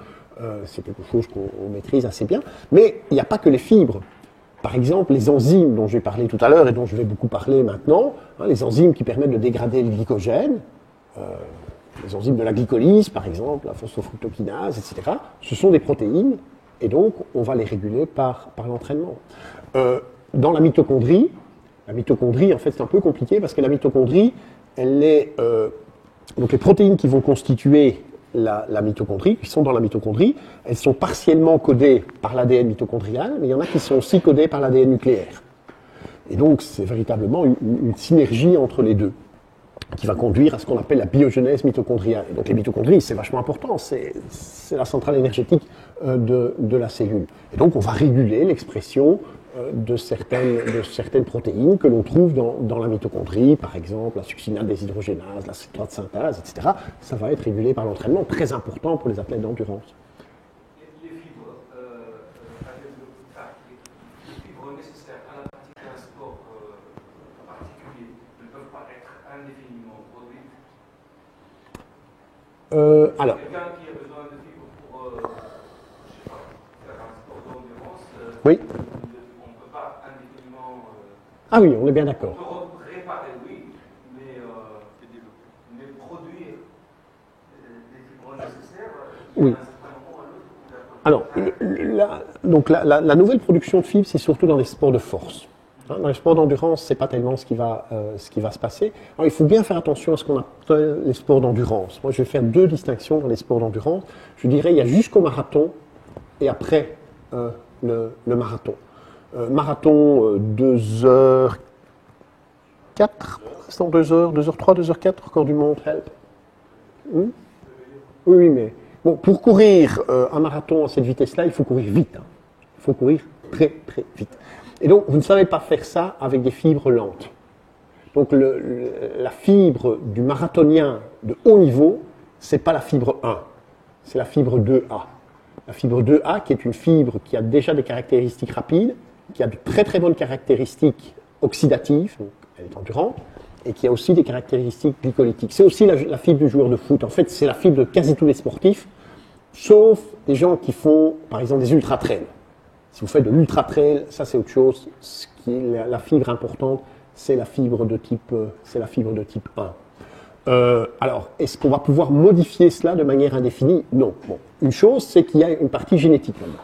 C'est quelque chose qu'on maîtrise assez bien. Mais il n'y a pas que les fibres. Par exemple, les enzymes dont j'ai parlé tout à l'heure et dont je vais beaucoup parler maintenant, les enzymes qui permettent de dégrader le glycogène, les enzymes de la glycolyse, par exemple, la phosphofructokinase, etc., ce sont des protéines, et donc on va les réguler par l'entraînement. Dans la mitochondrie, en fait, c'est un peu compliqué parce que la mitochondrie, elle est... donc les protéines qui vont constituer la mitochondrie, qui sont dans la mitochondrie, elles sont partiellement codées par l'ADN mitochondrial, mais il y en a qui sont aussi codées par l'ADN nucléaire. Et donc, c'est véritablement une synergie entre les deux qui va conduire à ce qu'on appelle la biogenèse mitochondriale. Et donc, les mitochondries, c'est vachement important, c'est la centrale énergétique de la cellule. Et donc, on va réguler l'expression de certaines protéines que l'on trouve dans la mitochondrie, par exemple la succinate déshydrogénase, la citrate synthase, etc. Ça va être régulé par l'entraînement, très important pour les athlètes d'endurance. Les fibres, les fibres nécessaires à la pratique d'un sport particulier ne peuvent pas être indéfiniment produites. Alors. Quelqu'un qui a besoin de fibres pour, je sais pas, faire un sport d'endurance. Oui. Ah oui, on est bien On d'accord. peut réparer, oui, mais produire les fibres nécessaires, oui. Alors, donc la nouvelle production de fibres, c'est surtout dans les sports de force. Dans les sports d'endurance, c'est pas tellement ce qui va se passer. Alors, il faut bien faire attention à ce qu'on appelle les sports d'endurance. Moi, je vais faire deux distinctions dans les sports d'endurance. Je dirais, il y a jusqu'au marathon et après le marathon. Marathon 2h04, 2h3, 2h4, record du monde, help. Oui, mais bon, pour courir un marathon à cette vitesse-là, il faut courir vite. Il faut courir très, très vite. Et donc, vous ne savez pas faire ça avec des fibres lentes. Donc, la fibre du marathonien de haut niveau, c'est pas la fibre 1, c'est la fibre 2A. La fibre 2A, qui est une fibre qui a déjà des caractéristiques rapides, qui a de très très bonnes caractéristiques oxydatives, donc elle est endurante, et qui a aussi des caractéristiques glycolytiques. C'est aussi la fibre du joueur de foot. En fait, c'est la fibre de quasi tous les sportifs, sauf des gens qui font, par exemple, des ultra-trails. Si vous faites de l'ultra-trail, ça c'est autre chose. Ce qui est la fibre importante, c'est la fibre de type 1. Alors, est-ce qu'on va pouvoir modifier cela de manière indéfinie? Non. Bon. Une chose, c'est qu'il y a une partie génétique là-dedans.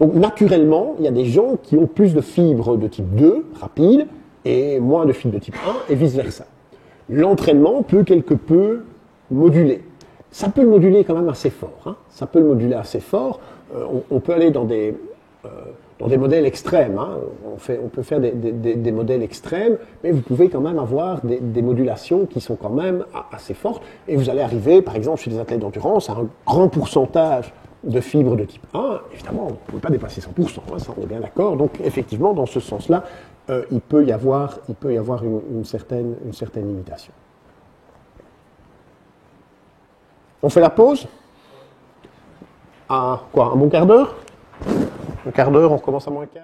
Donc, naturellement, il y a des gens qui ont plus de fibres de type 2, rapide, et moins de fibres de type 1, et vice-versa. L'entraînement peut quelque peu moduler. Ça peut le moduler quand même assez fort. Ça peut le moduler assez fort. On peut aller dans des modèles extrêmes. On peut faire des modèles extrêmes, mais vous pouvez quand même avoir des modulations qui sont quand même assez fortes. Et vous allez arriver, par exemple, chez les athlètes d'endurance, à un grand pourcentage de fibres de type 1. Évidemment, on ne peut pas dépasser 100%, ça on est bien d'accord. Donc, effectivement, dans ce sens-là, il peut y avoir une certaine limitation. On fait la pause? À quoi? Un bon quart d'heure? Un quart d'heure, on recommence à moins 15.